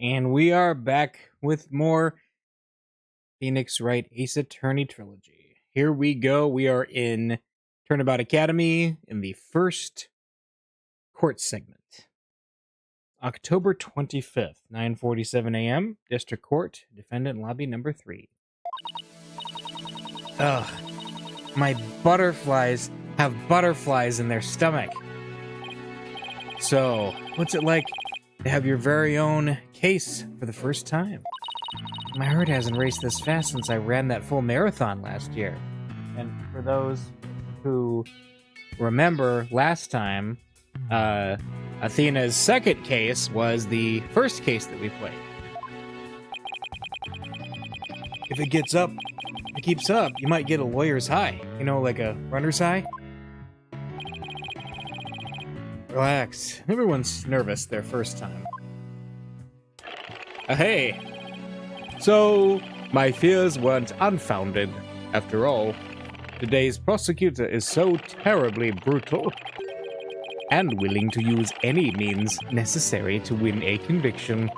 And we are back with more Phoenix Wright Ace Attorney Trilogy. Here we go. We are in Turnabout Academy in the first court segment. October 25th, 9:47 a.m. District Court, Defendant Lobby number 3. Ugh. My butterflies have butterflies in their stomach. So, what's it like to have your very own case for the first time? My heart hasn't raced this fast since I ran that full marathon last year. And for those who remember last time, Athena's second case was the first case that we played. If it keeps up, you might get a lawyer's high. You know, like a runner's high? Relax. Everyone's nervous their first time. Hey. So, my fears weren't unfounded. After all, today's prosecutor is so terribly brutal and willing to use any means necessary to win a conviction.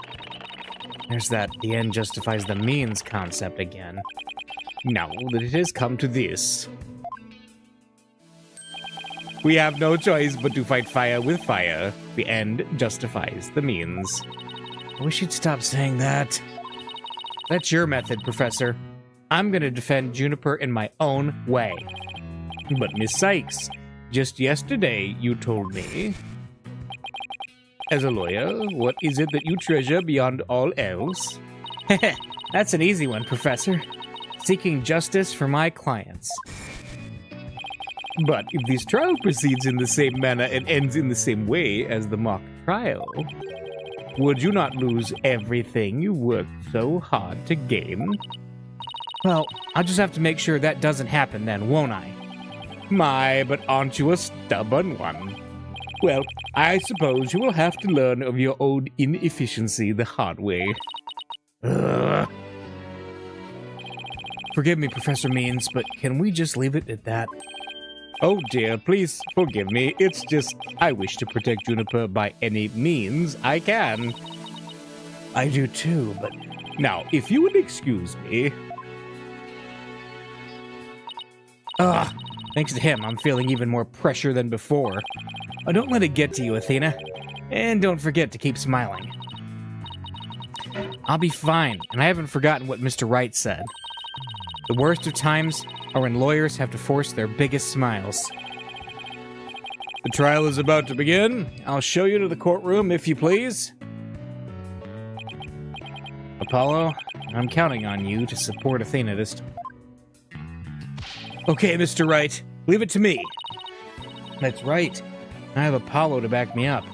There's that the end justifies the means concept again. Now that it has come to this, we have no choice but to fight fire with fire. The end justifies the means. I wish you'd stop saying that. That's your method, Professor. I'm gonna defend Juniper in my own way. But Miss Sykes, just yesterday you told me, as a lawyer, what is it that you treasure beyond all else? That's an easy one, Professor. Seeking justice for my clients. But if this trial proceeds in the same manner and ends in the same way as the mock trial, would you not lose everything you worked so hard to gain? Well, I'll just have to make sure that doesn't happen then, won't I? My, but aren't you a stubborn one? Well, I suppose you will have to learn of your own inefficiency the hard way. Ugh. Forgive me, Professor Means, but can we just leave it at that? Oh dear, please forgive me. It's just, I wish to protect Juniper by any means I can. I do too, but... Now, if you would excuse me... Ugh, thanks to him, I'm feeling even more pressure than before. Oh, don't let it get to you, Athena. And don't forget to keep smiling. I'll be fine, and I haven't forgotten what Mr. Wright said. The worst of times are when lawyers have to force their biggest smiles. The trial is about to begin. I'll show you to the courtroom, if you please. Apollo, I'm counting on you to support Athena this time. Okay, Mr. Wright, leave it to me. That's right. I have Apollo to back me up.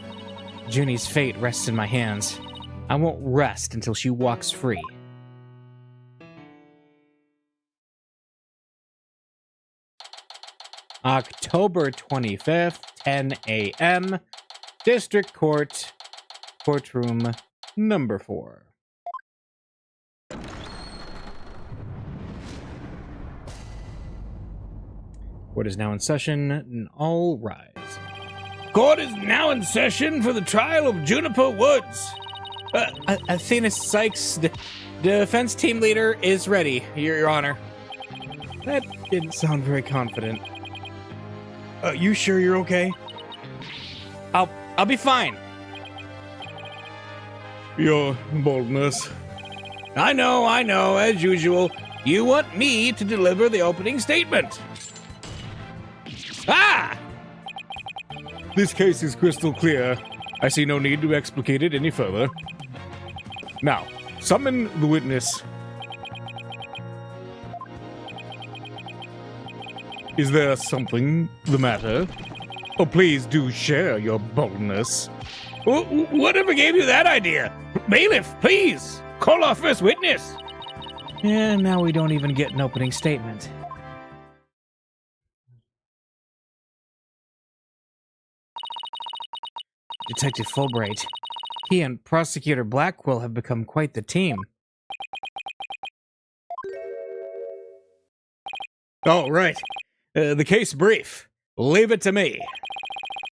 Junie's fate rests in my hands. I won't rest until she walks free. October 25th, 10 a.m., District Court, Courtroom number 4. Court is now in session, and all rise. Court is now in session for the trial of Juniper Woods. Athena Sykes, defense team leader, is ready, Your Honor. That didn't sound very confident. You sure you're okay? I'll be fine. Your boldness. I know, as usual. You want me to deliver the opening statement. Ah! This case is crystal clear. I see no need to explicate it any further. Now, summon the witness. Is there something the matter? Oh, please do share your boldness. Whatever gave you that idea? Bailiff, please, call our first witness. Yeah, now we don't even get an opening statement. Detective Fulbright. He and Prosecutor Blackwell have become quite the team. Oh, right. The case brief. Leave it to me.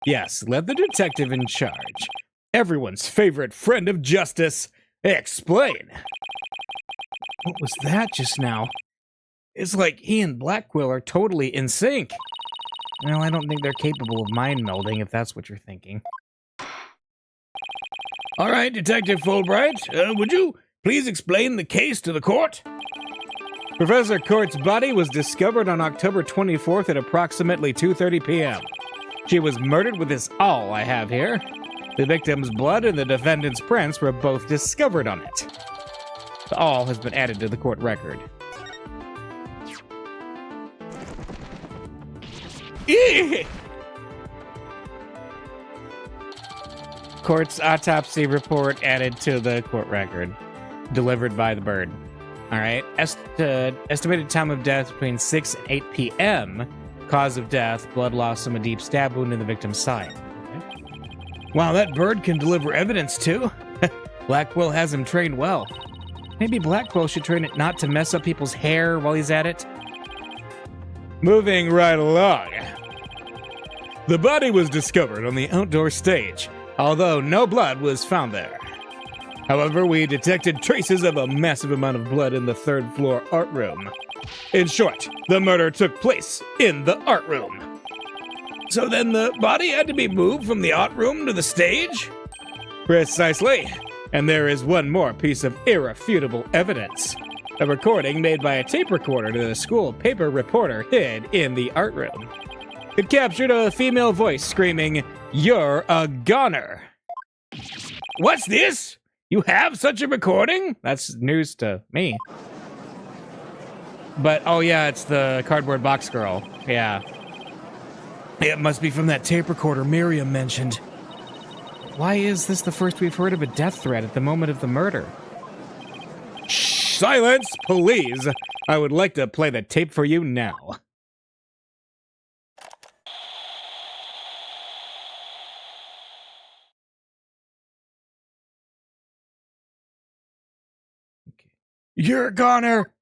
Yes, let the detective in charge. Everyone's favorite friend of justice, Explain. What was that just now? It's like he and Blackquill are totally in sync. Well, I don't think they're capable of mind melding, if that's what you're thinking. All right, Detective Fulbright, would you please explain the case to the court? Professor Court's body was discovered on October 24th at approximately 2:30 p.m. She was murdered with this awl I have here. The victim's blood and the defendant's prints were both discovered on it. The awl has been added to the court record. Court's autopsy report added to the court record. Delivered by the bird. All right. Estimated time of death between 6 and 8 p.m. Cause of death, blood loss from a deep stab wound in the victim's side. Okay. Wow, that bird can deliver evidence too. Blackquill has him trained well. Maybe Blackquill should train it not to mess up people's hair while he's at it. Moving right along. The body was discovered on the outdoor stage, although no blood was found there. However, we detected traces of a massive amount of blood in the third-floor art room. In short, the murder took place in the art room. So then the body had to be moved from the art room to the stage? Precisely. And there is one more piece of irrefutable evidence. A recording made by a tape recorder to the school paper reporter hid in the art room. It captured a female voice screaming, "You're a goner." What's this? You have such a recording? That's news to me. But, oh yeah, it's the cardboard box girl. Yeah. It must be from that tape recorder Miriam mentioned. Why is this the first we've heard of a death threat at the moment of the murder? Shh, silence, please. I would like to play the tape for you now. You're a goner!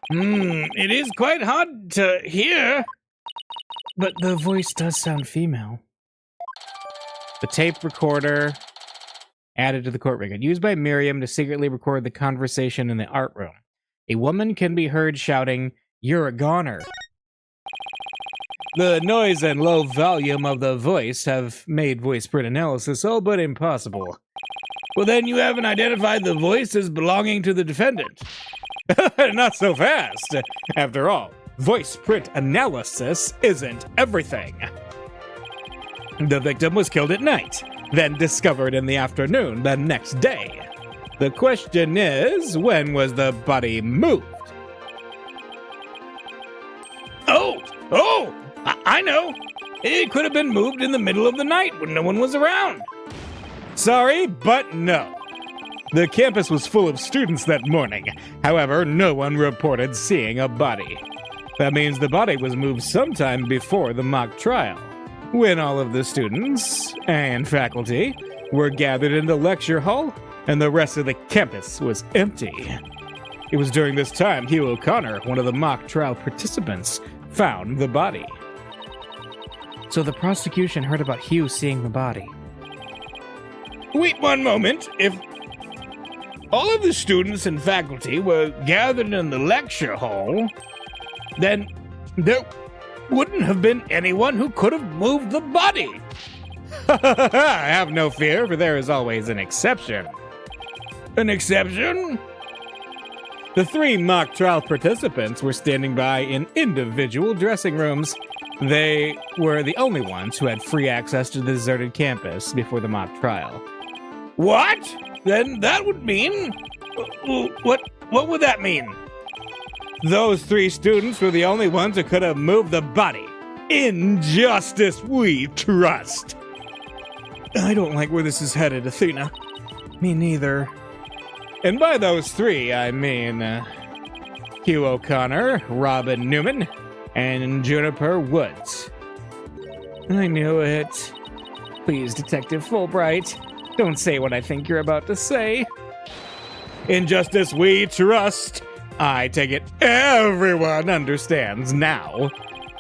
It is quite hard to hear. But the voice does sound female. The tape recorder added to the court record, used by Miriam to secretly record the conversation in the art room. A woman can be heard shouting, "You're a goner." The noise and low volume of the voice have made voice print analysis all but impossible. Well, then you haven't identified the voice as belonging to the defendant. Not so fast. After all, voice print analysis isn't everything. The victim was killed at night, then discovered in the afternoon the next day. The question is, when was the body moved? I know. It could have been moved in the middle of the night when no one was around. Sorry, but no. The campus was full of students that morning. However, no one reported seeing a body. That means the body was moved sometime before the mock trial, when all of the students and faculty were gathered in the lecture hall and the rest of the campus was empty. It was during this time Hugh O'Connor, one of the mock trial participants, found the body. So the prosecution heard about Hugh seeing the body. Wait one moment. If all of the students and faculty were gathered in the lecture hall, then there wouldn't have been anyone who could have moved the body. Have no fear, for there is always an exception. An exception? The 3 mock trial participants were standing by in individual dressing rooms. They were the only ones who had free access to the deserted campus before the mock trial. What? Then that would mean... What would that mean? Those 3 students were the only ones who could have moved the body. In justice we trust. I don't like where this is headed, Athena. Me neither. And by those 3, I mean... Hugh O'Connor, Robin Newman, and Juniper Woods. I knew it. Please, Detective Fulbright, don't say what I think you're about to say. In justice we trust. I take it everyone understands now.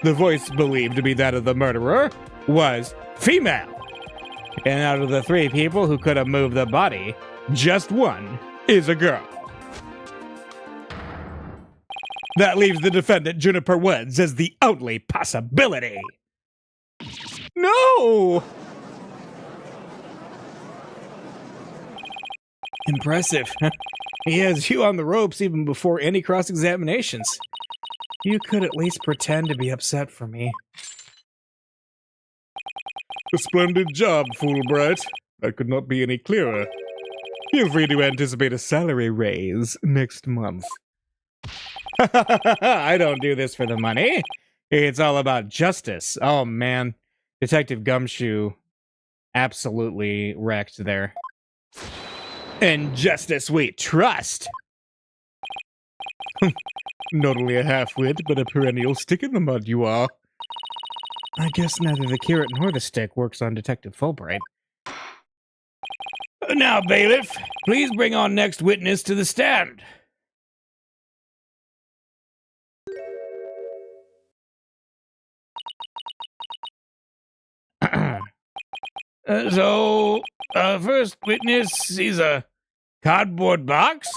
The voice believed to be that of the murderer was female. And out of the 3 people who could have moved the body, just one is a girl. That leaves the defendant, Juniper Woods, as the only possibility. No! Impressive. He has you on the ropes even before any cross-examinations. You could at least pretend to be upset for me. A splendid job, Fulbright. That could not be any clearer. Feel free to anticipate a salary raise next month. I don't do this for the money. It's all about justice. Oh, man. Detective Gumshoe absolutely wrecked there. In justice we trust. Not only a half-wit, but a perennial stick in the mud you are. I guess neither the carrot nor the stick works on Detective Fulbright. Now, bailiff, please bring on next witness to the stand. First witness sees a cardboard box?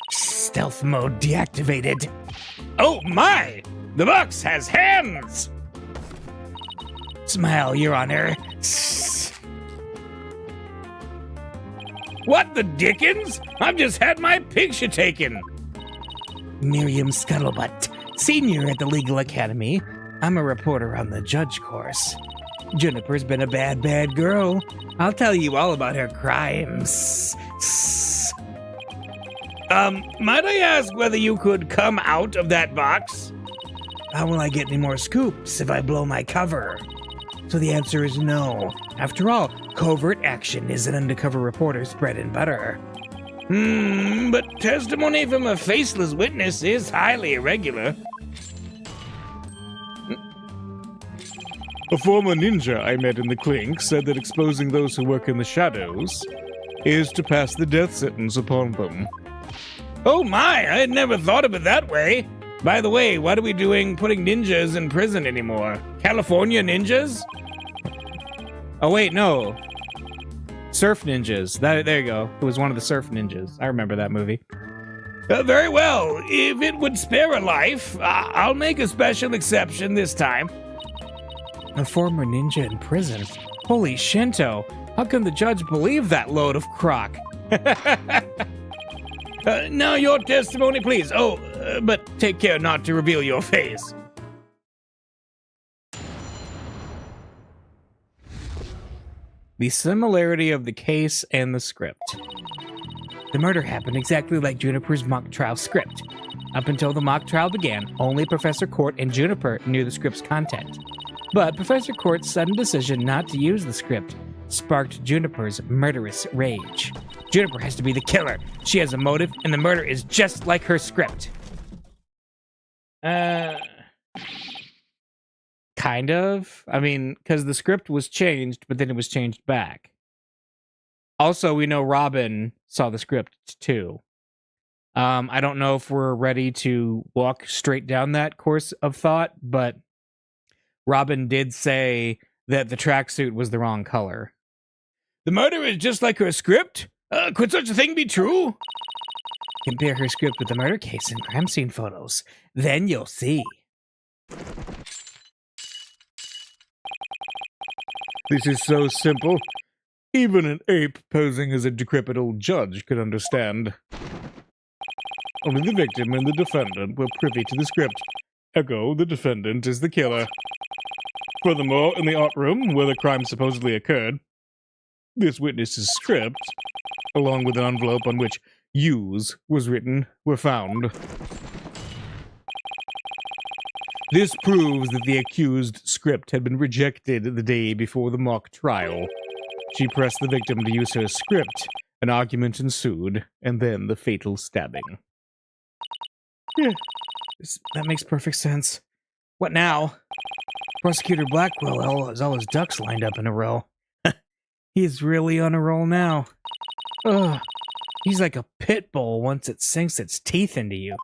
Stealth mode deactivated. Oh my! The box has hands! Smile, Your Honor. What the dickens? I've just had my picture taken. Miriam Scuttlebutt, senior at the Legal Academy. I'm a reporter on the judge course. Juniper's been a bad girl. I'll tell you all about her crimes. Might I ask whether you could come out of that box? How will I get any more scoops if I blow my cover? So the answer is no. After all, covert action is an undercover reporter's bread and butter. But testimony from a faceless witness is highly irregular. A former ninja I met in the clink said that exposing those who work in the shadows is to pass the death sentence upon them. Oh my, I had never thought of it that way. By the way, what are we doing putting ninjas in prison anymore? California ninjas? Oh wait, no. Surf ninjas. There you go. It was one of the surf ninjas. I remember that movie. Very well. If it would spare a life, I'll make a special exception this time. A former ninja in prison? Holy Shinto. How can the judge believe that load of crock? Now your testimony, please. Oh, but take care not to reveal your face. The similarity of the case and the script. The murder happened exactly like Juniper's mock trial script. Up until the mock trial began, only Professor Court and Juniper knew the script's content. But Professor Court's sudden decision not to use the script sparked Juniper's murderous rage. Juniper has to be the killer. She has a motive, and the murder is just like her script. Kind of. I mean, because the script was changed, but then it was changed back. Also, we know Robin saw the script too. I don't know if we're ready to walk straight down that course of thought, but Robin did say that the tracksuit was the wrong color. The murder is just like her script? Could such a thing be true? Compare her script with the murder case and crime scene photos. Then you'll see. This is so simple. Even an ape posing as a decrepit old judge could understand. Only the victim and the defendant were privy to the script. Ergo, the defendant is the killer. Furthermore, in the art room, where the crime supposedly occurred, this witness's script, along with an envelope on which "use" was written, were found. This proves that the accused script had been rejected the day before the mock trial. She pressed the victim to use her script. An argument ensued, and then the fatal stabbing. Yeah, that makes perfect sense. What now? Prosecutor Blackwell has all his ducks lined up in a row. He's really on a roll now. Ugh. He's like a pit bull once it sinks its teeth into you.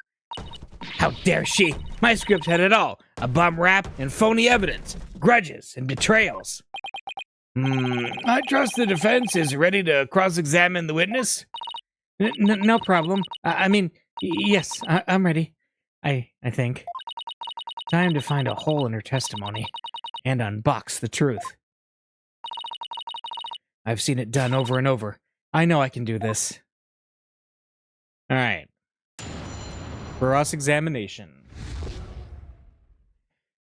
How dare she? My script had it all. A bum rap and phony evidence. Grudges and betrayals. I trust the defense is ready to cross-examine the witness. No problem. I mean, yes, I'm ready. I think. Time to find a hole in her testimony and unbox the truth. I've seen it done over and over. I know I can do this. All right. Cross-examination.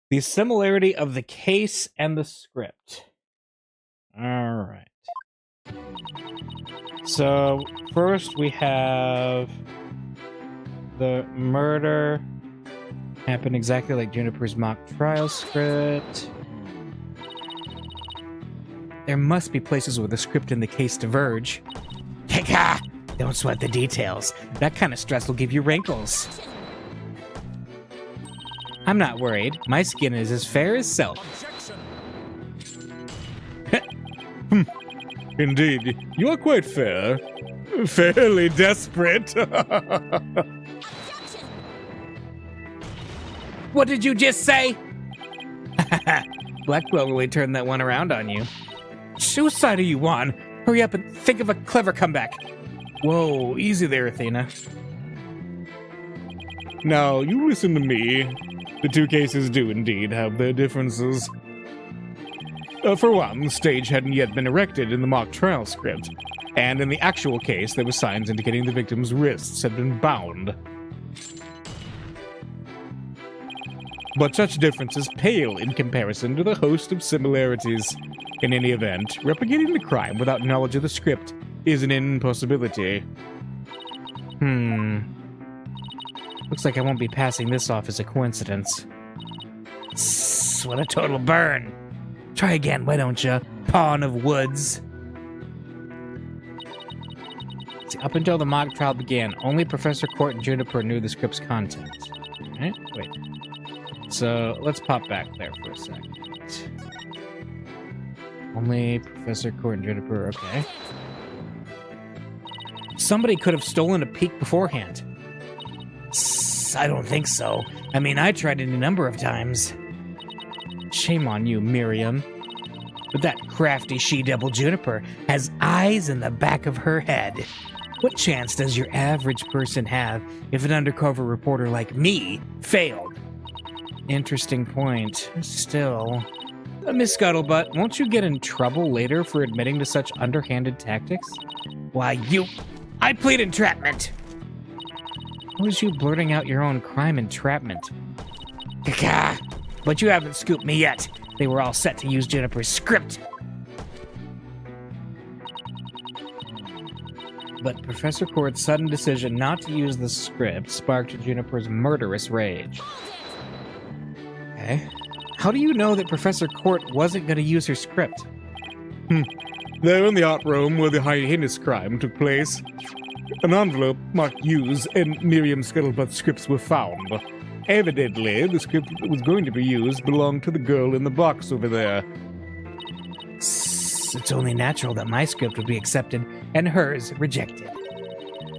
The similarity of the case and the script. All right. So, first we have the murder happened exactly like Juniper's mock trial script. There must be places where the script and the case diverge. Kika! Don't sweat the details. That kind of stress will give you wrinkles. I'm not worried. My skin is as fair as silk. Indeed, you are quite fair. Fairly desperate. What did you just say? Blackwell really turned that one around on you. Whose side are you on? Hurry up and think of a clever comeback. Whoa, easy there, Athena. Now, you listen to me. The two cases do indeed have their differences. For one, the stage hadn't yet been erected in the mock trial script, and in the actual case, there were signs indicating the victim's wrists had been bound. But such differences pale in comparison to the host of similarities. In any event, replicating the crime without knowledge of the script is an impossibility. Looks like I won't be passing this off as a coincidence. What a total burn. Try again, why don't you? Pawn of Woods. See, up until the mock trial began, only Professor Court and Juniper knew the script's content. Alright, wait. So, let's pop back there for a second. Only Professor Court and Juniper, okay. Somebody could have stolen a peek beforehand. I don't think so. I mean, I tried it a number of times. Shame on you, Miriam. But that crafty she-devil Juniper has eyes in the back of her head. What chance does your average person have if an undercover reporter like me failed? Interesting point. Still... Miss Scuttlebutt, won't you get in trouble later for admitting to such underhanded tactics? Why, I plead entrapment! How was you blurting out your own crime entrapment? Kaka! But you haven't scooped me yet. They were all set to use Juniper's script. But Professor Court's sudden decision not to use the script sparked Juniper's murderous rage. Okay. How do you know that Professor Court wasn't going to use her script? There in the art room where the heinous crime took place, an envelope marked Use and Miriam Scuttlebutt's scripts were found. Evidently, the script that was going to be used belonged to the girl in the box over there. It's only natural that my script would be accepted and hers rejected.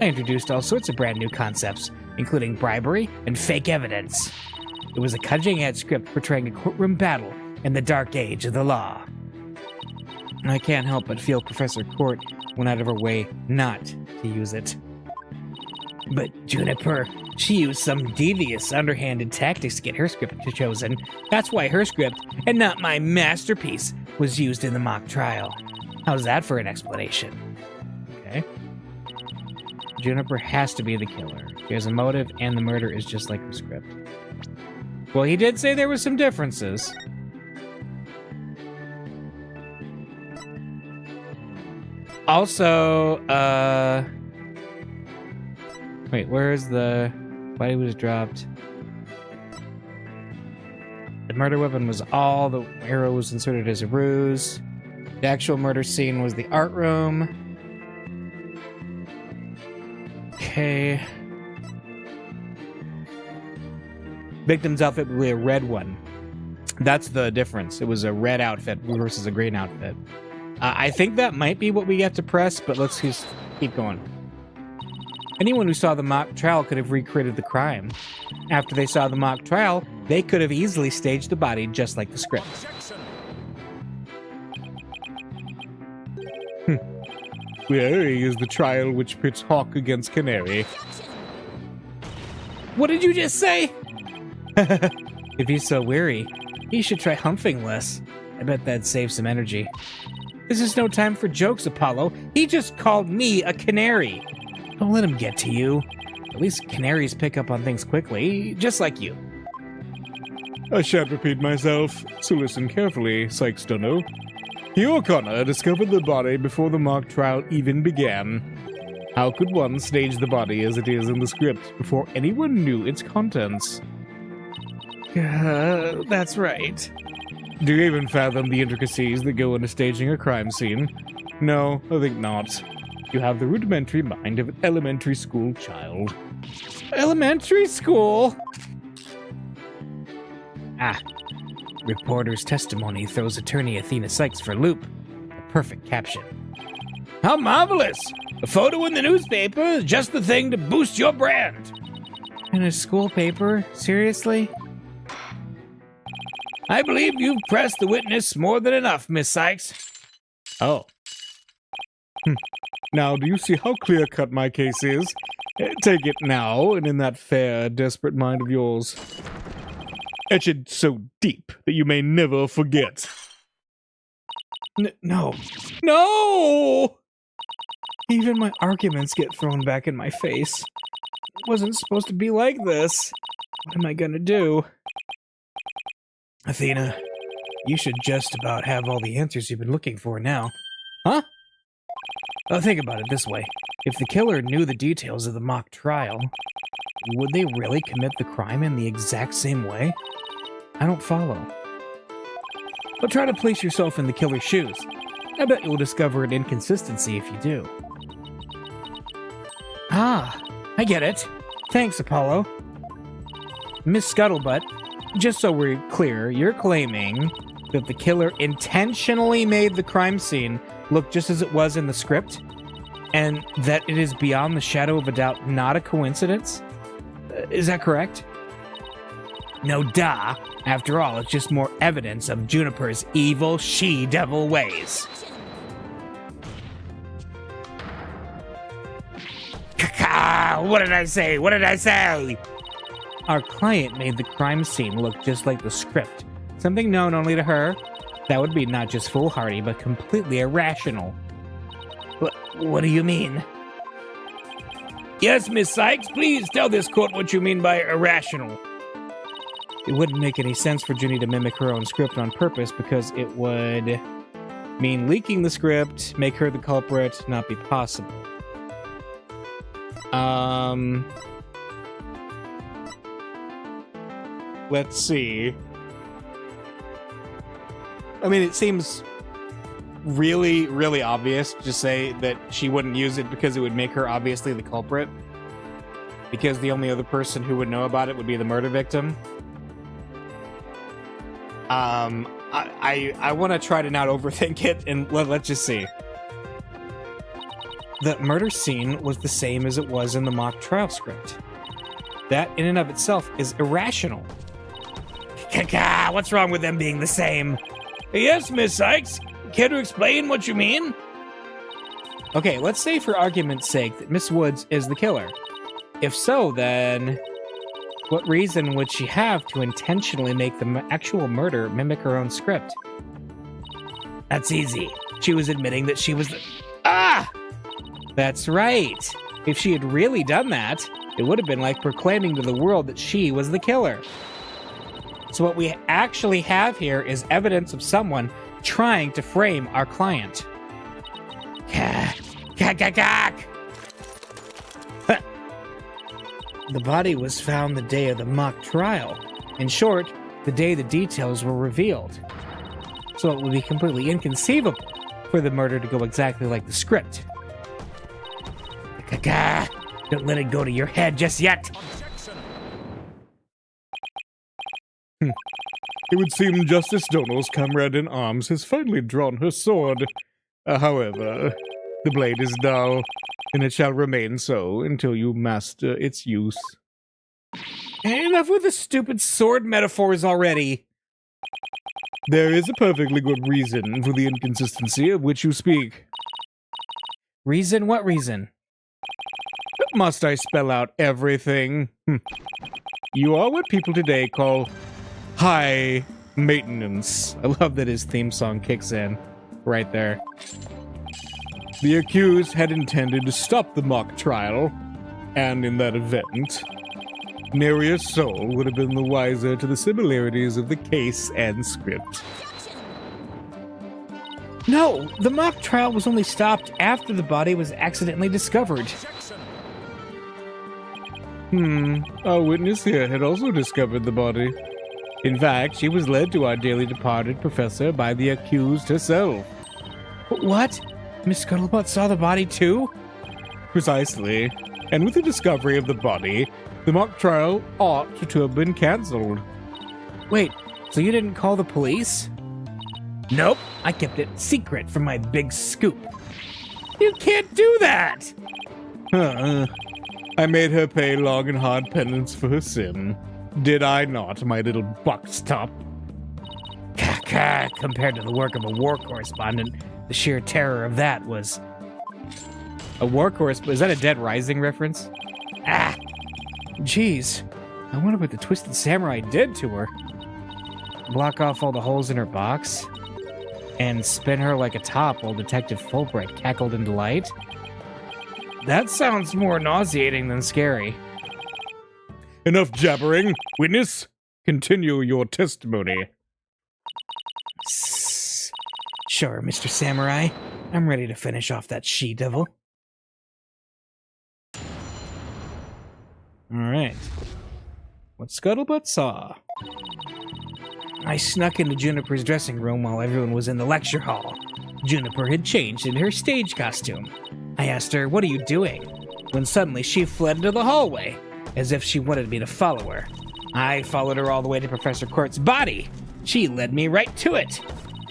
I introduced all sorts of brand new concepts, including bribery and fake evidence. It was a cutting-edge script portraying a courtroom battle in the dark age of the law. I can't help but feel Professor Court went out of her way not to use it. But Juniper, she used some devious, underhanded tactics to get her script chosen. That's why her script, and not my masterpiece, was used in the mock trial. How's that for an explanation? Okay. Juniper has to be the killer. He has a motive, and the murder is just like her script. Well, he did say there were some differences. Also, wait, where's the body was dropped? The murder weapon was all the arrow was inserted as a ruse. The actual murder scene was the art room. Okay. Victim's outfit would be a red one. That's the difference. It was a red outfit versus a green outfit. I think that might be what we get to press, but let's just Keep going. Anyone who saw the mock trial could have recreated the crime. After they saw the mock trial, they could have easily staged the body just like the script. Wary is the trial which pits Hawk against Canary. What did you just say? If he's so weary, he should try humping less. I bet that'd save some energy. This is no time for jokes, Apollo. He just called me a canary. Don't let him get to you. At least canaries pick up on things quickly, just like you. I shan't repeat myself, so listen carefully, Sykes Dunno. Hugh O'Connor discovered the body before the mock trial even began. How could one stage the body as it is in the script before anyone knew its contents? That's right. Do you even fathom the intricacies that go into staging a crime scene? No, I think not. You have the rudimentary mind of an elementary school child. Elementary school? Ah. Reporter's testimony throws attorney Athena Sykes for a loop. A perfect caption. How marvelous! A photo in the newspaper is just the thing to boost your brand. In a school paper? Seriously? I believe you've pressed the witness more than enough, Miss Sykes. Oh. Now, do you see how clear-cut my case is? Take it now, and in that fair, desperate mind of yours. Etch it so deep that you may never forget. No. No! Even my arguments get thrown back in my face. It wasn't supposed to be like this. What am I gonna do? Athena, you should just about have all the answers you've been looking for now. Huh? Think about it this way. If the killer knew the details of the mock trial, would they really commit the crime in the exact same way? I don't follow. But try to place yourself in the killer's shoes. I bet you'll discover an inconsistency if you do. Ah, I get it. Thanks, Apollo. Miss Scuttlebutt, just so we're clear, you're claiming that the killer intentionally made the crime scene look just as it was in the script, and that it is beyond the shadow of a doubt not a coincidence? Is that correct? No, duh. After all, it's just more evidence of Juniper's evil she-devil ways. What did I say? What did I say? Our client made the crime scene look just like the script. Something known only to her. That would be not just foolhardy, but completely irrational. What do you mean? Yes, Miss Sykes, please tell this court what you mean by irrational. It wouldn't make any sense for Ginny to mimic her own script on purpose because it would mean leaking the script, make her the culprit, not be possible. Let's see. I mean, it seems really, really obvious to say that she wouldn't use it because it would make her obviously the culprit. Because the only other person who would know about it would be the murder victim. I want to try to not overthink it, and let's just see. The murder scene was the same as it was in the mock trial script. That, in and of itself, is irrational. What's wrong with them being the same? Yes, Miss Sykes. Care to explain what you mean? Okay, let's say for argument's sake that Miss Woods is the killer. If so, then what reason would she have to intentionally make the actual murder mimic her own script? That's easy. She was admitting that she was the... Ah! That's right. If she had really done that, it would have been like proclaiming to the world that she was the killer. So what we actually have here is evidence of someone trying to frame our client. The body was found the day of the mock trial. In short, the day the details were revealed. So it would be completely inconceivable for the murder to go exactly like the script. Don't let it go to your head just yet. It would seem Justice Dono's comrade in arms has finally drawn her sword. However... The blade is dull, and it shall remain so until you master its use. Enough with the stupid sword metaphors already. There is a perfectly good reason for the inconsistency of which you speak. Reason? What reason? Must I spell out everything? You are what people today call high maintenance. I love that his theme song kicks in right there. The accused had intended to stop the mock trial, and in that event, nary a soul would have been the wiser to the similarities of the case and script. No, the mock trial was only stopped after the body was accidentally discovered. Our witness here had also discovered the body. In fact, she was led to our dearly departed professor by the accused herself. What? Miss Scuttlebutt saw the body too? Precisely. And with the discovery of the body, the mock trial ought to have been cancelled. Wait, so you didn't call the police? Nope, I kept it secret from my big scoop. You can't do that! I made her pay long and hard penance for her sin. Did I not, my little buckstop? Compared to the work of a war correspondent, the sheer terror of that was... A war correspondent? Is that a Dead Rising reference? Jeez. I wonder what the Twisted Samurai did to her. Block off all the holes in her box? And spin her like a top while Detective Fulbright cackled in delight? That sounds more nauseating than scary. Enough jabbering. Witness, continue your testimony. Sure, Mr. Samurai. I'm ready to finish off that she-devil. Alright. What Scuttlebutt saw. I snuck into Juniper's dressing room while everyone was in the lecture hall. Juniper had changed into her stage costume. I asked her, "What are you doing?" When suddenly she fled into the hallway, as if she wanted me to follow her. I followed her all the way to Professor Court's body. She led me right to it.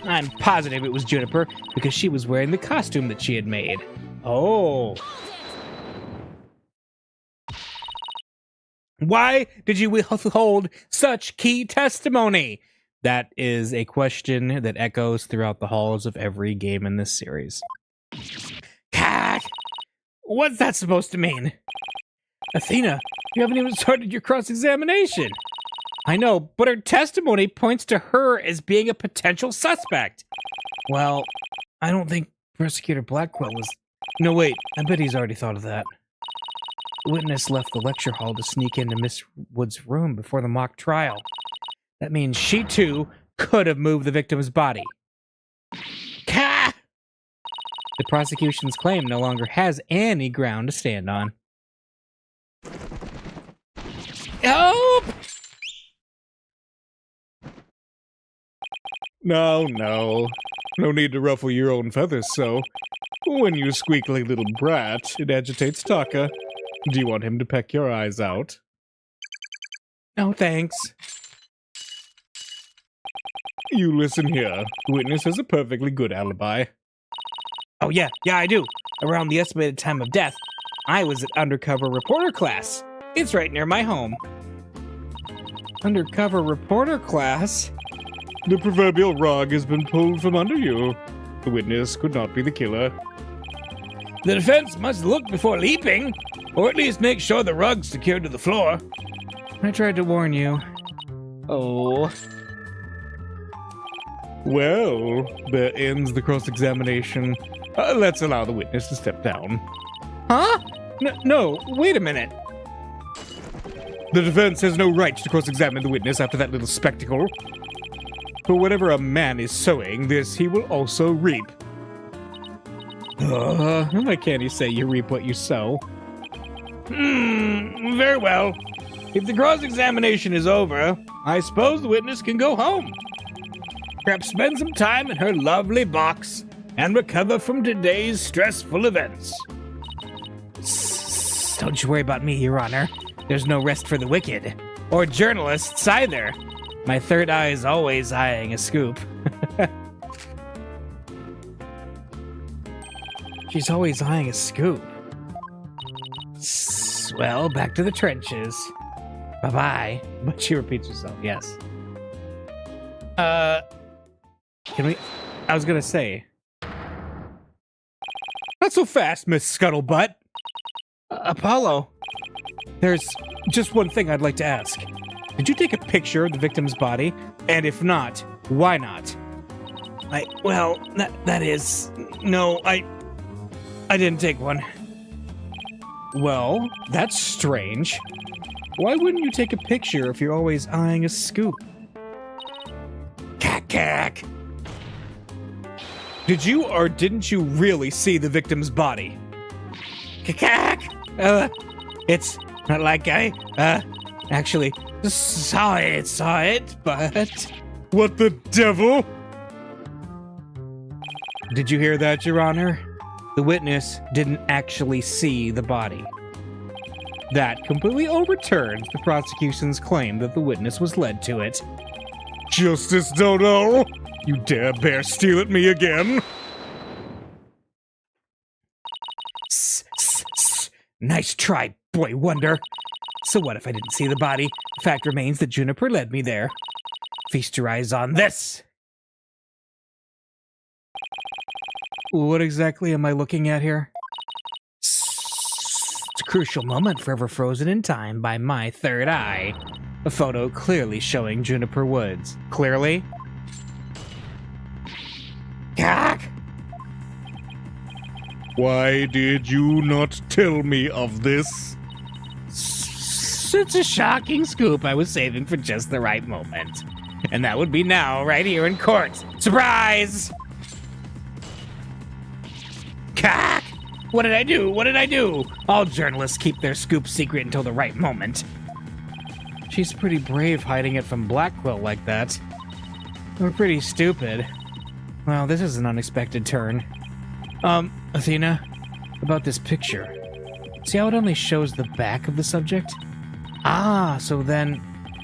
I'm positive it was Juniper because she was wearing the costume that she had made. Oh. Why did you withhold such key testimony? That is a question that echoes throughout the halls of every game in this series. Cat! What's that supposed to mean? Athena, you haven't even started your cross-examination. I know, but her testimony points to her as being a potential suspect. Well, I don't think Prosecutor Blackwell was... No, wait, I bet he's already thought of that. The witness left the lecture hall to sneak into Miss Wood's room before the mock trial. That means she, too, could have moved the victim's body. Ka! The prosecution's claim no longer has any ground to stand on. Help! No. No need to ruffle your own feathers, so. When you squeak like a little brat, it agitates Taka. Do you want him to peck your eyes out? No, thanks. You listen here. The witness has a perfectly good alibi. Oh, yeah, I do. Around the estimated time of death, I was at undercover reporter class. It's right near my home. Undercover reporter class? The proverbial rug has been pulled from under you. The witness could not be the killer. The defense must look before leaping, or at least make sure the rug's secured to the floor. I tried to warn you. Oh. Well, there ends the cross-examination. Let's allow the witness to step down. Huh? No, wait a minute. The defense has no right to cross-examine the witness after that little spectacle. For whatever a man is sowing, this he will also reap. Why can't he say you reap what you sow? Very well. If the cross-examination is over, I suppose the witness can go home. Perhaps spend some time in her lovely box and recover from today's stressful events. Don't you worry about me, Your Honor. There's no rest for the wicked. Or journalists either. My third eye is always eyeing a scoop. She's always eyeing a scoop. Well, back to the trenches. Bye-bye. But she repeats herself, yes. Can we... I was gonna say... Not so fast, Miss Scuttlebutt. Apollo, there's just one thing I'd like to ask. Did you take a picture of the victim's body? And if not, why not? That is... No, I didn't take one. Well, that's strange. Why wouldn't you take a picture if you're always eyeing a scoop? Cack. Did you or didn't you really see the victim's body? Cack. It's not like I, actually saw it, but... What the devil? Did you hear that, Your Honor? The witness didn't actually see the body. That completely overturns the prosecution's claim that the witness was led to it. Justice Dodo! You dare bear steal at me again? Nice try, boy wonder. So what if I didn't see the body? The fact remains that Juniper led me there. Feast your eyes on this! What exactly am I looking at here? It's a crucial moment forever frozen in time by my third eye. A photo clearly showing Juniper Woods. Clearly? Gag! Why did you not tell me of this? It's a shocking scoop I was saving for just the right moment. And that would be now, right here in court. Surprise! Cack! What did I do? All journalists keep their scoop secret until the right moment. She's pretty brave hiding it from Blackquill like that. We're pretty stupid. Well, this is an unexpected turn. Athena, about this picture. See how it only shows the back of the subject? Ah, so then...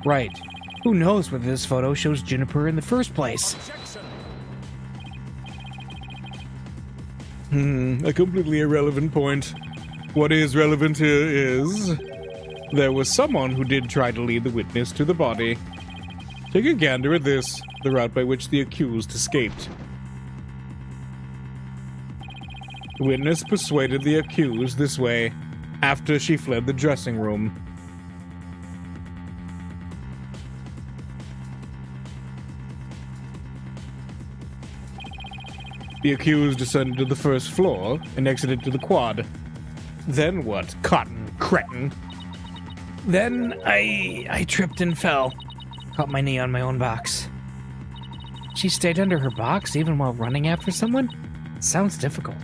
Right. Who knows whether this photo shows Juniper in the first place? A completely irrelevant point. What is relevant here is... there was someone who did try to lead the witness to the body. Take a gander at this, the route by which the accused escaped. The witness persuaded the accused this way after she fled the dressing room. The accused descended to the first floor and exited to the quad. Then what, cotton cretin? Then I tripped and fell. Caught my knee on my own box. She stayed under her box even while running after someone? Sounds difficult.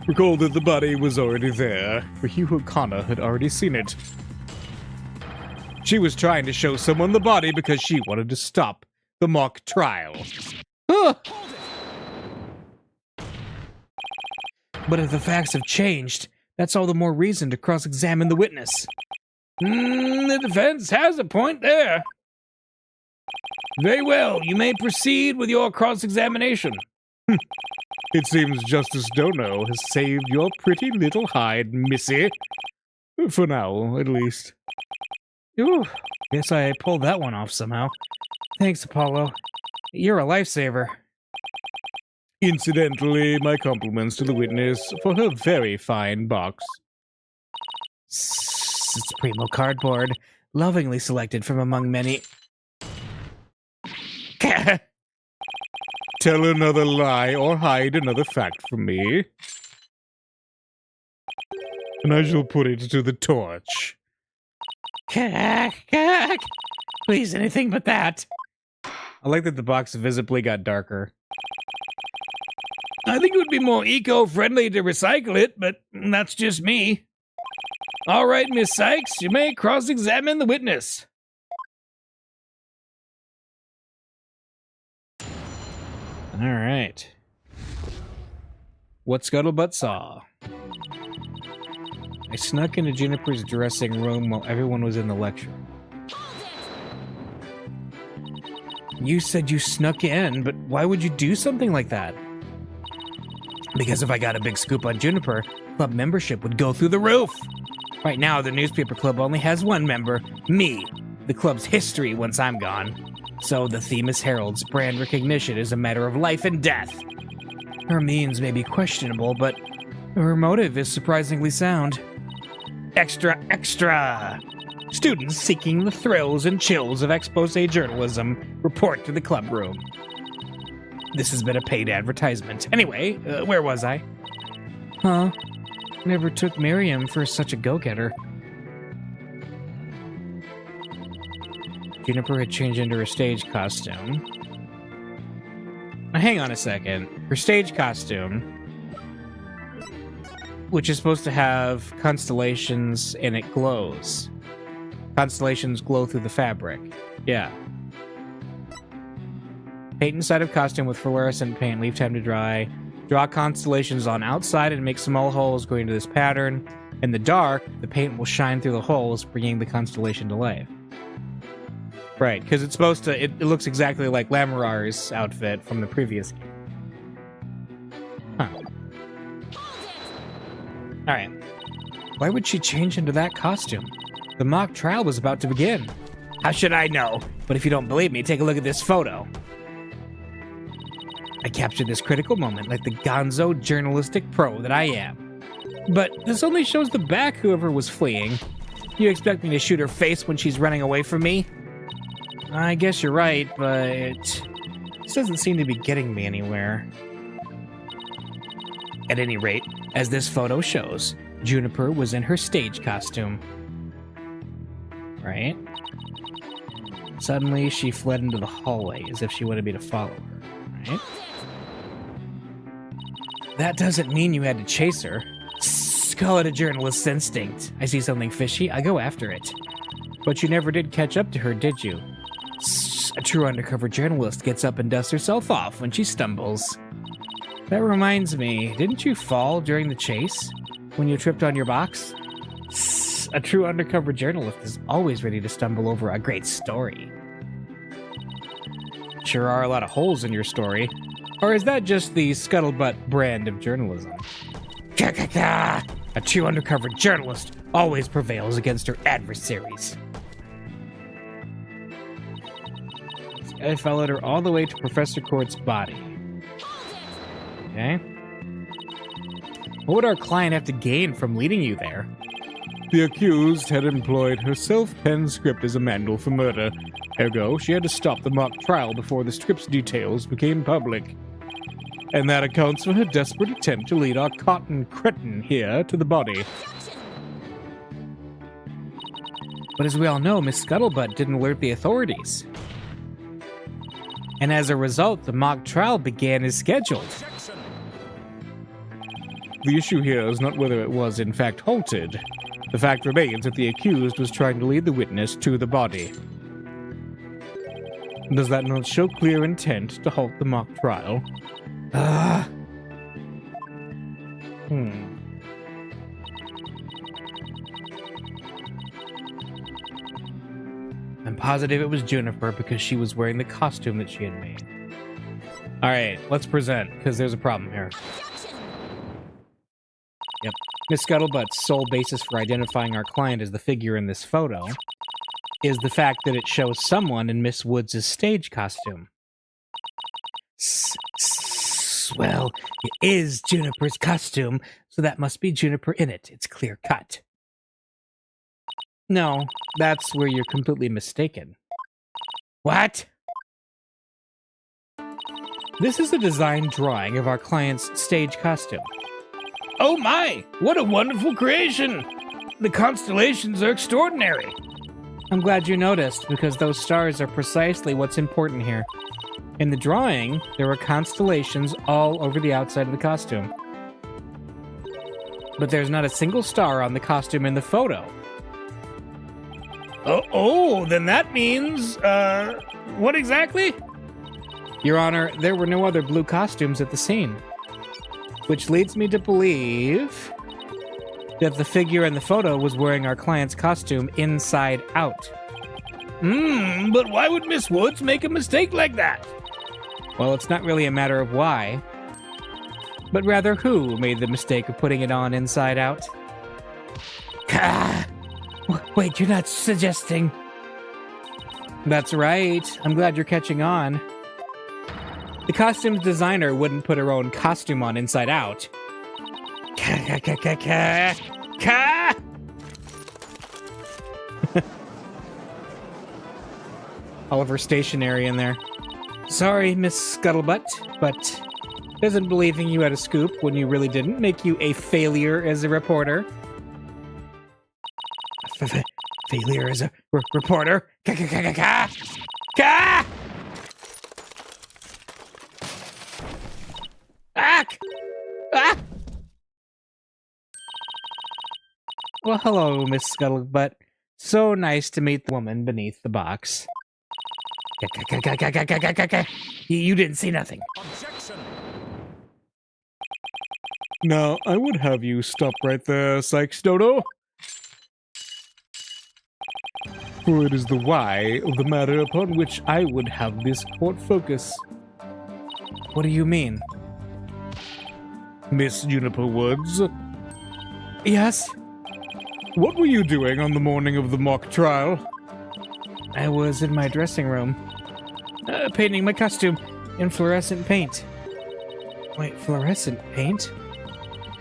Recall that the body was already there, for Hugh O'Connor had already seen it. She was trying to show someone the body because she wanted to stop the mock trial. But if the facts have changed, that's all the more reason to cross-examine the witness. The defense has a point there. Very well, you may proceed with your cross-examination. It seems Justice Dono has saved your pretty little hide, missy. For now, at least. Ooh, guess I pulled that one off somehow. Thanks, Apollo. You're a lifesaver. Incidentally, my compliments to the witness for her very fine box. It's primo cardboard, lovingly selected from among many... Tell another lie or hide another fact from me, and I shall put it to the torch. Please, anything but that. I like that the box visibly got darker. I think it would be more eco-friendly to recycle it, but that's just me. All right, Miss Sykes, you may cross-examine the witness. All right. What Scuttlebutt saw. I snuck into Juniper's dressing room while everyone was in the lecture. You said you snuck in, but why would you do something like that? Because if I got a big scoop on Juniper, club membership would go through the roof. Right now, the newspaper club only has one member, me. The club's history once I'm gone. So the Themis Herald's brand recognition is a matter of life and death. Her means may be questionable, but her motive is surprisingly sound. Extra, extra! Students seeking the thrills and chills of expose journalism report to the club room. This has been a paid advertisement. Anyway, where was I? Huh? Never took Miriam for such a go-getter. Juniper had changed into her stage costume. Now, hang on a second. Her stage costume, which is supposed to have constellations and it glows. Constellations glow through the fabric. Yeah. Paint inside of costume with fluorescent paint. Leave time to dry. Draw constellations on outside and make small holes going to this pattern. In the dark, the paint will shine through the holes, bringing the constellation to life. Right, because it's supposed to... It looks exactly like Lamorar's outfit from the previous game. Huh. Alright. Why would she change into that costume? The mock trial was about to begin. How should I know? But if you don't believe me, take a look at this photo. I captured this critical moment like the gonzo journalistic pro that I am. But this only shows the back whoever was fleeing. You expect me to shoot her face when she's running away from me? I guess you're right, but this doesn't seem to be getting me anywhere. At any rate, as this photo shows, Juniper was in her stage costume. Right? Suddenly, she fled into the hallway as if she wanted me to follow her. Right? That doesn't mean you had to chase her. Call it a journalist's instinct. I see something fishy, I go after it. But you never did catch up to her, did you? A true undercover journalist gets up and dusts herself off when she stumbles. That reminds me, didn't you fall during the chase? When you tripped on your box? A true undercover journalist is always ready to stumble over a great story. Sure are a lot of holes in your story. Or is that just the scuttlebutt brand of journalism? A true undercover journalist always prevails against her adversaries. I followed her all the way to Professor Court's body. Okay. What would our client have to gain from leading you there? The accused had employed her self-penned script as a manual for murder. Ergo, she had to stop the mock trial before the script's details became public. And that accounts for her desperate attempt to lead our cotton cretin here to the body. But as we all know, Miss Scuttlebutt didn't alert the authorities. And as a result, the mock trial began as scheduled. The issue here is not whether it was in fact halted. The fact remains that the accused was trying to lead the witness to the body. Does that not show clear intent to halt the mock trial? I'm positive it was Juniper because she was wearing the costume that she had made. Alright, let's present, because there's a problem here. Yep. Miss Scuttlebutt's sole basis for identifying our client as the figure in this photo is the fact that it shows someone in Miss Woods' stage costume. Well, it is Juniper's costume, so that must be Juniper in it. It's clear cut. No, that's where you're completely mistaken. What? This is a design drawing of our client's stage costume. Oh my! What a wonderful creation! The constellations are extraordinary! I'm glad you noticed, because those stars are precisely what's important here. In the drawing, there were constellations all over the outside of the costume. But there's not a single star on the costume in the photo. Oh, then that means, what exactly? Your Honor, there were no other blue costumes at the scene. Which leads me to believe that the figure in the photo was wearing our client's costume inside out. But why would Miss Woods make a mistake like that? Well, it's not really a matter of why. but rather who made the mistake of putting it on inside out. Wait, you're not suggesting... That's right. I'm glad you're catching on. The costume's designer wouldn't put her own costume on inside out. All of her stationery in there. Sorry, Miss Scuttlebutt, but doesn't believing you had a scoop when you really didn't make you a failure as a reporter. Failure as a reporter? Well, hello, Miss Scuttlebutt. So nice to meet the woman beneath the box. You didn't see nothing. Objection! Now, I would have you stop right there, Sykes Dodo. For it is the why of the matter upon which I would have this court focus. What do you mean? Miss Juniper Woods, Yes? what were you doing on the morning of the mock trial? I was in my dressing room, painting my costume in fluorescent paint. Wait, fluorescent paint?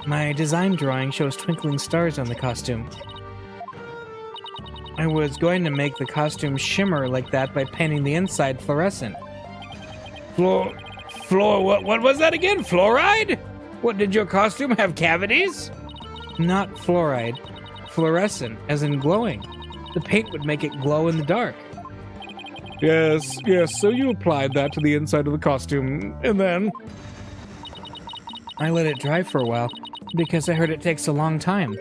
My design drawing shows twinkling stars on the costume. I was going to make the costume shimmer like that by painting the inside fluorescent. Floor, what was that again? Fluoride? What, did your costume have cavities? Not fluoride. Fluorescent, as in glowing. The paint would make it glow in the dark. Yes, so you applied that to the inside of the costume, and then... I let it dry for a while, because I heard it takes a long time.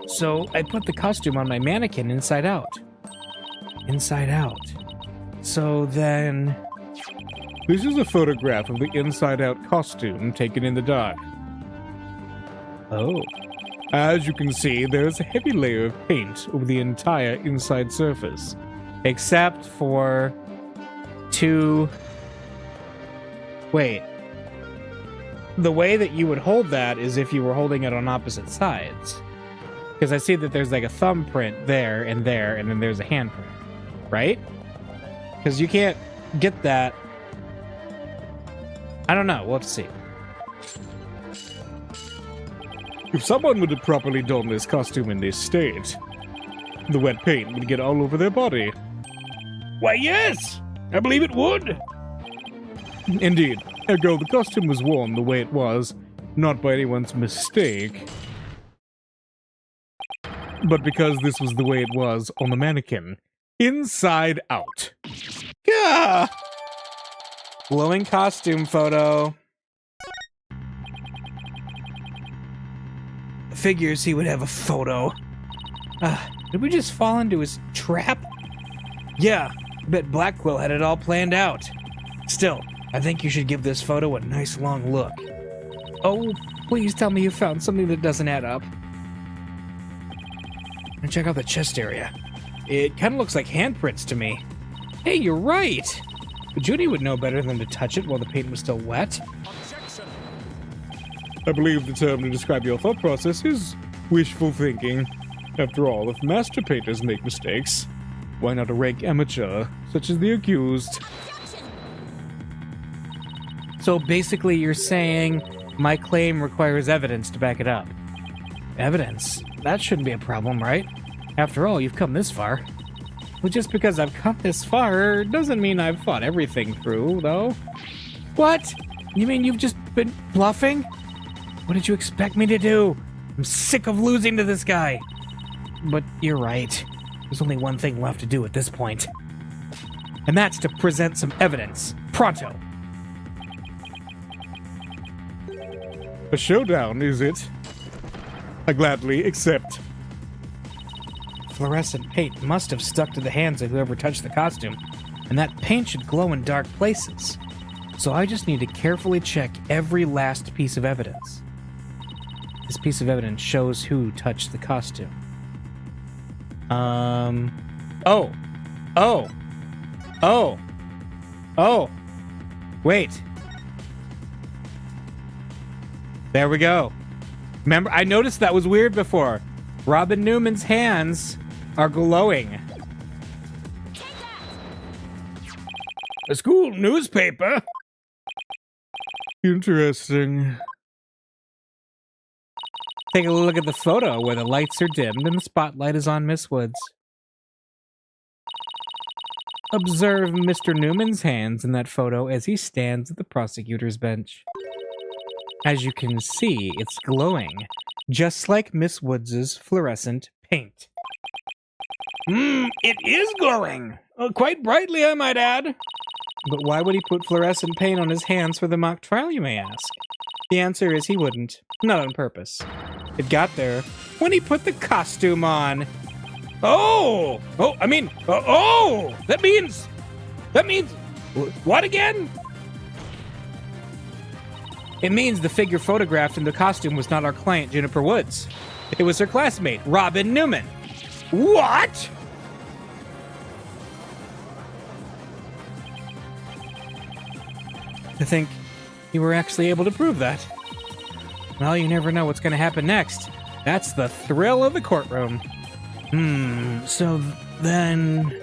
So I put the costume on my mannequin inside out. Inside out. So then... This is a photograph of the inside-out costume taken in the dark. Oh. As you can see, there's a heavy layer of paint over the entire inside surface. Except for... two... Wait. The way that you would hold that is if you were holding it on opposite sides. Because I see that there's like a thumbprint there, and then there's a handprint. Right? Because you can't get that... I don't know. We'll have to see. If someone would have properly done this costume in this state, the wet paint would get all over their body. Why, yes! I believe it would! Indeed. Ergo, the costume was worn the way it was, not by anyone's mistake, but because this was the way it was on the mannequin. Inside out. Gah! Glowing costume photo. Figures he would have a photo. Did we just fall into his trap? Yeah, I bet Blackquill had it all planned out. Still, I think you should give this photo a nice long look. Oh, please tell me you found something that doesn't add up. And check out the chest area. It kind of looks like handprints to me. Hey, you're right! But Judy would know better than to touch it while the paint was still wet. Objection! I believe the term to describe your thought process is wishful thinking. After all, if master painters make mistakes, why not a rank amateur, such as the accused? So basically you're saying my claim requires evidence to back it up. Evidence? That shouldn't be a problem, right? After all, you've come this far. Well, just because I've come this far doesn't mean I've thought everything through, though. What? You mean you've just been bluffing? What did you expect me to do? I'm sick of losing to this guy. But you're right. There's only one thing left to do at this point. And that's to present some evidence. Pronto. A showdown, is it? I gladly accept. Fluorescent paint must have stuck to the hands of whoever touched the costume, and that paint should glow in dark places. So I just need to carefully check every last piece of evidence. This piece of evidence shows who touched the costume. Wait. There we go. Remember, I noticed that was weird before. Robin Newman's hands are glowing. A school newspaper? Interesting. Take a look at the photo where the lights are dimmed and the spotlight is on Miss Woods. Observe Mr. Newman's hands in that photo as he stands at the prosecutor's bench. As you can see, it's glowing, just like Miss Woods's fluorescent paint. It is glowing. Quite brightly, I might add. But why would he put fluorescent paint on his hands for the mock trial, you may ask? The answer is he wouldn't. Not on purpose. It got there when he put the costume on. That means, what again? It means the figure photographed in the costume was not our client, Juniper Woods. It was her classmate, Robin Newman. What? To think you were actually able to prove that. Well, you never know what's going to happen next. That's the thrill of the courtroom. So then...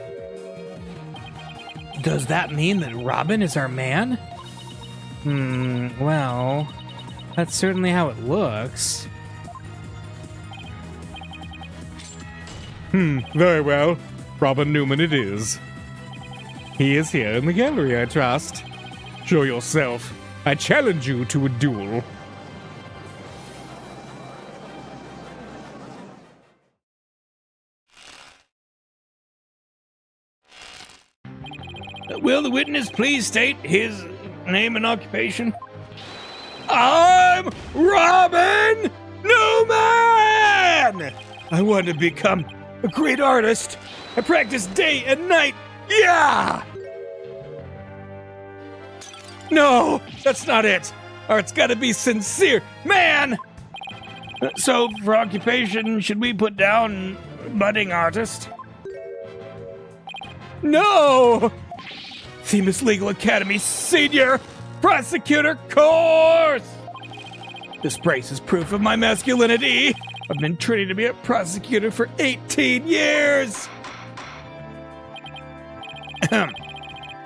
Does that mean that Robin is our man? Well, that's certainly how it looks. Very well. Robin Newman it is. He is here in the gallery, I trust. Show yourself. I challenge you to a duel. Will the witness please state his name and occupation? I'm Robin Newman! I want to become a great artist. I practice day and night. Yeah! No, that's not it. Art's gotta be sincere. Man! So, for occupation, should we put down budding artist? No! Themis Legal Academy Senior Prosecutor Course! This brace is proof of my masculinity. I've been training to be a prosecutor for 18 years.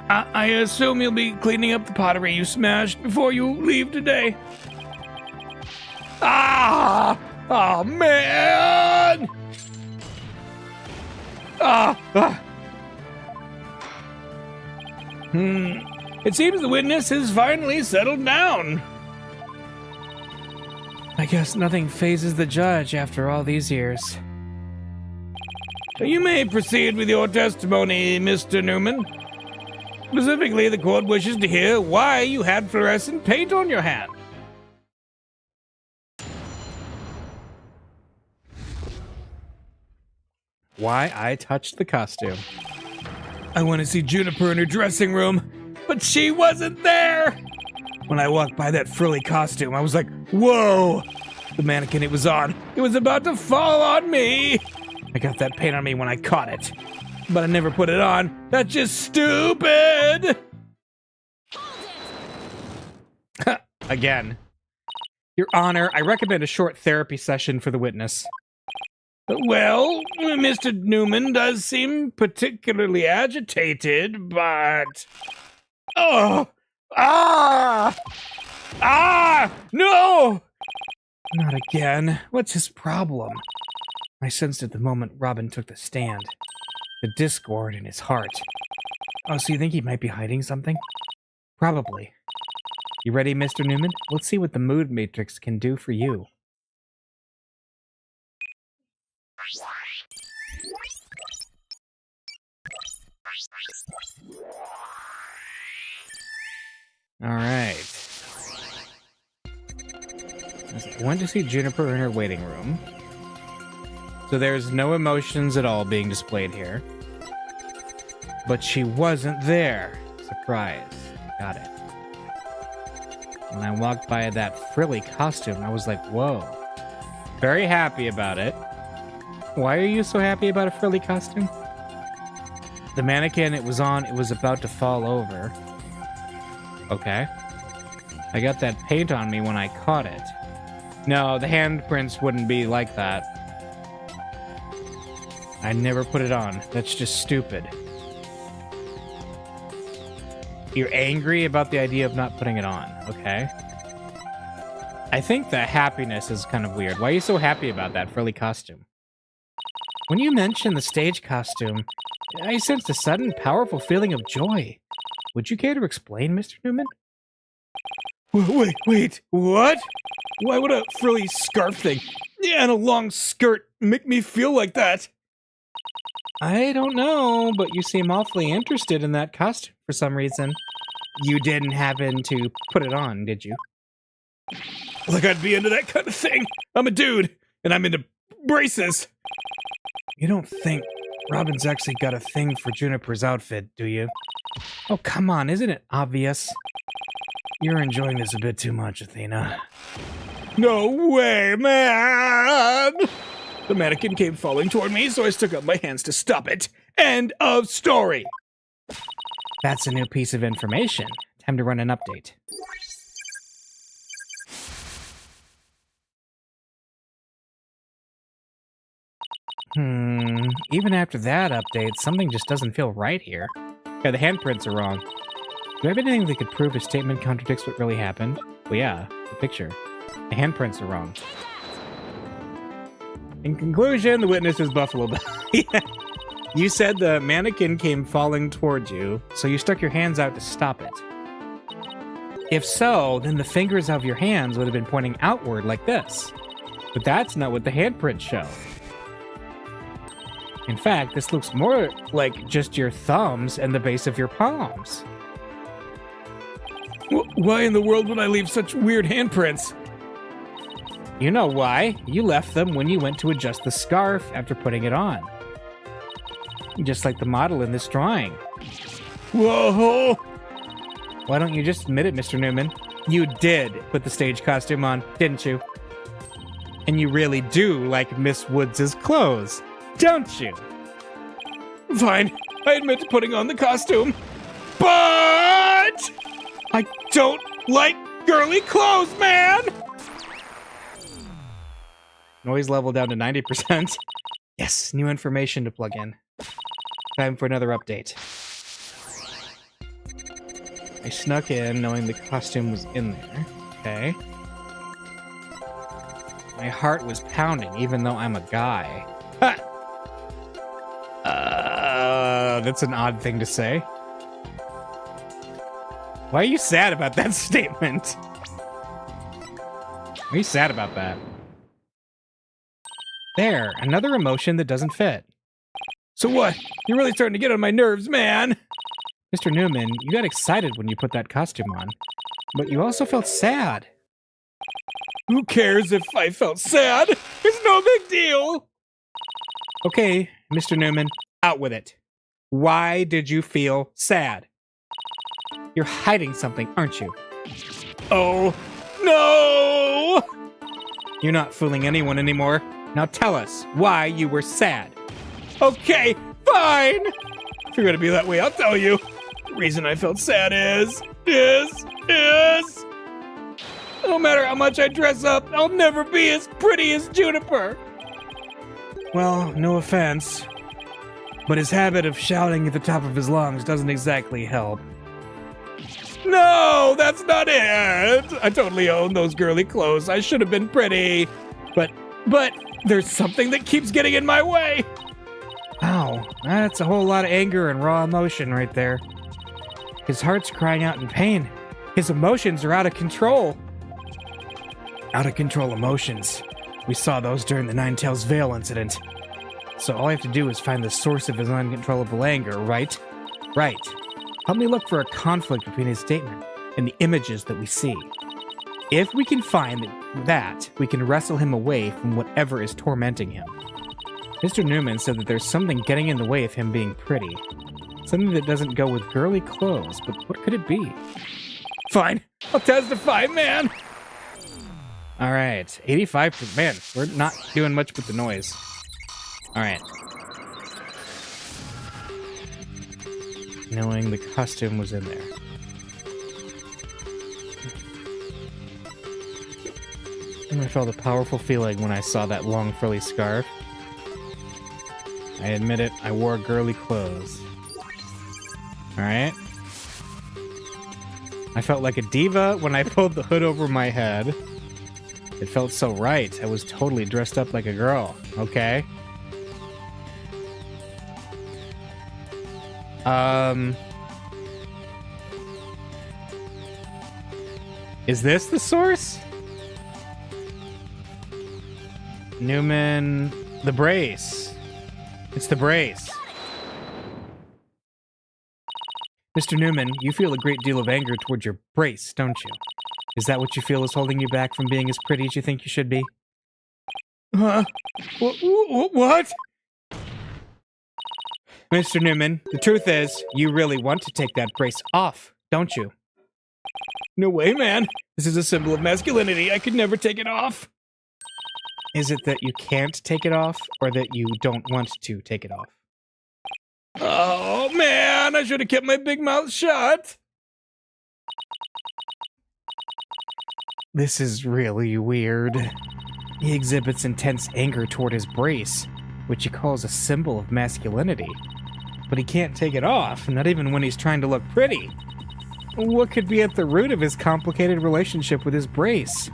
I assume you'll be cleaning up the pottery you smashed before you leave today. Oh man! It seems the witness has finally settled down. I guess nothing phases the judge after all these years. You may proceed with your testimony, Mr. Newman. Specifically, the court wishes to hear why you had fluorescent paint on your hand. Why I touched the costume. I want to see Juniper in her dressing room, but she wasn't there. When I walked by that frilly costume, I was like, whoa! The mannequin it was on, it was about to fall on me. I got that paint on me when I caught it, but I never put it on. That's just stupid! Again. Your Honor, I recommend a short therapy session for the witness. Well, Mr. Newman does seem particularly agitated, but... No! Not again. What's his problem? I sensed at the moment Robin took the stand. The discord in his heart. Oh, so you think he might be hiding something? Probably. You ready, Mr. Newman? Let's see what the mood matrix can do for you. All right. I went to see Juniper in her waiting room. So there's no emotions at all being displayed here. But she wasn't there. Surprise. Got it. When I walked by that frilly costume, I was like, whoa. Very happy about it. Why are you so happy about a frilly costume? The mannequin it was on, it was about to fall over. Okay. I got that paint on me when I caught it. No, the handprints wouldn't be like that. I never put it on. That's just stupid. You're angry about the idea of not putting it on, okay? I think the happiness is kind of weird. Why are you so happy about that frilly costume? When you mentioned the stage costume, I sensed a sudden, powerful feeling of joy. Would you care to explain, Mr. Newman? Wait, what? Why would a frilly scarf thing and a long skirt make me feel like that? I don't know, but you seem awfully interested in that costume for some reason. You didn't happen to put it on, did you? Like I'd be into that kind of thing. I'm a dude, and I'm into braces. You don't think Robin's actually got a thing for Juniper's outfit, do you? Oh, come on, isn't it obvious? You're enjoying this a bit too much, Athena. No way, man! The mannequin came falling toward me, so I stuck up my hands to stop it. End of story! That's a new piece of information. Time to run an update. Even after that update, something just doesn't feel right here. Yeah, the handprints are wrong. Do I have anything that could prove his statement contradicts what really happened? Well, yeah, the picture. The handprints are wrong. In conclusion, the witness is Buffalo Bill. Yeah. You said the mannequin came falling towards you, so you stuck your hands out to stop it. If so, then the fingers of your hands would have been pointing outward like this. But that's not what the handprints show. In fact, this looks more like just your thumbs and the base of your palms. Why in the world would I leave such weird handprints? You know why. You left them when you went to adjust the scarf after putting it on. Just like the model in this drawing. Whoa! Why don't you just admit it, Mr. Newman? You did put the stage costume on, didn't you? And you really do like Miss Woods' clothes, don't you? Fine, I admit to putting on the costume. But I don't like girly clothes, man! Noise level down to 90%. Yes, new information to plug in. Time for another update. I snuck in knowing the costume was in there. Okay. My heart was pounding even though I'm a guy. Ha! That's an odd thing to say. Why are you sad about that statement? Why are you sad about that? There, another emotion that doesn't fit. So what? You're really starting to get on my nerves, man! Mr. Newman, you got excited when you put that costume on, but you also felt sad. Who cares if I felt sad? It's no big deal! Okay, Mr. Newman, out with it. Why did you feel sad? You're hiding something, aren't you? Oh, no! You're not fooling anyone anymore. Now tell us why you were sad. Okay, fine! If you're gonna be that way, I'll tell you. The reason I felt sad is... no matter how much I dress up, I'll never be as pretty as Juniper. Well, no offense, but his habit of shouting at the top of his lungs doesn't exactly help. No, that's not it! I totally own those girly clothes. I should have been pretty. But there's something that keeps getting in my way. Wow, that's a whole lot of anger and raw emotion right there. His heart's crying out in pain. His emotions are out of control. Out of control emotions. We saw those during the Ninetales Vale incident. So all I have to do is find the source of his uncontrollable anger, right? Right. Help me look for a conflict between his statement and the images that we see. If we can find that, we can wrestle him away from whatever is tormenting him. Mr. Newman said that there's something getting in the way of him being pretty. Something that doesn't go with girly clothes, but what could it be? Fine, I'll testify, man! Alright, 85%. Man, we're not doing much with the noise. Alright. Knowing the costume was in there. I felt a powerful feeling when I saw that long frilly scarf. I admit it, I wore girly clothes. Alright. I felt like a diva when I pulled the hood over my head. It felt so right. I was totally dressed up like a girl. Okay. Is this the source? Newman... The brace. It's the brace. Mr. Newman, you feel a great deal of anger toward your brace, don't you? Is that what you feel is holding you back from being as pretty as you think you should be? Huh? What? Mr. Newman, the truth is, you really want to take that brace off, don't you? No way, man. This is a symbol of masculinity. I could never take it off. Is it that you can't take it off, or that you don't want to take it off? Oh, man. I should have kept my big mouth shut. This is really weird. He exhibits intense anger toward his brace, which he calls a symbol of masculinity. But he can't take it off, not even when he's trying to look pretty. What could be at the root of his complicated relationship with his brace?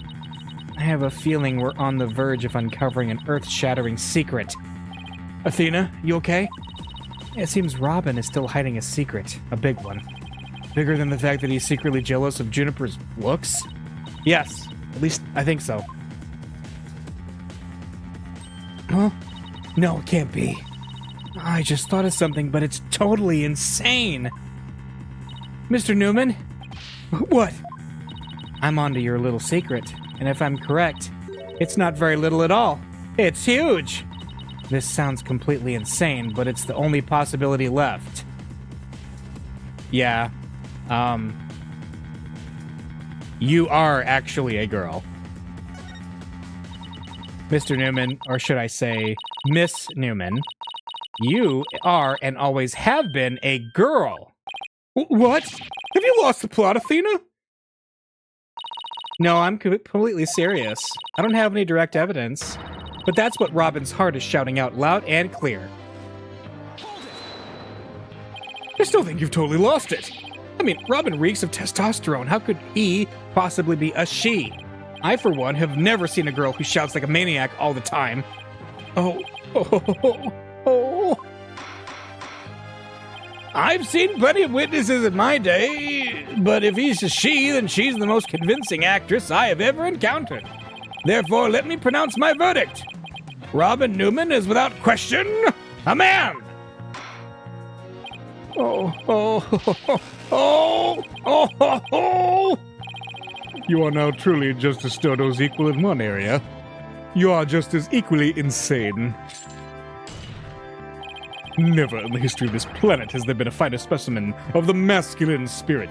I have a feeling we're on the verge of uncovering an earth-shattering secret. Athena, you okay? It seems Robin is still hiding a secret, a big one. Bigger than the fact that he's secretly jealous of Juniper's looks? Yes, at least I think so. Huh? No, it can't be. I just thought of something, but it's totally insane. Mr. Newman? What? I'm onto your little secret, and if I'm correct, it's not very little at all. It's huge! This sounds completely insane, but it's the only possibility left. Yeah, you are actually a girl. Mr. Newman, or should I say, Miss Newman, you are and always have been a girl. What? Have you lost the plot, Athena? No, I'm completely serious. I don't have any direct evidence, but that's what Robin's heart is shouting out loud and clear. I still think you've totally lost it. I mean, Robin reeks of testosterone. How could he possibly be a she? I, for one, have never seen a girl who shouts like a maniac all the time. Oh. I've seen plenty of witnesses in my day, but if he's a she, then she's the most convincing actress I have ever encountered. Therefore, let me pronounce my verdict. Robin Newman is without question a man. You are now truly Justice Dodo's equal in one area. You are just as equally insane. Never in the history of this planet has there been a finer specimen of the masculine spirit.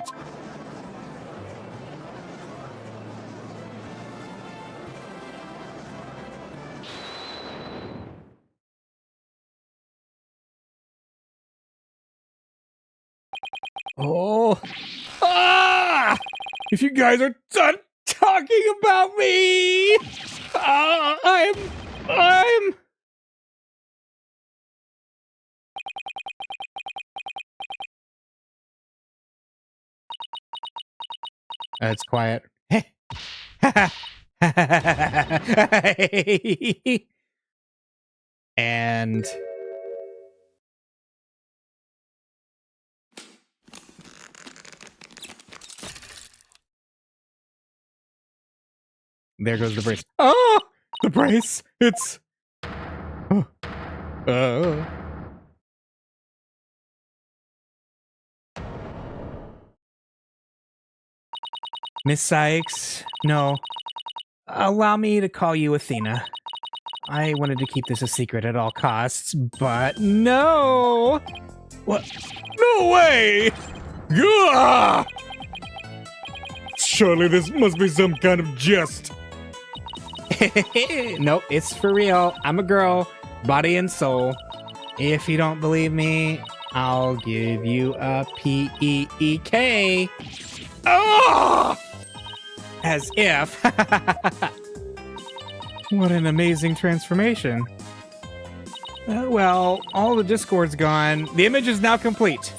Oh. Ah! If you guys are done talking about me, I'm... It's quiet. And... there goes the brace. Oh! The brace! It's... Miss Sykes, no. Allow me to call you Athena. I wanted to keep this a secret at all costs, but no! What? No way! Gah! Surely this must be some kind of jest. Nope, it's for real. I'm a girl, body and soul. If you don't believe me, I'll give you a PEEK. Ah! As if. What an amazing transformation. Well, all the Discord's gone. The image is now complete.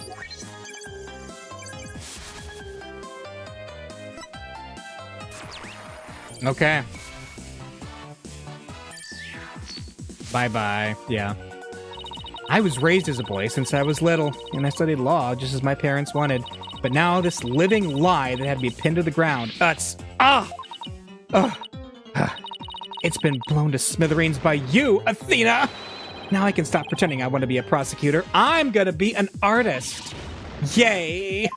Okay. Bye-bye. Yeah. I was raised as a boy since I was little, and I studied law just as my parents wanted. But now this living lie that had to be pinned to the ground. It's been blown to smithereens by you, Athena! Now I can stop pretending I want to be a prosecutor. I'm gonna be an artist. Yay!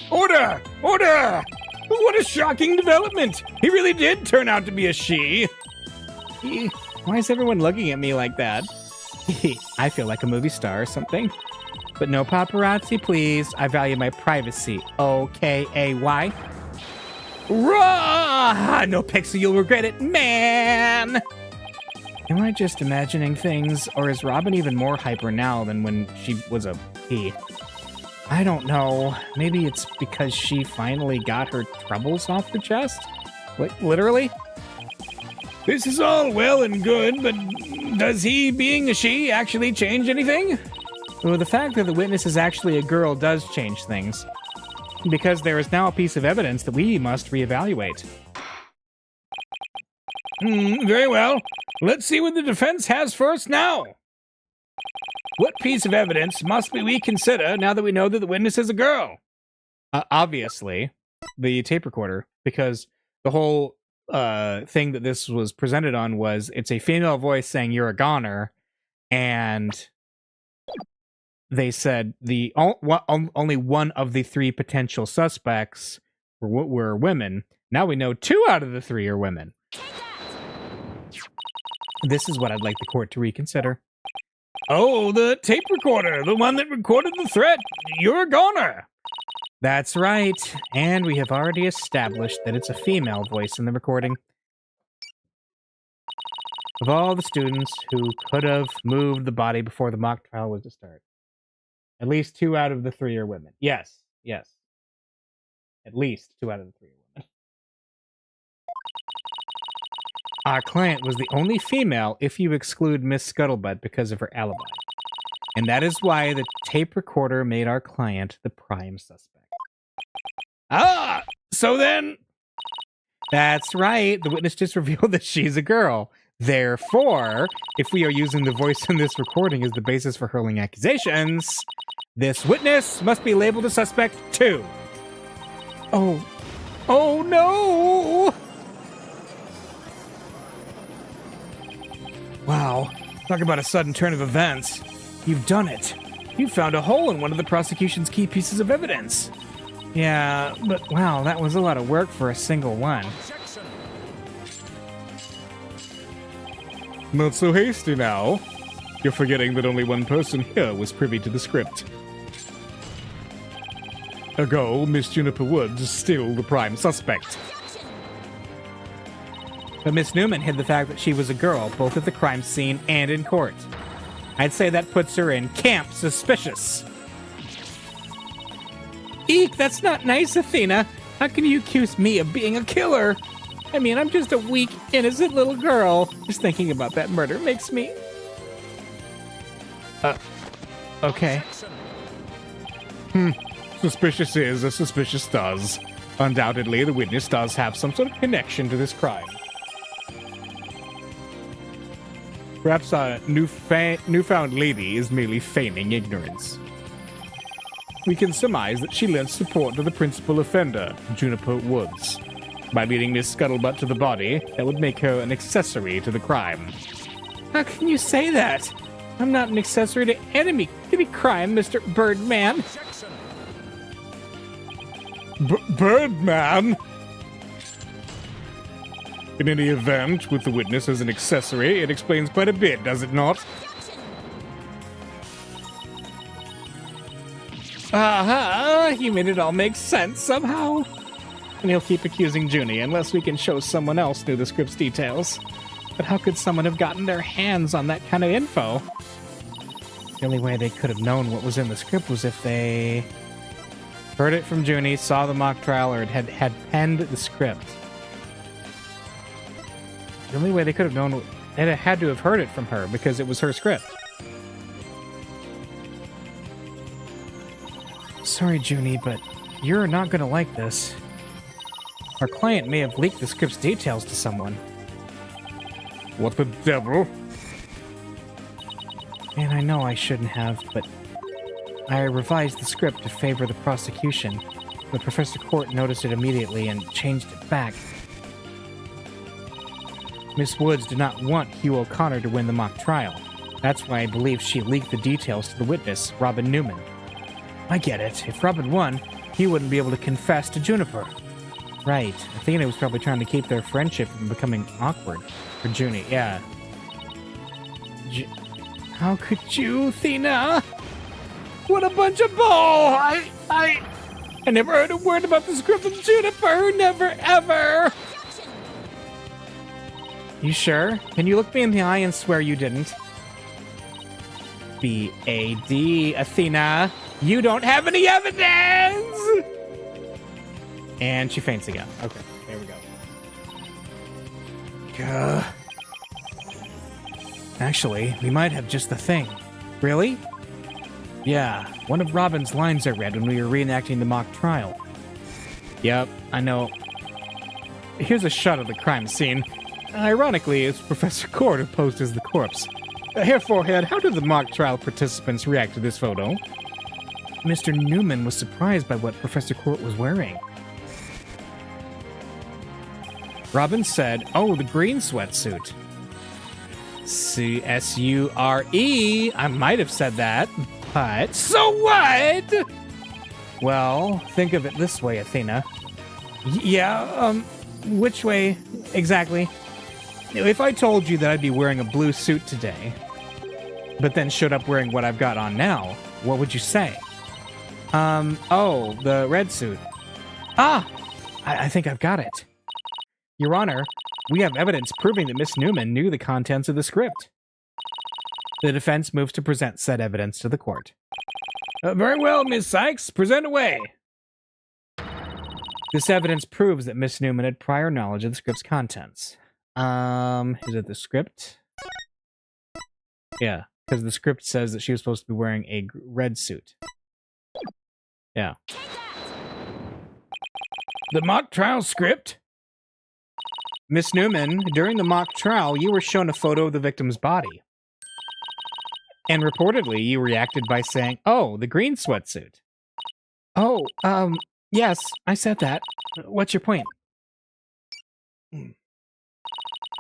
Order! Order! What a shocking development! He really did turn out to be a she. Why is everyone looking at me like that? I feel like a movie star or something. But no paparazzi, please. I value my privacy. O-K-A-Y. Rah! No pixel, you'll regret it, man! Am I just imagining things, or is Robin even more hyper now than when she was a he? I don't know. Maybe it's because she finally got her troubles off her chest? Like, literally? This is all well and good, but does he being a she actually change anything? Well, the fact that the witness is actually a girl does change things. Because there is now a piece of evidence that we must reevaluate. Very well. Let's see what the defense has for us now. What piece of evidence must we consider now that we know that the witness is a girl? Obviously, the tape recorder, because the whole thing that this was presented on was it's a female voice saying you're a goner, and they said only one of the three potential suspects were women. Now we know 2 out of the 3 are women. This is what I'd like the court to reconsider. Oh, the tape recorder, the one that recorded the threat. You're a goner. That's right. And we have already established that it's a female voice in the recording. Of all the students who could have moved the body before the mock trial was to start, at least 2 out of the 3 are women. Yes. At least 2 out of the 3 are women. Our client was the only female if you exclude Miss Scuttlebutt because of her alibi. And that is why the tape recorder made our client the prime suspect. So then... That's right. The witness just revealed that she's a girl. Therefore, if we are using the voice in this recording as the basis for hurling accusations, this witness must be labeled a suspect too. Oh no! Wow, talk about a sudden turn of events. You've done it. You found a hole in one of the prosecution's key pieces of evidence. Yeah, but wow, that was a lot of work for a single one. Not so hasty now. You're forgetting that only one person here was privy to the script. Ergo, Miss Juniper Woods is still the prime suspect. But Miss Newman hid the fact that she was a girl, both at the crime scene and in court. I'd say that puts her in camp suspicious. Eek, that's not nice, Athena. How can you accuse me of being a killer? I mean, I'm just a weak, innocent little girl. Just thinking about that murder makes me... Okay. Suspicious is as suspicious does. Undoubtedly, the witness does have some sort of connection to this crime. Perhaps our newfound lady is merely feigning ignorance. We can surmise that she lent support to the principal offender, Juniper Woods. By leading Miss Scuttlebutt to the body, that would make her an accessory to the crime. How can you say that? I'm not an accessory to any crime, Mr. Birdman. Birdman? In any event, with the witness as an accessory, it explains quite a bit, does it not? Aha! You made it all make sense somehow. And he'll keep accusing Junie unless we can show someone else knew the script's details. But how could someone have gotten their hands on that kind of info? The only way they could have known what was in the script was if they... Heard it from Junie, saw the mock trial, or had penned the script. The only way they could have known, they had to have heard it from her because it was her script. Sorry, Junie, but you're not gonna like this. Our client may have leaked the script's details to someone. What the devil? And I know I shouldn't have, but I revised the script to favor the prosecution, but Professor Court noticed it immediately and changed it back. Miss Woods did not want Hugh O'Connor to win the mock trial. That's why I believe she leaked the details to the witness, Robin Newman. I get it. If Robin won, he wouldn't be able to confess to Juniper. Right. Athena was probably trying to keep their friendship from becoming awkward. For Junie, yeah. How could you, Athena? What a bunch of bull! I never heard a word about the script of Juniper! Never, ever! You sure? Can you look me in the eye and swear you didn't? B.A.D. Athena! You don't have any evidence! And she faints again. Okay, there we go. Actually, we might have just the thing. Really? Yeah, one of Robin's lines I read when we were reenacting the mock trial. Yep, I know. Here's a shot of the crime scene. Ironically, it's Professor Court who posed as the corpse. Hair Forehead, how did the mock trial participants react to this photo? Mr. Newman was surprised by what Professor Court was wearing. Robin said, oh, the green sweatsuit. C-S-U-R-E. I might have said that, but so what? Well, think of it this way, Athena. Which way exactly? If I told you that I'd be wearing a blue suit today, but then showed up wearing what I've got on now, what would you say? The red suit. I think I've got it. Your Honor, we have evidence proving that Miss Newman knew the contents of the script. The defense moves to present said evidence to the court. Very well, Miss Sykes, present away. This evidence proves that Miss Newman had prior knowledge of the script's contents. Is it the script? Yeah, because the script says that she was supposed to be wearing a red suit. Yeah. The mock trial script? Miss Newman, during the mock trial, you were shown a photo of the victim's body. And reportedly, you reacted by saying, oh, the green sweatsuit. Oh, yes, I said that. What's your point?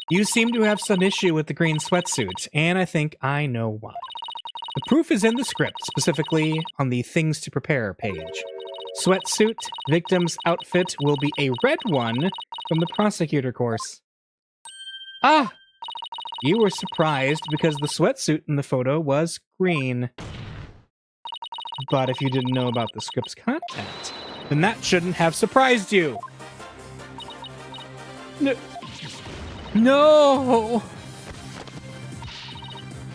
You seem to have some issue with the green sweatsuit, and I think I know why. The proof is in the script, specifically on the Things to Prepare page. Sweatsuit, victim's outfit will be a red one from the prosecutor course. Ah! You were surprised because the sweatsuit in the photo was green. But if you didn't know about the script's content, then that shouldn't have surprised you. No!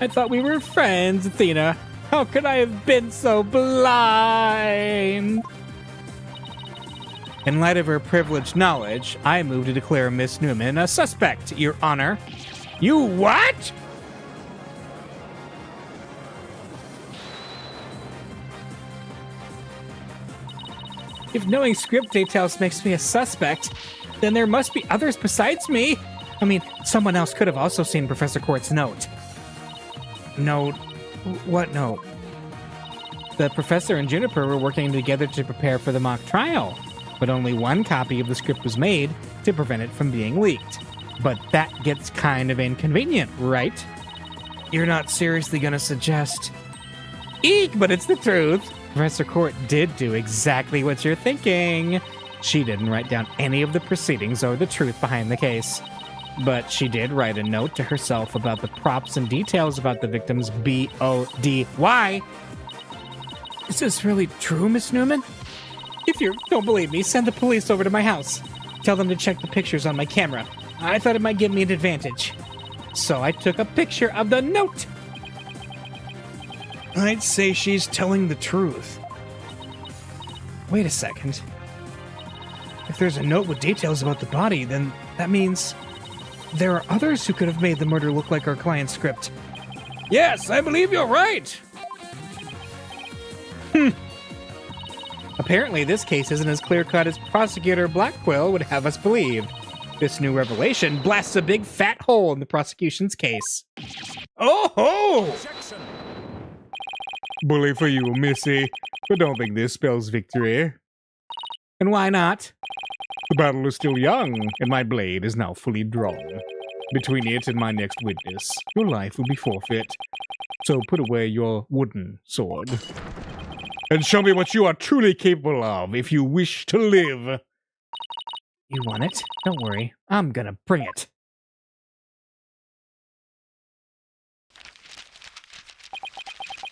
I thought we were friends, Athena. How could I have been so blind? In light of her privileged knowledge, I move to declare Miss Newman a suspect, Your Honor. You what? If knowing script details makes me a suspect, then there must be others besides me. I mean, someone else could have also seen Professor Court's note. Note? What note? The professor and Juniper were working together to prepare for the mock trial, but only one copy of the script was made to prevent it from being leaked. But that gets kind of inconvenient, right? You're not seriously gonna suggest... Eek, but it's the truth. Professor Court did do exactly what you're thinking. She didn't write down any of the proceedings or the truth behind the case. But she did write a note to herself about the props and details about the victim's B.O.D.Y. Is this really true, Miss Newman? If you don't believe me, send the police over to my house. Tell them to check the pictures on my camera. I thought it might give me an advantage. So I took a picture of the note. I'd say she's telling the truth. Wait a second. If there's a note with details about the body, then that means there are others who could have made the murder look like our client's script. Yes, I believe you're right. Apparently, this case isn't as clear-cut as Prosecutor Blackquill would have us believe. This new revelation blasts a big fat hole in the prosecution's case. Oh ho! Bully for you, Missy, but don't think this spells victory. And why not? The battle is still young, and my blade is now fully drawn. Between it and my next witness, your life will be forfeit. So put away your wooden sword. And show me what you are truly capable of if you wish to live. You want it? Don't worry. I'm gonna bring it.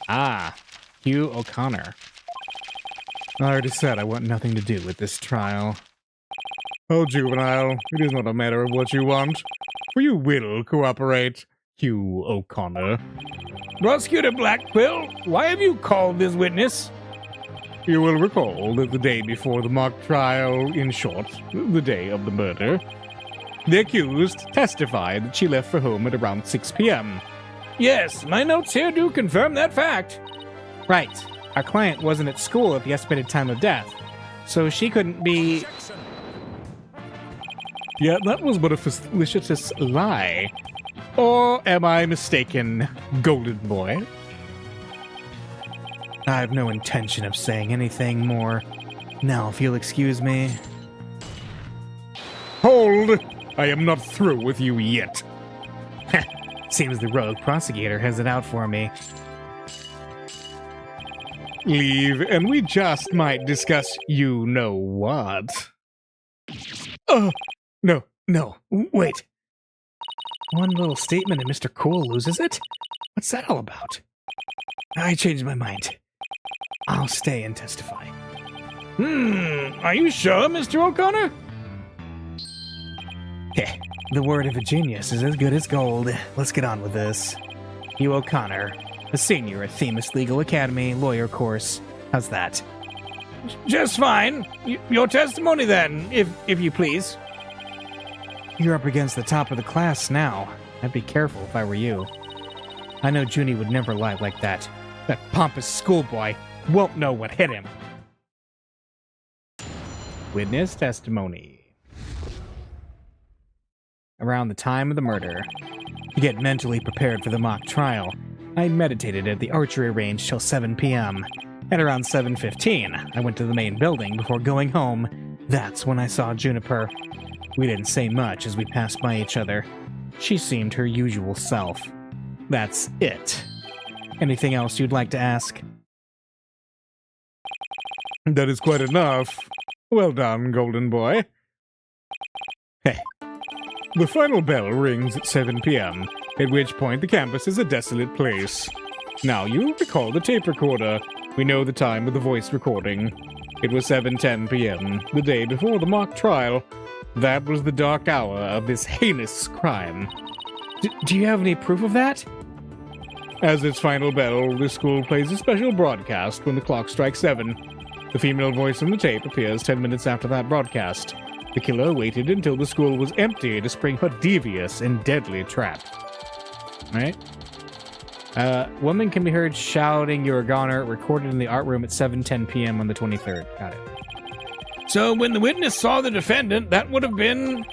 Ah, Hugh O'Connor. I already said I want nothing to do with this trial. Oh, juvenile, it is not a matter of what you want, for you will cooperate, Hugh O'Connor. Prosecutor Blackquill, why have you called this witness? You will recall that the day before the mock trial, in short, the day of the murder, the accused testified that she left for home at around 6 p.m. Yes, my notes here do confirm that fact. Right. Our client wasn't at school at the estimated time of death, so she couldn't be... Yet that was but a felicitous lie. Or am I mistaken, golden boy? I have no intention of saying anything more. Now, if you'll excuse me... Hold! I am not through with you yet. Seems the rogue prosecutor has it out for me. Leave, and we just might discuss you-know-what. No, wait. One little statement and Mr. Cool loses it? What's that all about? I changed my mind. I'll stay and testify. Are you sure, Mr. O'Connor? Heh, the word of a genius is as good as gold. Let's get on with this. Hugh O'Connor, a senior at Themis Legal Academy lawyer course. How's that? Just fine. Your testimony then, if you please. You're up against the top of the class now. I'd be careful if I were you. I know Junie would never lie like that. That pompous schoolboy won't know what hit him. Witness testimony. Around the time of the murder, to get mentally prepared for the mock trial, I meditated at the archery range till 7 p.m. At around 7:15, I went to the main building before going home. That's when I saw Juniper. We didn't say much as we passed by each other. She seemed her usual self. That's it. Anything else you'd like to ask? That is quite enough. Well done, golden boy. Hey. The final bell rings at 7 p.m., at which point the campus is a desolate place. Now you recall the tape recorder. We know the time of the voice recording. It was 7:10 p.m., the day before the mock trial. That was the dark hour of this heinous crime. Do you have any proof of that? As its final bell, the school plays a special broadcast when the clock strikes 7. The female voice in the tape appears 10 minutes after that broadcast. The killer waited until the school was empty to spring her devious and deadly trap. Right? Woman can be heard shouting "You're a goner," recorded in the art room at 7:10 p.m. on the 23rd. Got it. So when the witness saw the defendant, that would have been...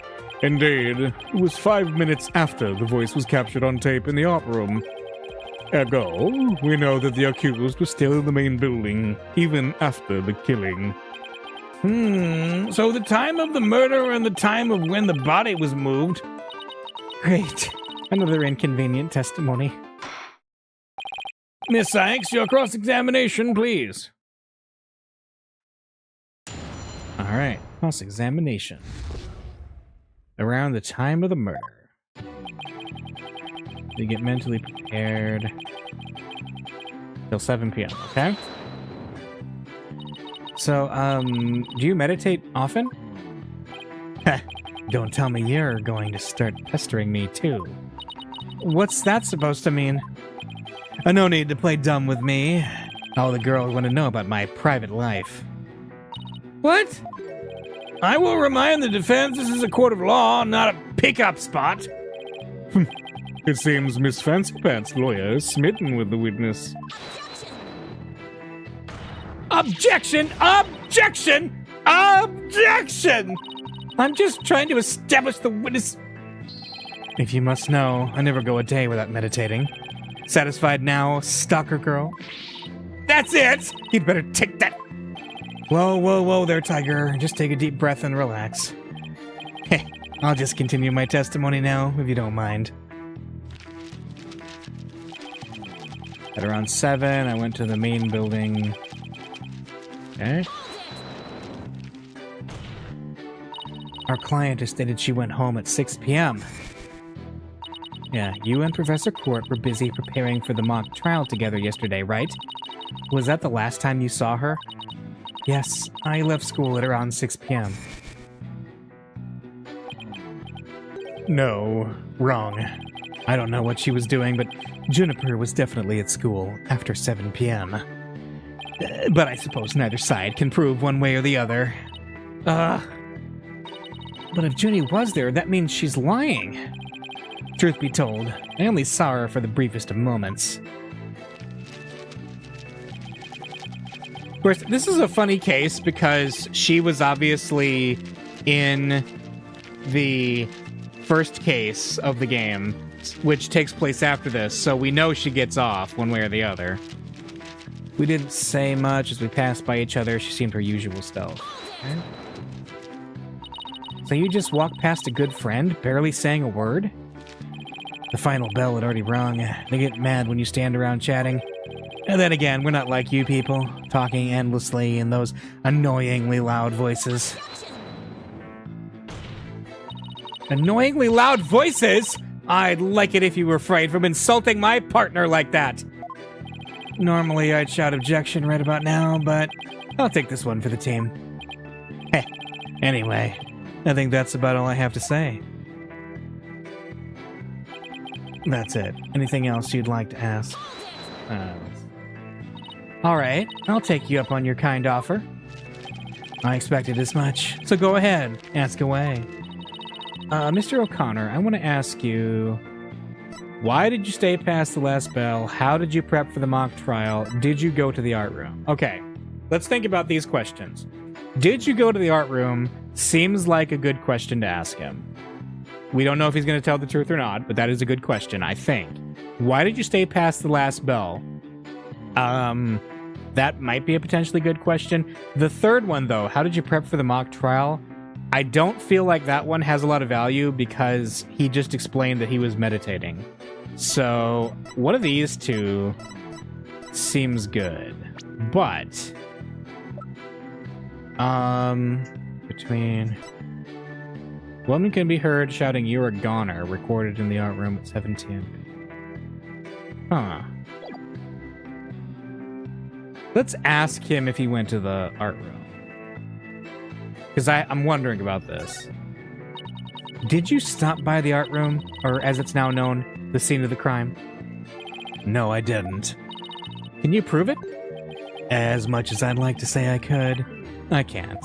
Indeed. It was 5 minutes after the voice was captured on tape in the art room. Ergo, we know that the accused was still in the main building, even after the killing. So the time of the murder and the time of when the body was moved... Great. Another inconvenient testimony. Miss Sykes, your cross-examination, please. All right, cross-examination. Around the time of the murder. You get mentally prepared till 7 p.m., okay? So, do you meditate often? Don't tell me you're going to start pestering me, too. What's that supposed to mean? No need to play dumb with me. All the girls want to know about my private life. What? I will remind the defense this is a court of law, not a pickup spot. It seems Miss Fancypants' lawyer is smitten with the witness. Objection! Objection! Objection! I'm just trying to establish the witness. If you must know, I never go a day without meditating. Satisfied now, stalker girl? That's it! You'd better take that. Whoa, whoa, whoa there, Tiger. Just take a deep breath and relax. Heh, I'll just continue my testimony now, if you don't mind. At around 7, I went to the main building. Okay. Our client has stated she went home at 6 p.m. Yeah, you and Professor Court were busy preparing for the mock trial together yesterday, right? Was that the last time you saw her? Yes, I left school at around 6 p.m. No, wrong. I don't know what she was doing, but Juniper was definitely at school after 7 p.m. But I suppose neither side can prove one way or the other. But if Junie was there, that means she's lying. Truth be told, I only saw her for the briefest of moments. Of course, this is a funny case because she was obviously in the first case of the game, which takes place after this, so we know she gets off one way or the other. We didn't say much as we passed by each other. She seemed her usual self. Okay. So you just walked past a good friend, barely saying a word? The final bell had already rung. They get mad when you stand around chatting. And then again, we're not like you people, talking endlessly in those annoyingly loud voices. Annoyingly loud voices? I'd like it if you refrained from insulting my partner like that. Normally, I'd shout objection right about now, but I'll take this one for the team. Heh. Anyway, I think that's about all I have to say. That's it. Anything else you'd like to ask? All right, I'll take you up on your kind offer. I expected as much, so go ahead, ask away. Mr. O'Connor, I want to ask you, why did you stay past the last bell? How did you prep for the mock trial? Did you go to the art room? Okay, let's think about these questions. Did you go to the art room? Seems like a good question to ask him. We don't know if he's going to tell the truth or not, but that is a good question, I think. Why did you stay past the last bell? That might be a potentially good question. The third one, though, how did you prep for the mock trial? I don't feel like that one has a lot of value because he just explained that he was meditating. So, one of these two seems good. But, between... Woman can be heard shouting, "You're a goner," recorded in the art room at 17. Huh. Let's ask him if he went to the art room. Because I'm wondering about this. Did you stop by the art room, or as it's now known, the scene of the crime? No, I didn't. Can you prove it? As much as I'd like to say I could, I can't.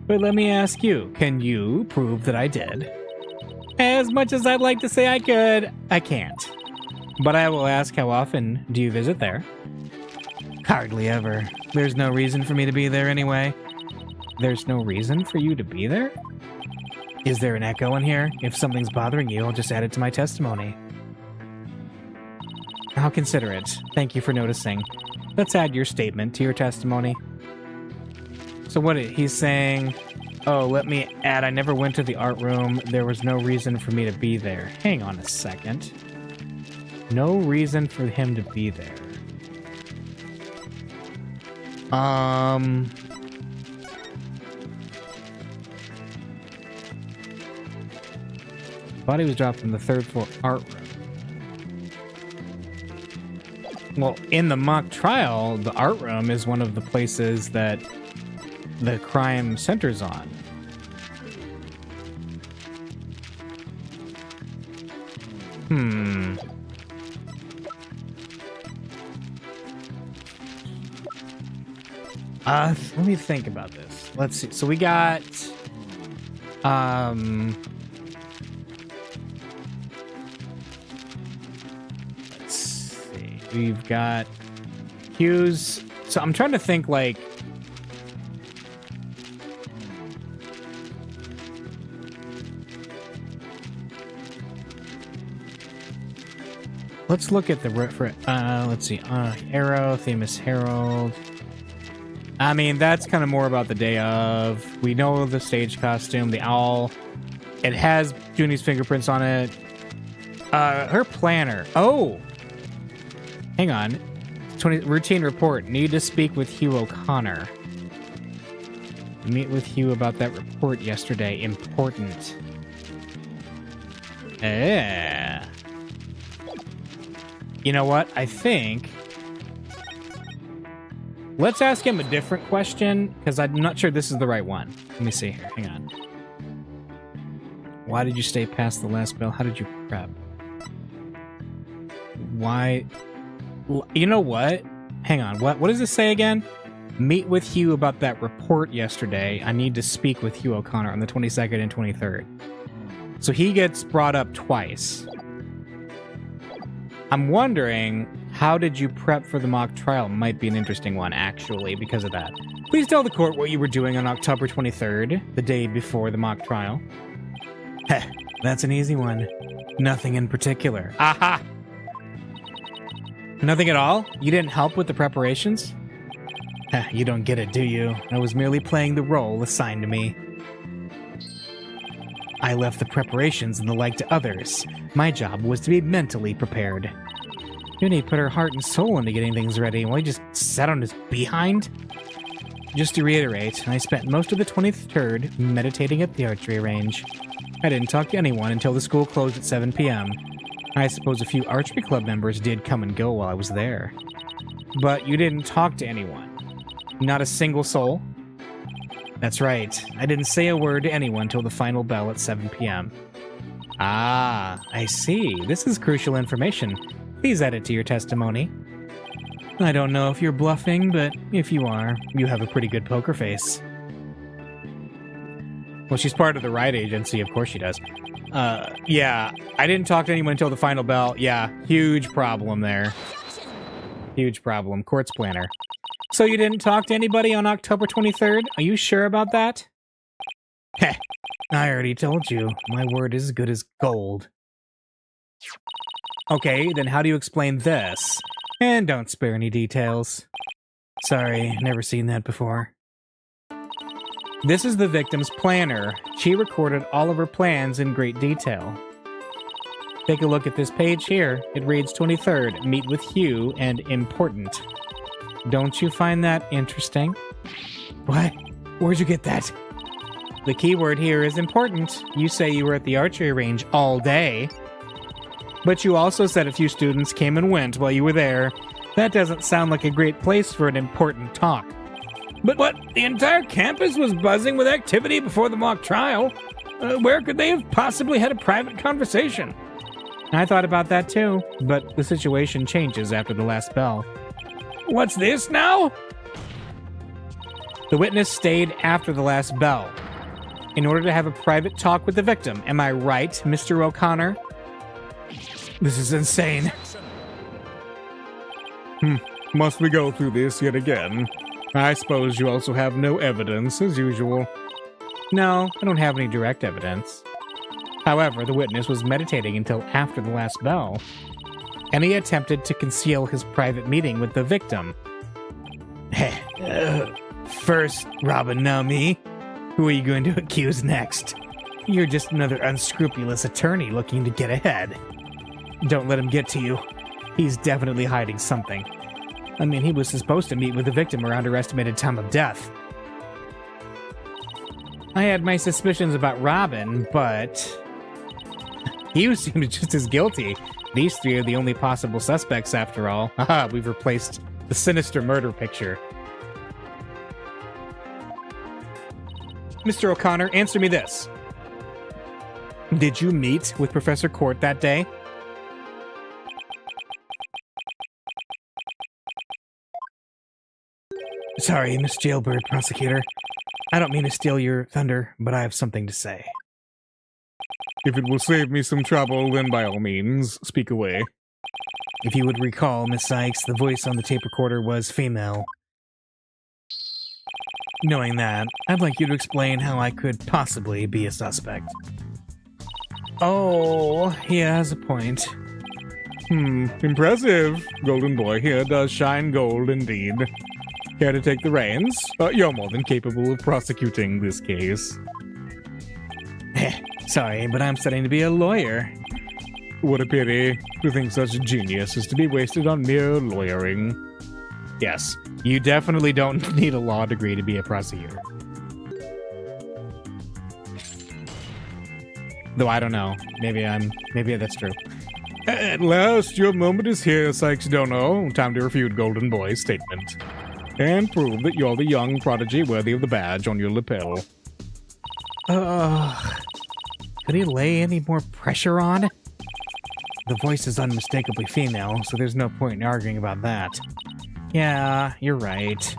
But let me ask you, can you prove that I did? As much as I'd like to say I could, I can't. But I will ask, how often do you visit there? Hardly ever. There's no reason for me to be there anyway. There's no reason for you to be there? Is there an echo in here? If something's bothering you, I'll just add it to my testimony. I'll consider it. Thank you for noticing. Let's add your statement to your testimony. So what he's saying, oh, let me add, I never went to the art room. There was no reason for me to be there. Hang on a second. No reason for him to be there. Body was dropped in the third floor art room. Well, in the mock trial, the art room is one of the places that the crime centers on. Let me think about this. Let's see. So we got let's see. We've got Hughes. So I'm trying to think like let's look at the let's see. Arrow, Themis Herald. I mean, that's kind of more about the day of. We know the stage costume, the owl. It has Junie's fingerprints on it. Her planner. Oh! Hang on. Routine report. Need to speak with Hugh O'Connor. Meet with Hugh about that report yesterday. Important. You know what? I think... Let's ask him a different question, because I'm not sure this is the right one. Let me see here. Hang on. Why did you stay past the last bell? How did you prep? Why? You know what? Hang on. What does it say again? Meet with Hugh about that report yesterday. I need to speak with Hugh O'Connor on the 22nd and 23rd. So he gets brought up twice. I'm wondering, how did you prep for the mock trial? Might be an interesting one, actually, because of that. Please tell the court what you were doing on October 23rd, the day before the mock trial. Heh, that's an easy one. Nothing in particular. Aha! Nothing at all? You didn't help with the preparations? Heh, you don't get it, do you? I was merely playing the role assigned to me. I left the preparations and the like to others. My job was to be mentally prepared. Junie put her heart and soul into getting things ready, while he just sat on his behind. Just to reiterate, I spent most of the 23rd meditating at the archery range. I didn't talk to anyone until the school closed at 7 p.m. I suppose a few archery club members did come and go while I was there. But you didn't talk to anyone? Not a single soul? That's right. I didn't say a word to anyone till the final bell at 7 p.m. Ah, I see. This is crucial information. Please add it to your testimony. I don't know if you're bluffing, but if you are, you have a pretty good poker face. Well, she's part of the ride agency. Of course she does. Yeah, I didn't talk to anyone until the final bell. Yeah, huge problem there. Huge problem. Court's planner. So you didn't talk to anybody on October 23rd? Are you sure about that? Heh, I already told you. My word is as good as gold. Okay, then how do you explain this? And don't spare any details. Sorry, never seen that before. This is the victim's planner. She recorded all of her plans in great detail. Take a look at this page here. It reads 23rd, meet with Hugh, and important. Don't you find that interesting? What? Where'd you get that? The keyword here is important. You say you were at the archery range all day. But you also said a few students came and went while you were there. That doesn't sound like a great place for an important talk. But what? The entire campus was buzzing with activity before the mock trial. Where could they have possibly had a private conversation? I thought about that too, but the situation changes after the last bell. What's this now? The witness stayed after the last bell in order to have a private talk with the victim. Am I right, Mr. O'Connor? This is insane. Must we go through this yet again? I suppose you also have no evidence, as usual. No, I don't have any direct evidence. However, the witness was meditating until after the last bell, and he attempted to conceal his private meeting with the victim. First, Robin, now me. Who are you going to accuse next? You're just another unscrupulous attorney looking to get ahead. Don't let him get to you. He's definitely hiding something. I mean, he was supposed to meet with the victim around her estimated time of death. I had my suspicions about Robin, but you seem just as guilty. These three are the only possible suspects, after all. Haha, we've replaced the sinister murder picture. Mr. O'Connor, answer me this. Did you meet with Professor Court that day? Sorry, Miss Jailbird, prosecutor. I don't mean to steal your thunder, but I have something to say. If it will save me some trouble, then by all means, speak away. If you would recall, Miss Sykes, the voice on the tape recorder was female. Knowing that, I'd like you to explain how I could possibly be a suspect. Oh, he has a point. Impressive. Golden Boy here does shine gold indeed. Care to take the reins? You're more than capable of prosecuting this case. Sorry, but I'm studying to be a lawyer. What a pity to think such a genius is to be wasted on mere lawyering. Yes, you definitely don't need a law degree to be a prosecutor. Though I don't know. Maybe that's true. At last, your moment is here, Sykes Dono. Time to refute Golden Boy's statement. And prove that you're the young prodigy worthy of the badge on your lapel. Could he lay any more pressure on? The voice is unmistakably female, so there's no point in arguing about that. Yeah, you're right.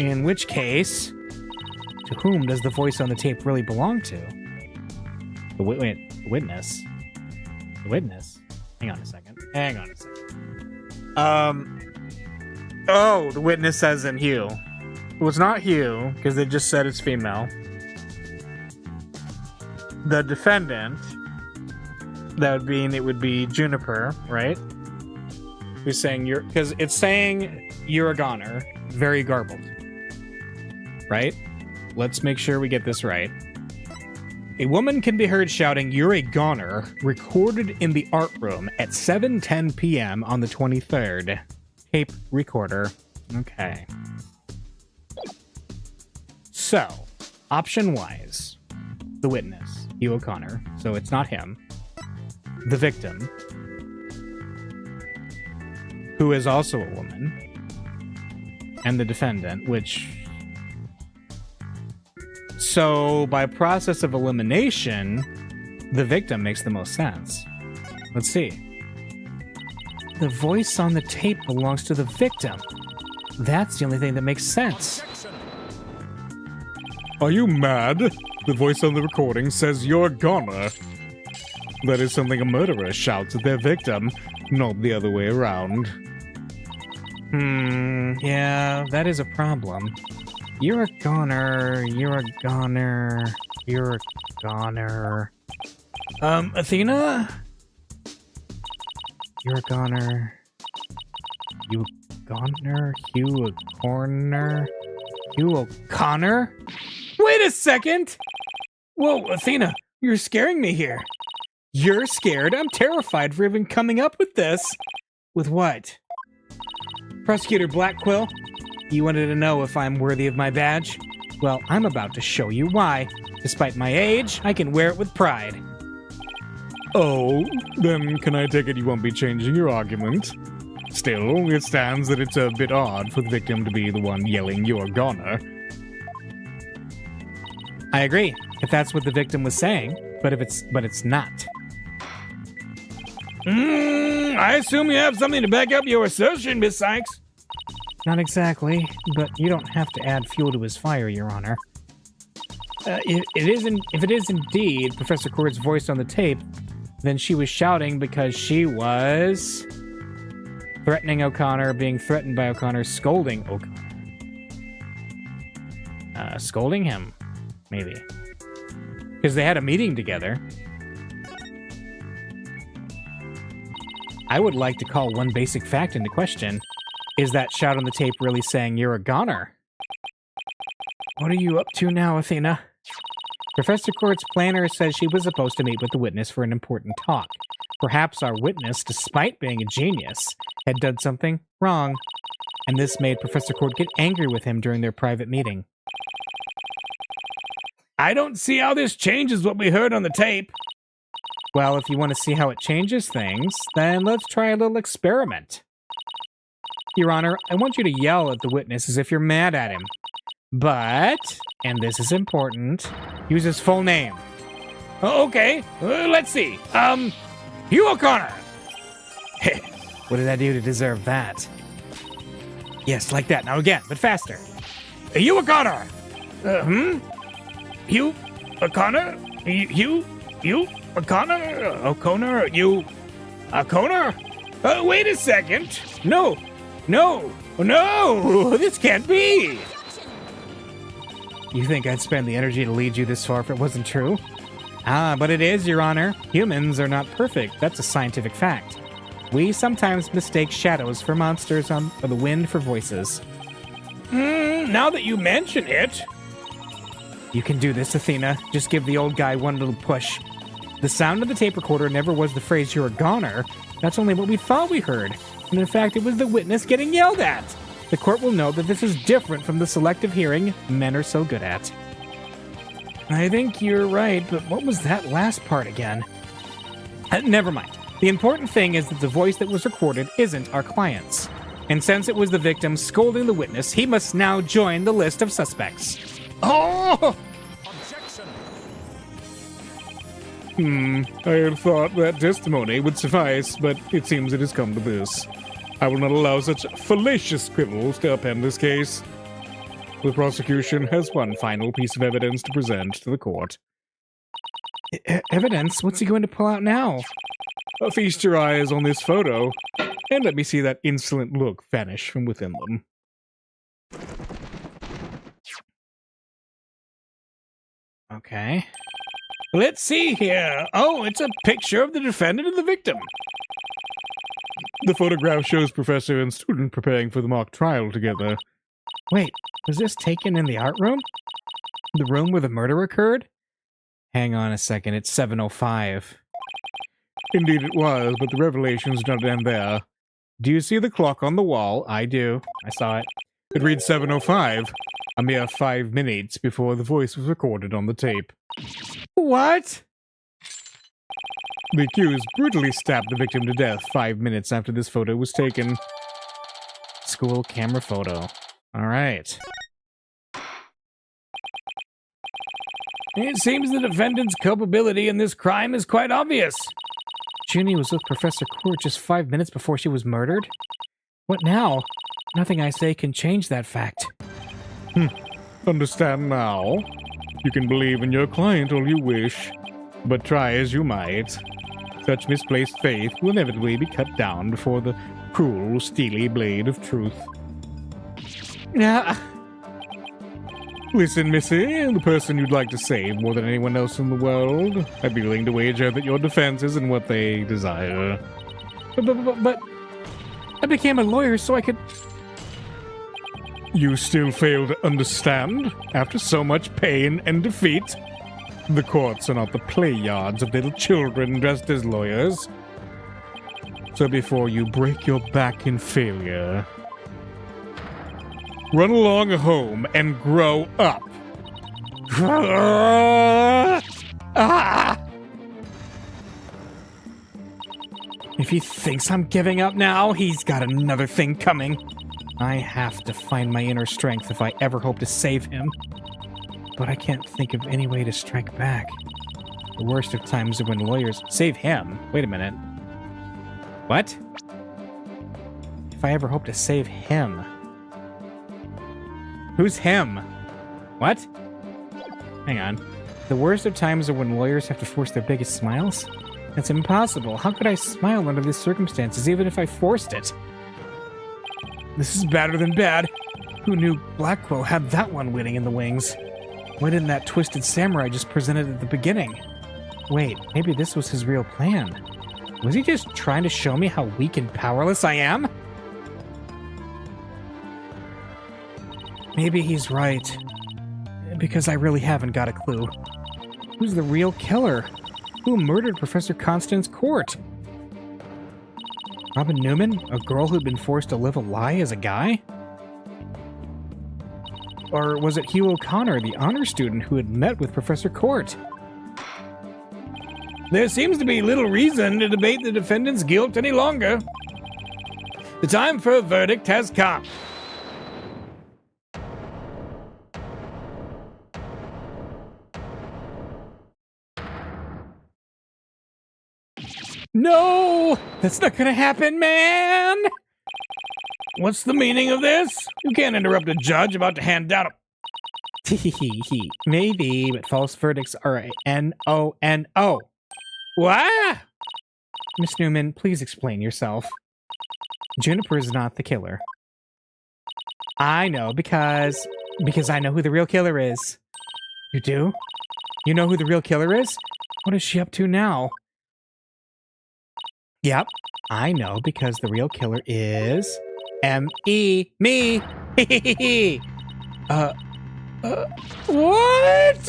In which case, to whom does the voice on the tape really belong to? The witness. The witness? Hang on a second. Oh, the witness says in Hugh. Well, it's not Hugh, because they just said it's female. The defendant, it would be Juniper, right? Who's saying because it's saying you're a goner. Very garbled. Right? Let's make sure we get this right. A woman can be heard shouting, "You're a goner," recorded in the art room at 7:10 p.m. on the 23rd. Tape recorder. Okay. So, option-wise, the witness, Hugh O'Connor, so it's not him. The victim, who is also a woman, and the defendant, which... So, by process of elimination, the victim makes the most sense. Let's see. The voice on the tape belongs to the victim. That's the only thing that makes sense. Are you mad? The voice on the recording says you're a goner. That is something a murderer shouts at their victim, not the other way around. Yeah, that is a problem. You're a goner, you're a goner, you're a goner. Athena? You're a goner. You a goner? Hugh a corner? Hugh O'Connor? Wait a second! Whoa, Athena, you're scaring me here. You're scared? I'm terrified for even coming up with this. With what? Prosecutor Blackquill, you wanted to know if I'm worthy of my badge? Well, I'm about to show you why. Despite my age, I can wear it with pride. Oh, then can I take it you won't be changing your argument? Still, it stands that it's a bit odd for the victim to be the one yelling you're a goner. I agree, if that's what the victim was saying, but it's not. I assume you have something to back up your assertion, Miss Sykes. Not exactly, but you don't have to add fuel to his fire, Your Honor. If it is indeed Professor Cord's voice on the tape, then she was shouting because she was threatening O'Connor, being threatened by O'Connor, scolding O'Connor. Scolding him, maybe. Because they had a meeting together. I would like to call one basic fact into question. Is that shout on the tape really saying you're a goner? What are you up to now, Athena? Professor Cord's planner says she was supposed to meet with the witness for an important talk. Perhaps our witness, despite being a genius, had done something wrong. And this made Professor Cord get angry with him during their private meeting. I don't see how this changes what we heard on the tape. Well, if you want to see how it changes things, then let's try a little experiment. Your Honor, I want you to yell at the witness as if you're mad at him. But, and this is important, use his full name. Okay, let's see. Hugh O'Connor. What did I do to deserve that? Yes, like that. Now again, but faster. Hugh O'Connor! Hugh O'Connor? Hugh O'Connor? Hugh O'Connor? Wait a second! No! This can't be! You think I'd spend the energy to lead you this far if it wasn't true? Ah, but it is, Your Honor. Humans are not perfect. That's a scientific fact. We sometimes mistake shadows for monsters or the wind for voices. Now that you mention it... You can do this, Athena. Just give the old guy one little push. The sound of the tape recorder never was the phrase, "You're a goner." That's only what we thought we heard. And in fact, it was the witness getting yelled at. The court will know that this is different from the selective hearing men are so good at. I think you're right, but what was that last part again? Never mind. The important thing is that the voice that was recorded isn't our client's. And since it was the victim scolding the witness, he must now join the list of suspects. Oh! I had thought that testimony would suffice, but it seems it has come to this. I will not allow such fallacious scribbles to upend this case. The prosecution has one final piece of evidence to present to the court. Evidence? What's he going to pull out now? Feast your eyes on this photo, and let me see that insolent look vanish from within them. Okay. Let's see here. Oh, it's a picture of the defendant and the victim. The photograph shows professor and student preparing for the mock trial together. Wait, was this taken in the art room? The room where the murder occurred? Hang on a second, it's 7:05. Indeed it was, but the revelations don't end there. Do you see the clock on the wall? I do. I saw it. It reads 7:05, a mere 5 minutes before the voice was recorded on the tape. What? The accused brutally stabbed the victim to death 5 minutes after this photo was taken. School camera photo. All right. It seems the defendant's culpability in this crime is quite obvious. Junie was with Professor Court just 5 minutes before she was murdered? What now? Nothing I say can change that fact. Understand now. You can believe in your client all you wish, but try as you might. Such misplaced faith will inevitably be cut down before the cruel, steely blade of truth. Yeah. Listen, Missy, the person you'd like to save more than anyone else in the world, I'd be willing to wager that your defense isn't what they desire. But I became a lawyer so I could... You still fail to understand? After so much pain and defeat? The courts are not the play yards of little children dressed as lawyers. So before you break your back in failure, run along home and grow up. If he thinks I'm giving up now, he's got another thing coming. I have to find my inner strength if I ever hope to save him. But I can't think of any way to strike back. The worst of times are when lawyers... Save him? Wait a minute. What? If I ever hope to save him... Who's him? What? Hang on. The worst of times are when lawyers have to force their biggest smiles? That's impossible. How could I smile under these circumstances, even if I forced it? This is badder than bad. Who knew Blackwell had that one waiting in the wings? Why didn't that twisted samurai just present it at the beginning? Wait, maybe this was his real plan. Was he just trying to show me how weak and powerless I am? Maybe he's right. Because I really haven't got a clue. Who's the real killer? Who murdered Professor Constance Court? Robin Newman? A girl who'd been forced to live a lie as a guy? Or was it Hugh O'Connor, the honor student who had met with Professor Court? There seems to be little reason to debate the defendant's guilt any longer. The time for a verdict has come. No! That's not gonna happen, man! What's the meaning of this? You can't interrupt a judge about to hand down a Maybe, but false verdicts are a N-O-N-O. What? Miss Newman, please explain yourself. Juniper is not the killer. I know because I know who the real killer is. You do? You know who the real killer is? What is she up to now? Yep, I know because the real killer is M-E, me. What?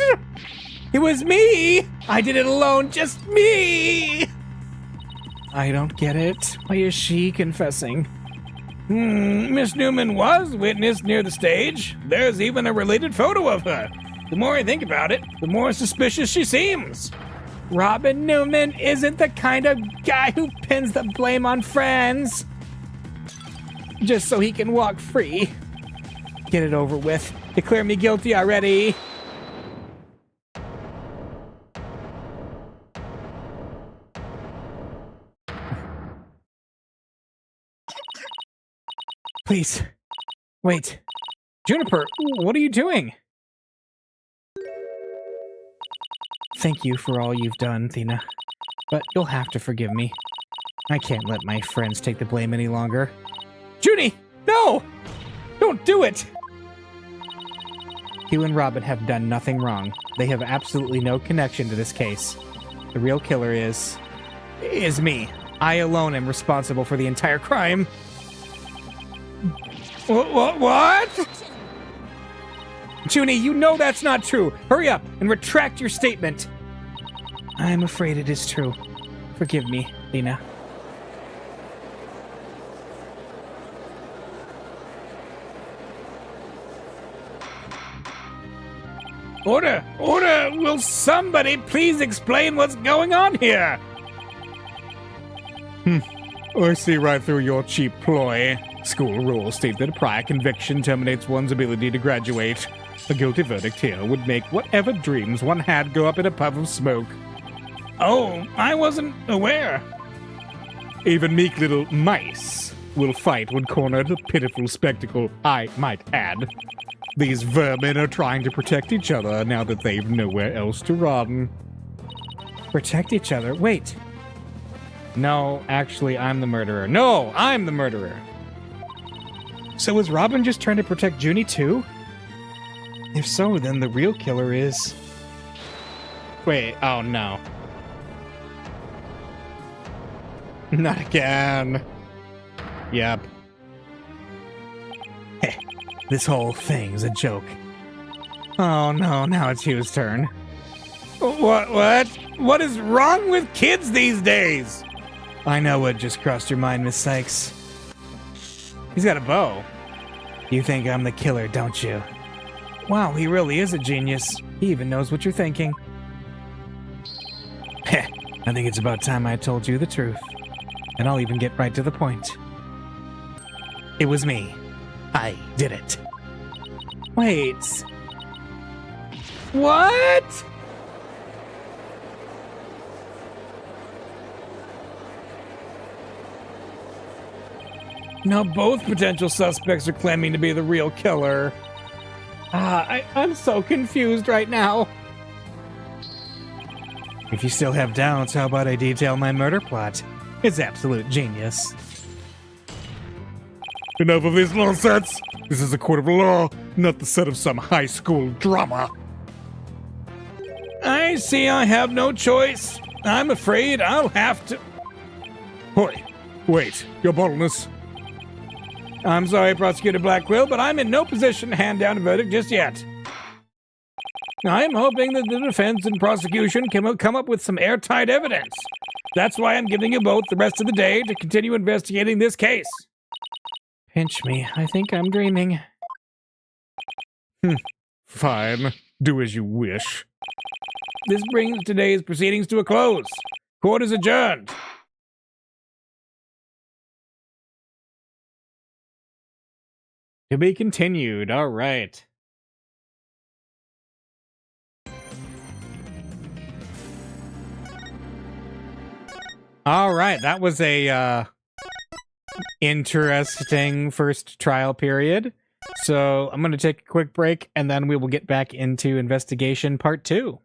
It was me. I did it alone, just me. I don't get it. Why is she confessing? Miss Newman was witness near the stage. There's even a related photo of her. The more I think about it, the more suspicious she seems. Robin Newman isn't the kind of guy who pins the blame on friends just so he can walk free. Get it over with. Declare me guilty already. Please. Wait. Juniper, what are you doing? Thank you for all you've done, Thena. But you'll have to forgive me. I can't let my friends take the blame any longer. Junie! No! Don't do it! Hugh and Robin have done nothing wrong. They have absolutely no connection to this case. The real killer is me. I alone am responsible for the entire crime. What? Junie, you know that's not true. Hurry up and retract your statement. I'm afraid it is true. Forgive me, Lena. Order! Order! Will somebody please explain what's going on here? I see right through your cheap ploy. School rules state that a prior conviction terminates one's ability to graduate. A guilty verdict here would make whatever dreams one had go up in a puff of smoke. Oh, I wasn't aware. Even meek little mice will fight when cornered, a pitiful spectacle, I might add. These vermin are trying to protect each other now that they've nowhere else to run. Protect each other? Wait. No, actually, I'm the murderer. No, I'm the murderer. So is Robin just trying to protect Junie too? If so, then the real killer is... Wait, oh no. Not again. Yep. This whole thing's a joke. Oh no, now it's Hugh's turn. What? What is wrong with kids these days? I know what just crossed your mind, Miss Sykes. He's got a bow. You think I'm the killer, don't you? Wow, he really is a genius. He even knows what you're thinking. Heh, I think it's about time I told you the truth. And I'll even get right to the point. It was me. I did it. Wait. What? Now both potential suspects are claiming to be the real killer. I'm so confused right now. If you still have doubts, how about I detail my murder plot? It's absolute genius. Enough of this nonsense! This is a court of law, not the set of some high school drama. I see I have no choice. I'm afraid I'll have to... Hoy, wait, your boldness. I'm sorry, Prosecutor Blackquill, but I'm in no position to hand down a verdict just yet. I'm hoping that the defense and prosecution can come up with some airtight evidence. That's why I'm giving you both the rest of the day to continue investigating this case. Pinch me. I think I'm dreaming. Fine. Do as you wish. This brings today's proceedings to a close. Court is adjourned. To be continued. All right. All right. That was a interesting first trial period. So I'm going to take a quick break, and then we will get back into investigation part 2.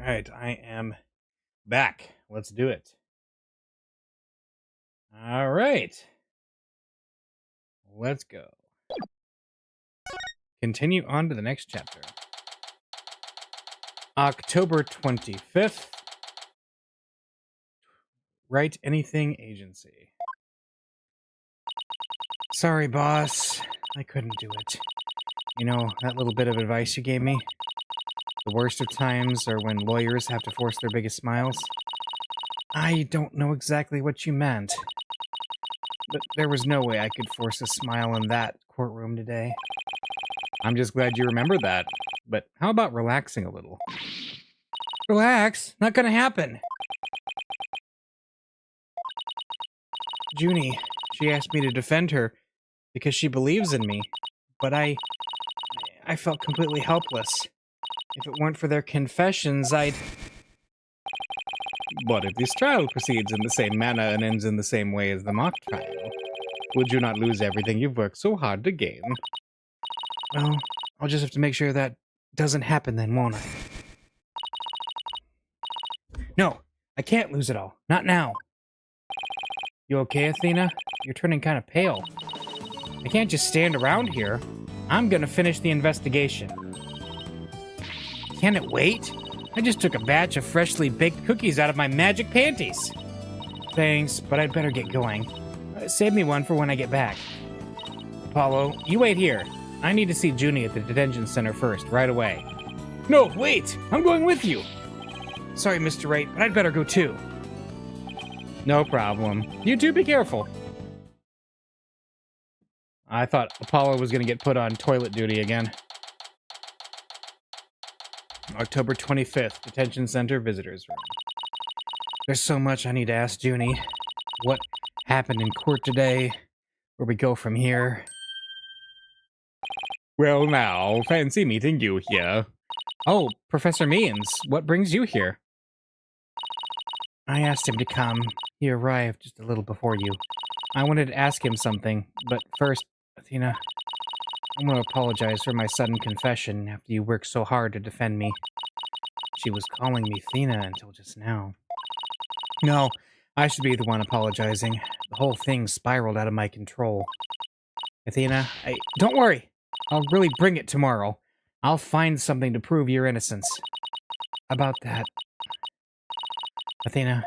right, I am back. Let's do it. All right. Let's go. Continue on to the next chapter. October 25th. Write Anything Agency. Sorry, boss. I couldn't do it. You know, that little bit of advice you gave me? The worst of times are when lawyers have to force their biggest smiles. I don't know exactly what you meant, but there was no way I could force a smile in that courtroom today. I'm just glad you remembered that, but how about relaxing a little? Relax? Not gonna happen. Junie, she asked me to defend her because she believes in me, but I felt completely helpless. If it weren't for their confessions, I'd... But if this trial proceeds in the same manner and ends in the same way as the mock trial, would you not lose everything you've worked so hard to gain? Well, I'll just have to make sure that doesn't happen then, won't I? No, I can't lose it all. Not now. You okay, Athena? You're turning kind of pale. I can't just stand around here. I'm gonna finish the investigation. Can it wait? I just took a batch of freshly baked cookies out of my magic panties. Thanks, but I'd better get going. Save me one for when I get back. Apollo, you wait here. I need to see Junie at the detention center first, right away. No, wait! I'm going with you! Sorry, Mr. Wright, but I'd better go too. No problem. You two be careful. I thought Apollo was going to get put on toilet duty again. October 25th, Detention Center Visitors Room. There's so much I need to ask Junie. What happened in court today? Where we go from here? Well now, fancy meeting you here. Oh, Professor Means, what brings you here? I asked him to come. He arrived just a little before you. I wanted to ask him something, but first, Athena, I want to apologize for my sudden confession after you worked so hard to defend me. She was calling me Athena until just now. No, I should be the one apologizing. The whole thing spiraled out of my control. Athena, don't worry. I'll really bring it tomorrow. I'll find something to prove your innocence. About that, Athena,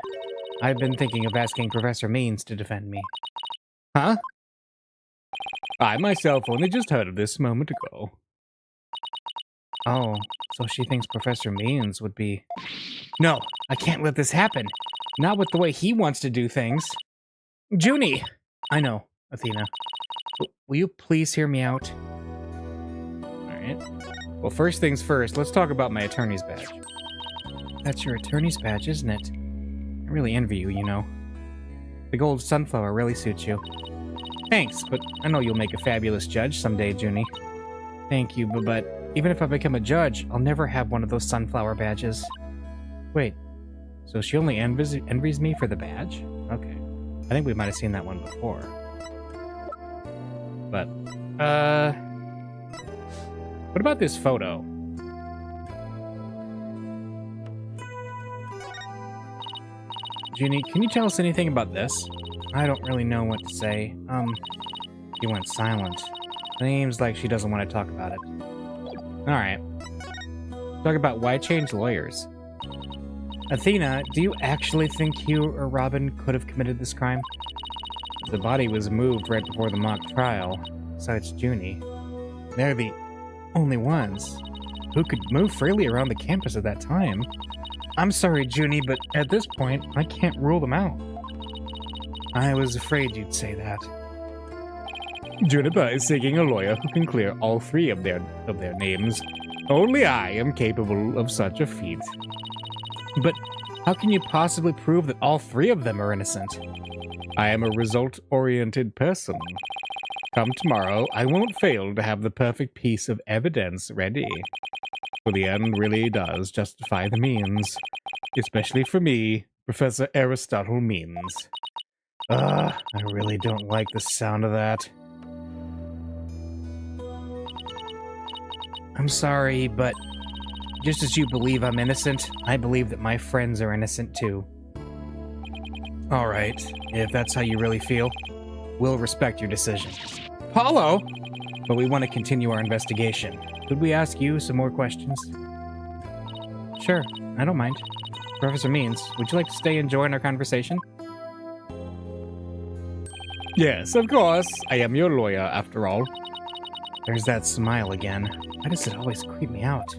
I've been thinking of asking Professor Means to defend me. Huh? I myself only just heard of this a moment ago. Oh, so she thinks Professor Means would be... No, I can't let this happen. Not with the way he wants to do things. Junie! I know, Athena. Will you please hear me out? Alright. Well, first things first, let's talk about my attorney's badge. That's your attorney's badge, isn't it? I really envy you, you know. The gold sunflower really suits you. Thanks, but I know you'll make a fabulous judge someday, Junie. Thank you, but even if I become a judge, I'll never have one of those sunflower badges. Wait, so she only envies me for the badge? Okay. I think we might have seen that one before. But, what about this photo? Junie, can you tell us anything about this? I don't really know what to say. She went silent. Seems like she doesn't want to talk about it. Alright. Talk about why change lawyers. Athena, do you actually think Hugh or Robin could have committed this crime? The body was moved right before the mock trial. Besides Junie. They're the only ones who could move freely around the campus at that time. I'm sorry, Junie, but at this point, I can't rule them out. I was afraid you'd say that. Juniper is seeking a lawyer who can clear all three of their names. Only I am capable of such a feat. But how can you possibly prove that all three of them are innocent? I am a result-oriented person. Come tomorrow, I won't fail to have the perfect piece of evidence ready. For the end really does justify the means. Especially for me, Professor Aristotle Means. I really don't like the sound of that. I'm sorry, but just as you believe I'm innocent, I believe that my friends are innocent too. All right, if that's how you really feel, we'll respect your decision. Paulo! But we want to continue our investigation. Could we ask you some more questions? Sure, I don't mind. Professor Means, would you like to stay and join our conversation? Yes, of course. I am your lawyer, after all. There's that smile again. Why does it always creep me out?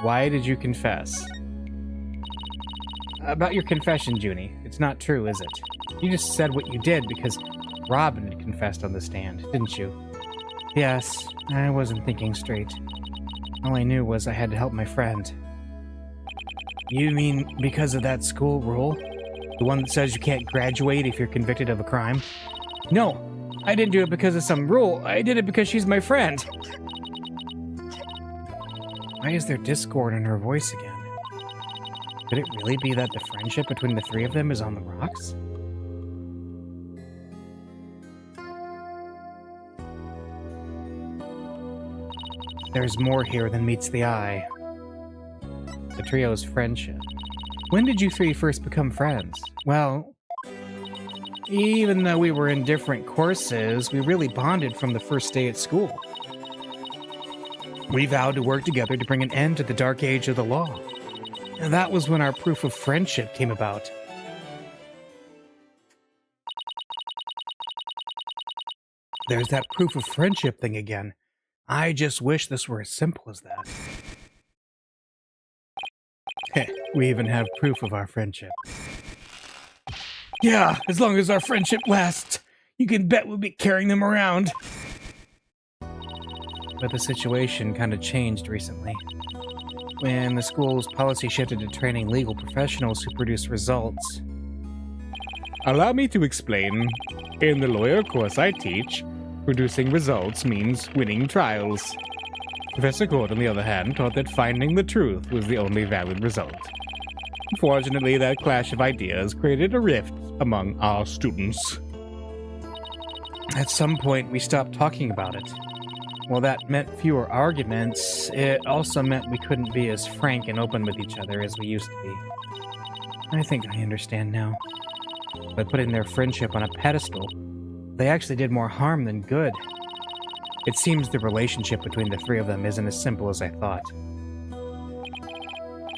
Why did you confess? About your confession, Junie. It's not true, is it? You just said what you did because Robin had confessed on the stand, didn't you? Yes, I wasn't thinking straight. All I knew was I had to help my friend. You mean because of that school rule? The one that says you can't graduate if you're convicted of a crime? No, I didn't do it because of some rule. I did it because she's my friend. Why is there discord in her voice again? Could it really be that the friendship between the three of them is on the rocks? There's more here than meets the eye. The trio's friendship. When did you three first become friends? Well, even though we were in different courses, we really bonded from the first day at school. We vowed to work together to bring an end to the dark age of the law. And that was when our proof of friendship came about. There's that proof of friendship thing again. I just wish this were as simple as that. Heh, we even have proof of our friendship. Yeah, as long as our friendship lasts, you can bet we'll be carrying them around. But the situation kind of changed recently. When the school's policy shifted to training legal professionals who produce results. Allow me to explain. In the lawyer course I teach, producing results means winning trials. Professor Court, on the other hand, taught that finding the truth was the only valid result. Unfortunately, that clash of ideas created a rift among our students. At some point, we stopped talking about it. While that meant fewer arguments, it also meant we couldn't be as frank and open with each other as we used to be. I think I understand now. By putting their friendship on a pedestal, they actually did more harm than good. It seems the relationship between the three of them isn't as simple as I thought.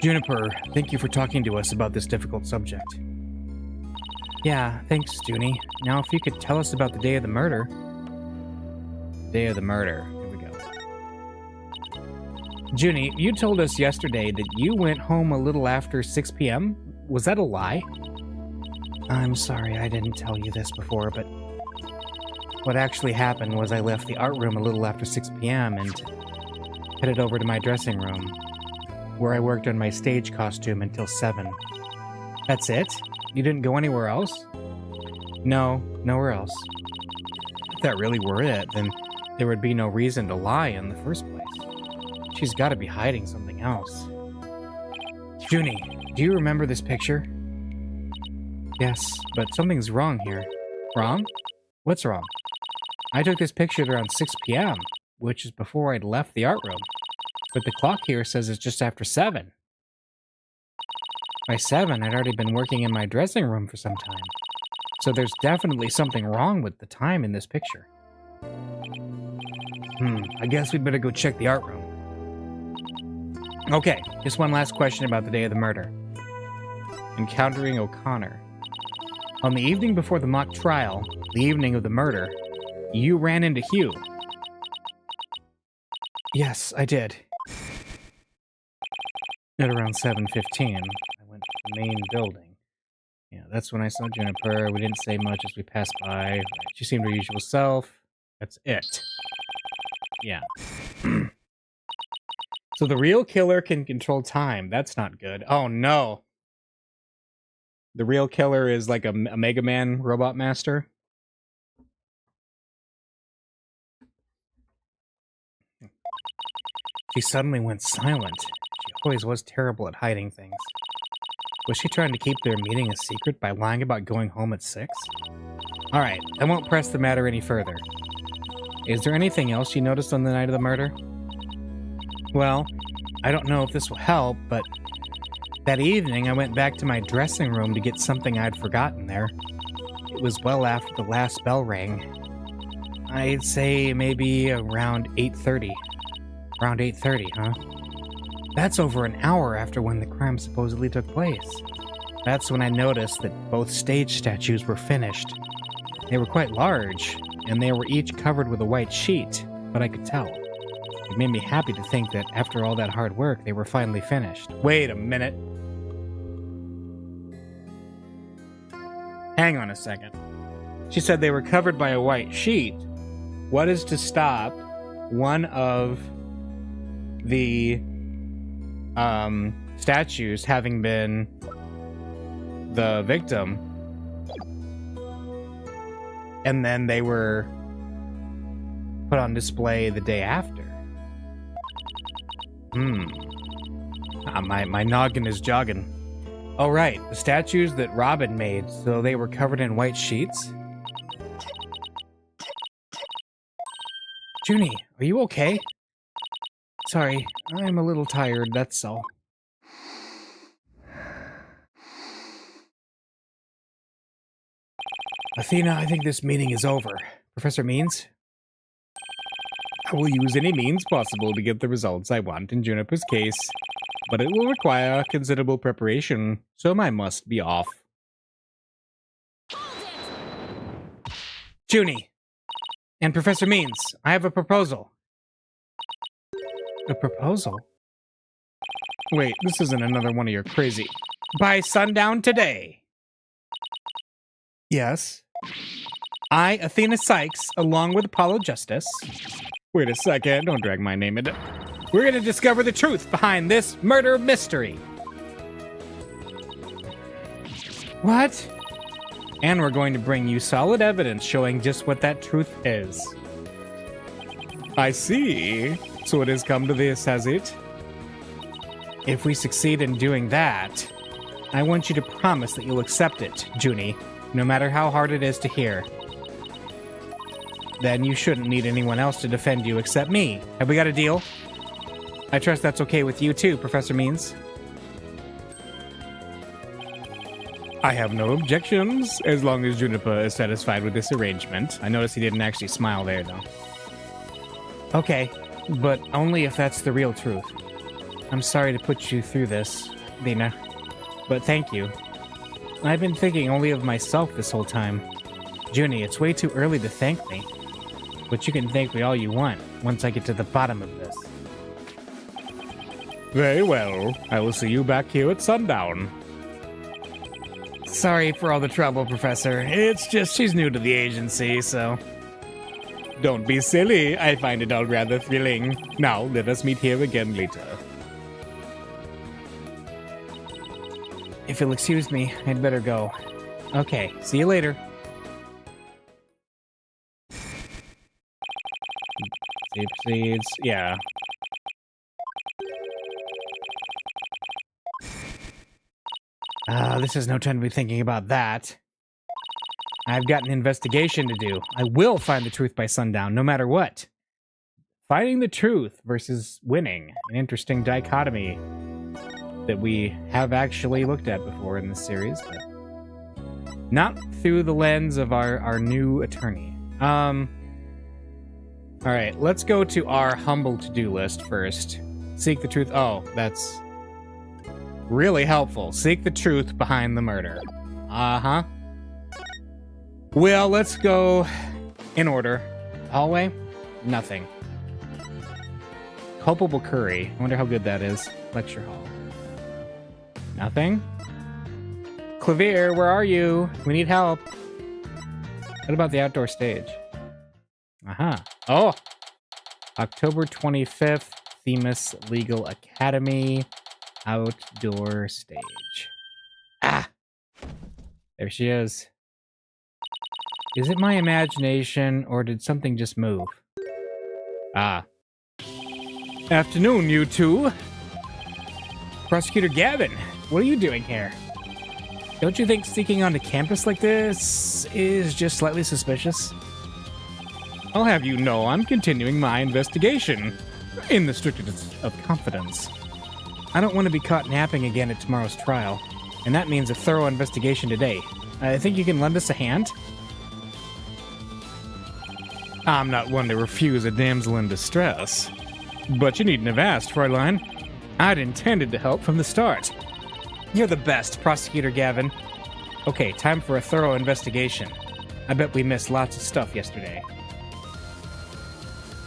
Juniper, thank you for talking to us about this difficult subject. Yeah, thanks, Junie. Now if you could tell us about the day of the murder. Day of the murder. Here we go. Junie, you told us yesterday that you went home a little after 6 p.m. Was that a lie? I'm sorry I didn't tell you this before, but what actually happened was I left the art room a little after 6 p.m. and headed over to my dressing room, where I worked on my stage costume until 7. That's it? You didn't go anywhere else? No, nowhere else. If that really were it, then there would be no reason to lie in the first place. She's got to be hiding something else. Junie, do you remember this picture? Yes, but something's wrong here. Wrong? What's wrong? I took this picture at around 6 p.m., which is before I'd left the art room. But the clock here says it's just after 7. By 7, I'd already been working in my dressing room for some time. So there's definitely something wrong with the time in this picture. I guess we'd better go check the art room. Okay, just one last question about the day of the murder. Encountering O'Connor. On the evening before the mock trial, the evening of the murder, you ran into Hugh. Yes, I did. At around 7:15, I went to the main building. Yeah, that's when I saw Juniper. We didn't say much as we passed by. She seemed her usual self. That's it. Yeah. So the real killer can control time. That's not good. Oh, no. The real killer is like a Mega Man robot master. She suddenly went silent. She always was terrible at hiding things. Was she trying to keep their meeting a secret by lying about going home at 6? Alright, I won't press the matter any further. Is there anything else you noticed on the night of the murder? Well, I don't know if this will help, but that evening I went back to my dressing room to get something I'd forgotten there. It was well after the last bell rang. I'd say maybe around 8:30. Around 8:30, huh? That's over an hour after when the crime supposedly took place. That's when I noticed that both stage statues were finished. They were quite large, and they were each covered with a white sheet, but I could tell. It made me happy to think that after all that hard work, they were finally finished. Wait a minute. Hang on a second. She said they were covered by a white sheet. What is to stop one of the statues having been the victim, and then they were put on display the day after? My noggin is jogging. Oh, right. The statues that Robin made, so they were covered in white sheets? Junie, are you okay? Sorry, I'm a little tired, that's all. Athena, I think this meeting is over. Professor Means? I will use any means possible to get the results I want in Juniper's case, but it will require considerable preparation, so I must be off. Junie! And Professor Means, I have a proposal. A proposal? Wait, this isn't another one of your crazy... By sundown today. Yes? I, Athena Sykes, along with Apollo Justice... Wait a second, don't drag my name into... We're gonna discover the truth behind this murder mystery. What? And we're going to bring you solid evidence showing just what that truth is. I see. So it has come to this, has it? If we succeed in doing that, I want you to promise that you'll accept it, Junie, no matter how hard it is to hear. Then you shouldn't need anyone else to defend you except me. Have we got a deal? I trust that's okay with you too, Professor Means. I have no objections, as long as Juniper is satisfied with this arrangement. I noticed he didn't actually smile there, though. Okay, but only if that's the real truth. I'm sorry to put you through this, Dina, but thank you. I've been thinking only of myself this whole time. Junie, it's way too early to thank me, but you can thank me all you want once I get to the bottom of this. Very well. I will see you back here at sundown. Sorry for all the trouble, Professor. It's just she's new to the agency, so... Don't be silly. I find it all rather thrilling. Now, let us meet here again later. If you'll excuse me, I'd better go. Okay, see you later. Tape seeds, yeah. This is no time to be thinking about that. I've got an investigation to do. I will find the truth by sundown, no matter what. Finding the truth versus winning. An interesting dichotomy that we have actually looked at before in this series, but not through the lens of our new attorney. Alright, let's go to our humble to-do list first. Seek the truth. Oh, that's really helpful. Seek the truth behind the murder. Uh-huh. Well, let's go in order. Hallway? Nothing. Culpable curry. I wonder how good that is. Lecture hall. Nothing. Clavier, where are you? We need help. What about the outdoor stage? Aha. Oh! October 25th, Themis Legal Academy. Outdoor stage. Ah! There she is. Is it my imagination, or did something just move? Ah. Afternoon, you two. Prosecutor Gavin, what are you doing here? Don't you think sneaking onto campus like this is just slightly suspicious? I'll have you know I'm continuing my investigation. In the strictest of confidence. I don't want to be caught napping again at tomorrow's trial, and that means a thorough investigation today. I think you can lend us a hand? I'm not one to refuse a damsel in distress. But you needn't have asked, Fräulein. I'd intended to help from the start. You're the best, Prosecutor Gavin. Okay, time for a thorough investigation. I bet we missed lots of stuff yesterday.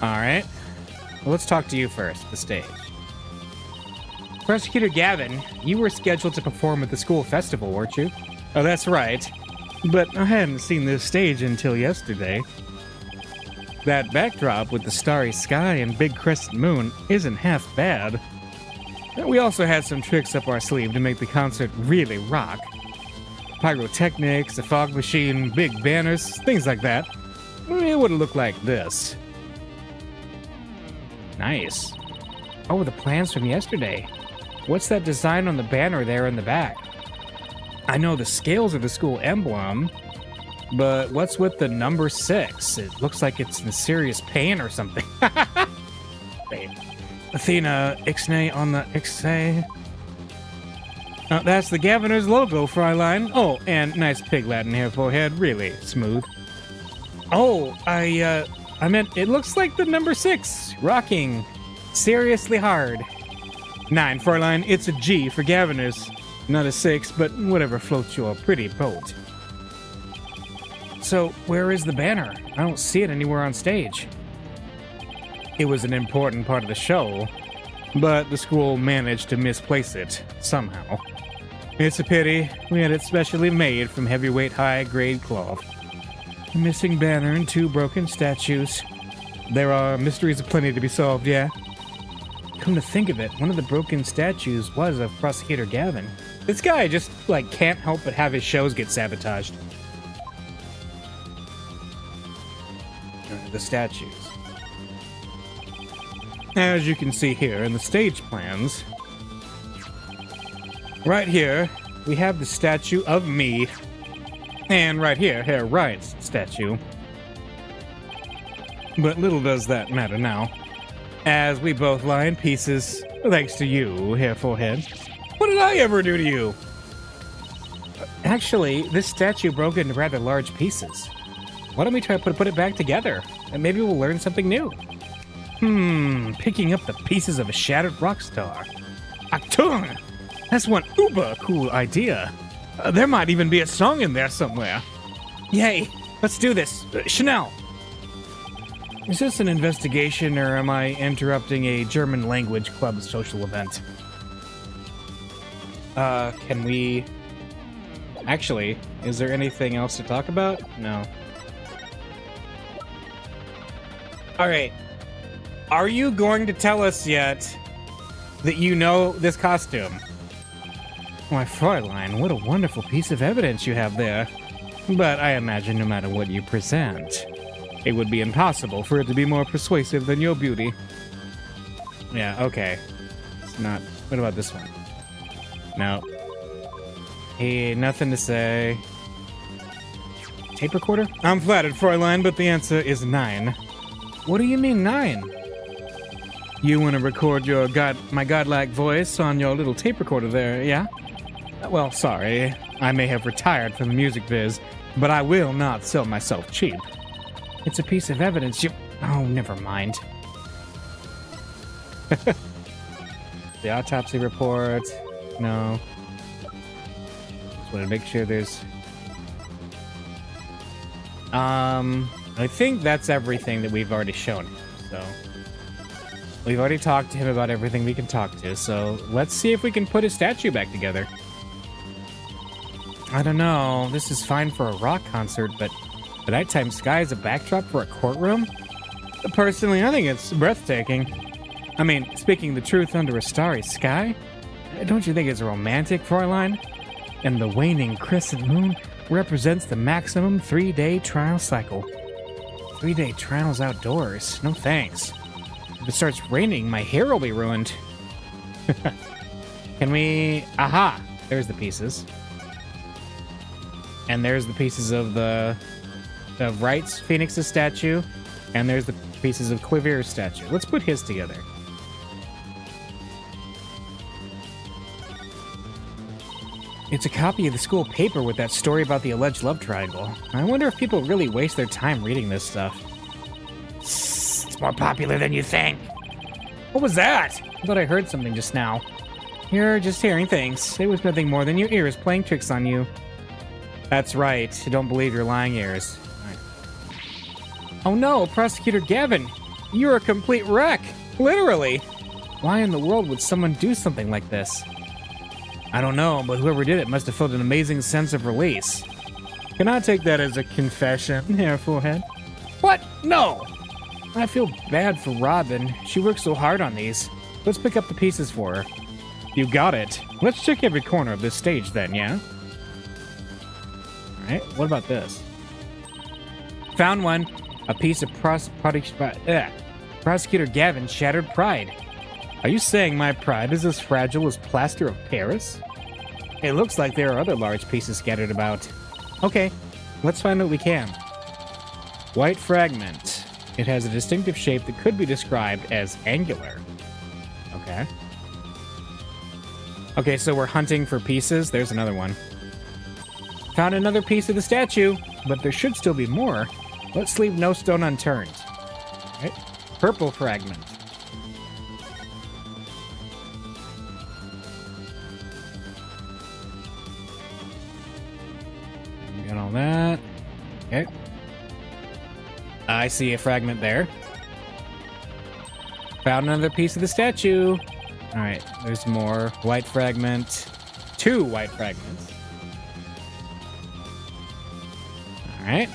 Alright. Well, let's talk to you first, the stage. Prosecutor Gavin, you were scheduled to perform at the school festival, weren't you? Oh, that's right. But I hadn't seen this stage until yesterday. That backdrop with the starry sky and big crescent moon isn't half bad. We also had some tricks up our sleeve to make the concert really rock. Pyrotechnics, a fog machine, big banners, things like that. It would look like this. Nice. Oh, the plans from yesterday. What's that design on the banner there in the back? I know the scales are the school emblem, but what's with the number 6? It looks like it's in serious pain or something. Wait. Athena, Ixnay on the Ixnay. That's the Governor's logo, Fräulein. Oh, and nice pig Latin hair forehead, really smooth. Oh, I meant it looks like the number 6, rocking seriously hard. 9, Fräulein, it's a G for Governors. Not a 6, but whatever floats your pretty boat. So, where is the banner? I don't see it anywhere on stage. It was an important part of the show, but the school managed to misplace it somehow. It's a pity. We had it specially made from heavyweight high-grade cloth. A missing banner and 2 broken statues. There are mysteries aplenty to be solved, yeah? Come to think of it, one of the broken statues was of Prosecutor Gavin. This guy just, can't help but have his shows get sabotaged. The statues. As you can see here in the stage plans, right here, we have the statue of me. And right here, Herr Wright's statue. But little does that matter now, as we both lie in pieces, thanks to you, Herr Forehead. What did I ever do to you? Actually, this statue broke into rather large pieces. Why don't we try to put it back together, and maybe we'll learn something new. Picking up the pieces of a shattered rock star. Achtung! That's one uber cool idea. There might even be a song in there somewhere. Yay! Let's do this. Chanel! Is this an investigation, or am I interrupting a German language club social event? Can we... Actually, is there anything else to talk about? No. Alright. Are you going to tell us yet that you know this costume? Why, Fräulein, what a wonderful piece of evidence you have there. But I imagine no matter what you present, it would be impossible for it to be more persuasive than your beauty. Yeah, okay. It's not... What about this one? No. Hey, nothing to say. Tape recorder? I'm flattered, Fräulein, but the answer is 9. What do you mean 9? You want to record my godlike voice on your little tape recorder there, yeah? Well, sorry. I may have retired from the music biz, but I will not sell myself cheap. It's a piece of evidence you... Oh, never mind. The autopsy report. No. Just want to make sure there's... I think that's everything that we've already shown him, so... We've already talked to him about everything we can talk to, so let's see if we can put his statue back together. I don't know, this is fine for a rock concert, but the nighttime sky is a backdrop for a courtroom? Personally, I think it's breathtaking. I mean, speaking the truth under a starry sky? Don't you think it's romantic, Fräulein? And the waning crescent moon represents the maximum 3-day trial cycle. 3-day trials outdoors? No thanks. If it starts raining, my hair will be ruined. Can we... Aha! There's the pieces. And there's the pieces of Wright's Phoenix's statue. And there's the pieces of Clavir's statue. Let's put his together. It's a copy of the school paper with that story about the alleged love triangle. I wonder if people really waste their time reading this stuff. It's more popular than you think. What was that? I thought I heard something just now. You're just hearing things. It was nothing more than your ears playing tricks on you. That's right. Don't believe your lying ears. Right. Oh no, Prosecutor Gavin! You're a complete wreck! Literally! Why in the world would someone do something like this? I don't know, but whoever did it must have felt an amazing sense of release. Can I take that as a confession, Hair Forehead? What? No! I feel bad for Robin. She worked so hard on these. Let's pick up the pieces for her. You got it. Let's check every corner of this stage then, yeah? Alright, what about this? Found one. A piece of Prosecutor Gavin's shattered pride. Are you saying my pride is as fragile as plaster of Paris? It looks like there are other large pieces scattered about. Okay, let's find what we can. White fragment. It has a distinctive shape that could be described as angular. Okay. Okay, so we're hunting for pieces. There's another one. Found another piece of the statue, but there should still be more. Let's leave no stone unturned. Right. Purple fragment. Got all that. Okay. I see a fragment there. Found another piece of the statue. All right, there's more. White fragment. 2 white fragments. All right.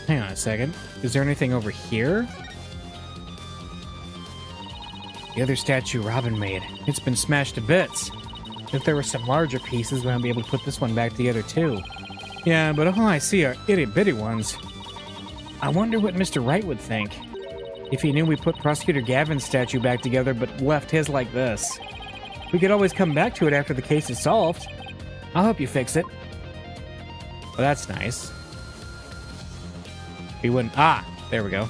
Hang on a second. Is there anything over here? The other statue Robin made. It's been smashed to bits. If there were some larger pieces, we might be able to put this one back together too. Yeah, but all I see are itty-bitty ones. I wonder what Mr. Wright would think if he knew we put Prosecutor Gavin's statue back together but left his like this. We could always come back to it after the case is solved. I'll help you fix it. Well, that's nice. He wouldn't... Ah, there we go.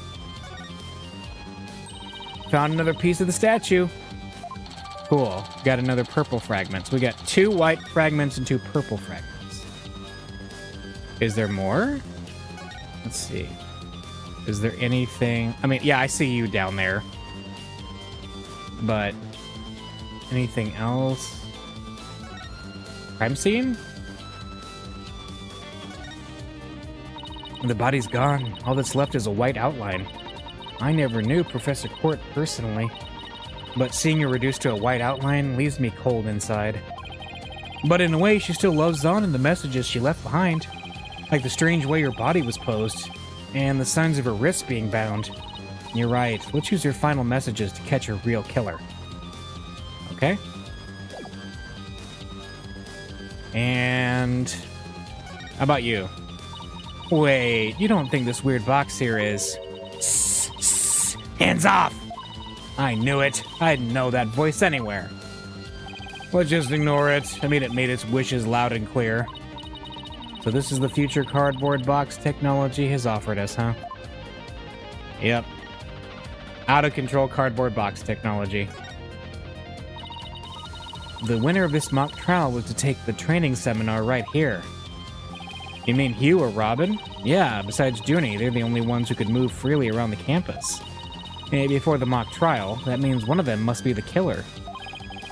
Found another piece of the statue. Cool. Got another purple fragment. So we got 2 white fragments and 2 purple fragments. Is there more? Let's see. Is there anything... I mean, yeah, I see you down there. But... anything else? Crime scene? The body's gone. All that's left is a white outline. I never knew Professor Court personally, but seeing her reduced to a white outline leaves me cold inside. But in a way, she still loves on in the messages she left behind, like the strange way her body was posed, and the signs of her wrists being bound. You're right, let's use her final messages to catch her real killer. Okay? And... how about you? Wait, you don't think this weird box here is... Hands off! I knew it. I'd know that voice anywhere. Let's just ignore it. I mean, it made its wishes loud and clear. So this is the future cardboard box technology has offered us, huh? Yep. Out-of-control cardboard box technology. The winner of this mock trial was to take the training seminar right here. You mean Hugh or Robin? Yeah, besides Junie, they're the only ones who could move freely around the campus. And before the mock trial, that means one of them must be the killer.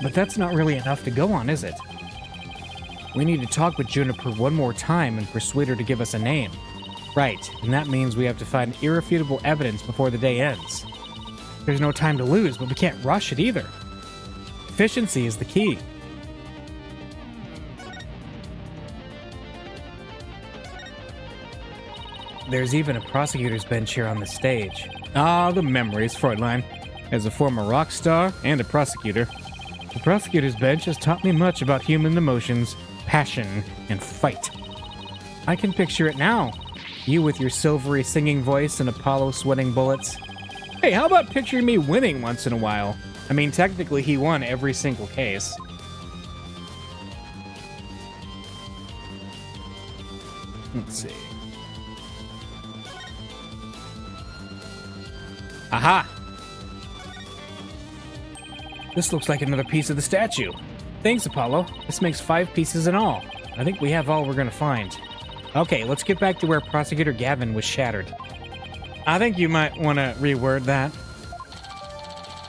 But that's not really enough to go on, is it? We need to talk with Juniper one more time and persuade her to give us a name. Right, and that means we have to find irrefutable evidence before the day ends. There's no time to lose, but we can't rush it either. Efficiency is the key. There's even a prosecutor's bench here on the stage. Ah, the memories, Fräulein. As a former rock star and a prosecutor, the prosecutor's bench has taught me much about human emotions, passion, and fight. I can picture it now. You with your silvery singing voice and Apollo sweating bullets. Hey, how about picturing me winning once in a while? I mean, technically he won every single case. Let's see. Aha! This looks like another piece of the statue. Thanks, Apollo. This makes 5 pieces in all. I think we have all we're gonna find. Okay, let's get back to where Prosecutor Gavin was shattered. I think you might want to reword that.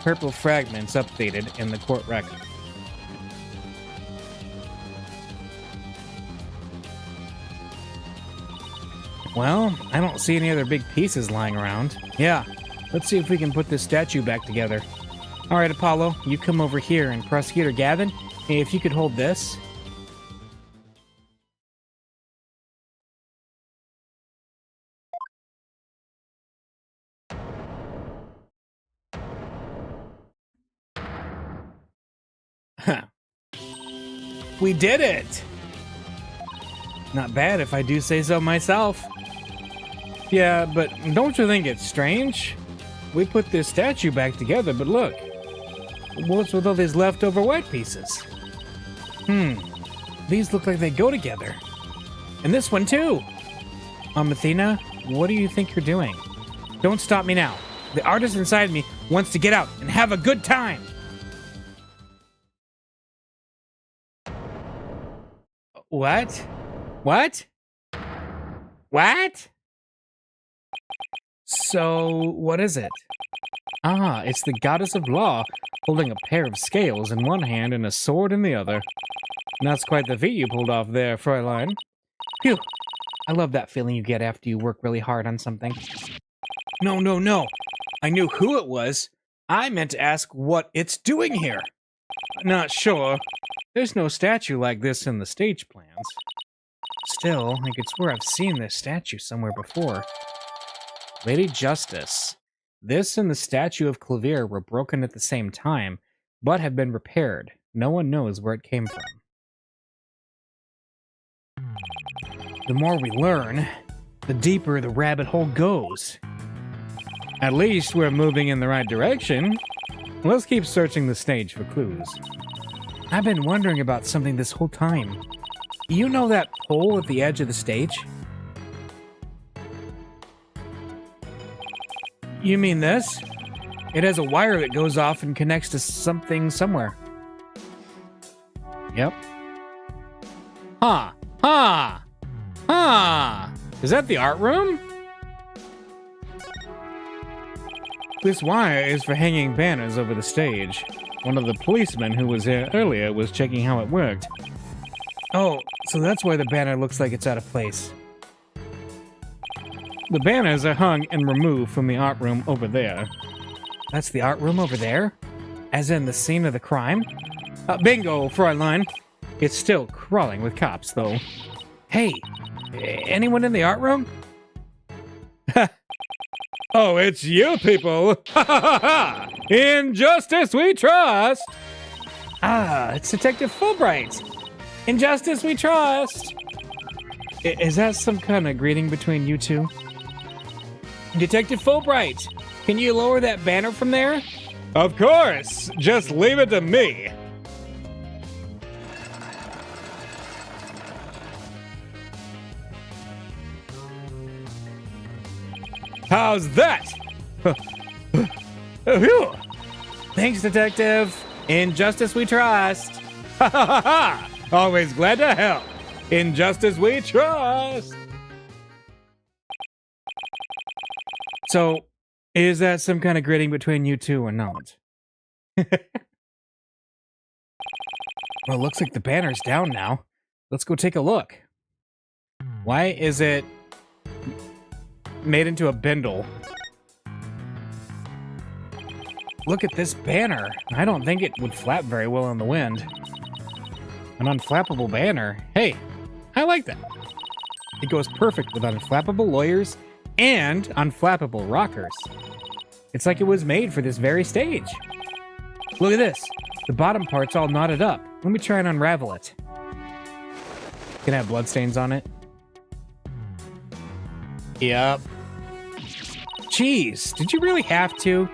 Purple fragments updated in the court record. Well, I don't see any other big pieces lying around. Yeah, let's see if we can put this statue back together. All right, Apollo, you come over here, and Prosecutor Gavin, hey, if you could hold this. Huh. We did it! Not bad if I do say so myself. Yeah, but don't you think it's strange? We put this statue back together, but look. What's with all these leftover white pieces? These look like they go together. And this one too! Athena, what do you think you're doing? Don't stop me now. The artist inside me wants to get out and have a good time! What? What? What? So, what is it? Ah, it's the goddess of law, holding a pair of scales in one hand and a sword in the other. And that's quite the feat you pulled off there, Fräulein. Phew. I love that feeling you get after you work really hard on something. No. I knew who it was. I meant to ask what it's doing here. Not sure. There's no statue like this in the stage plans. Still, I could swear I've seen this statue somewhere before. Lady Justice. This and the statue of Clavier were broken at the same time, but have been repaired. No one knows where it came from. The more we learn, the deeper the rabbit hole goes. At least we're moving in the right direction. Let's keep searching the stage for clues. I've been wondering about something this whole time. You know that pole at the edge of the stage? You mean this? It has a wire that goes off and connects to something somewhere. Yep. Huh. Is that the art room? This wire is for hanging banners over the stage. One of the policemen who was here earlier was checking how it worked. Oh, so that's why the banner looks like it's out of place. The banners are hung and removed from the art room over there. That's the art room over there? As in the scene of the crime? Bingo, Fräulein. It's still crawling with cops, though. Hey, anyone in the art room? Oh, it's you people! In justice we trust! Ah, it's Detective Fulbright. In justice we trust. Is that some kind of greeting between you two? Detective Fulbright, can you lower that banner from there? Of course! Just leave it to me! How's that? Phew. Thanks, Detective. In justice we trust. Ha ha ha ha! Always glad to help. In justice we trust. So, is that some kind of greeting between you two or not? Well, it looks like the banner's down now. Let's go take a look. Why is it made into a bindle? Look at this banner. I don't think it would flap very well in the wind. An unflappable banner. Hey, I like that. It goes perfect with unflappable lawyers and unflappable rockers. It's like it was made for this very stage. Look at this. The bottom part's all knotted up. Let me try and unravel it. Can I have bloodstains on it? Yep. Jeez, did you really have to?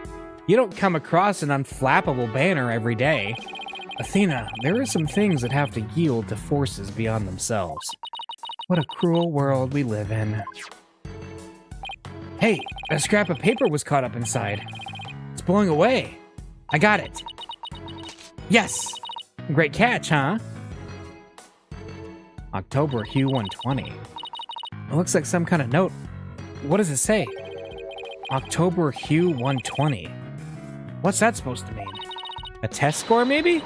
You don't come across an unflappable banner every day. Athena, there are some things that have to yield to forces beyond themselves. What a cruel world we live in. Hey, a scrap of paper was caught up inside. It's blowing away. I got it. Yes! Great catch, huh? October Hue 120. It looks like some kind of note. What does it say? October Hue 120. What's that supposed to mean? A test score, maybe?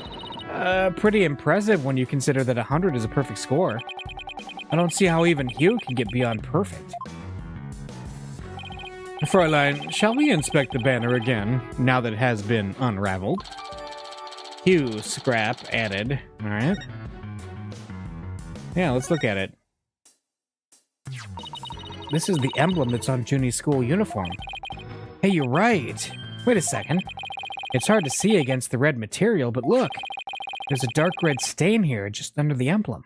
Pretty impressive when you consider that 100 is a perfect score. I don't see how even Hue can get beyond perfect. Fräulein, shall we inspect the banner again, now that it has been unraveled? Hue scrap added. All right. Yeah, let's look at it. This is the emblem that's on Junie's school uniform. Hey, you're right. Wait a second. It's hard to see against the red material, but look. There's a dark red stain here just under the emblem.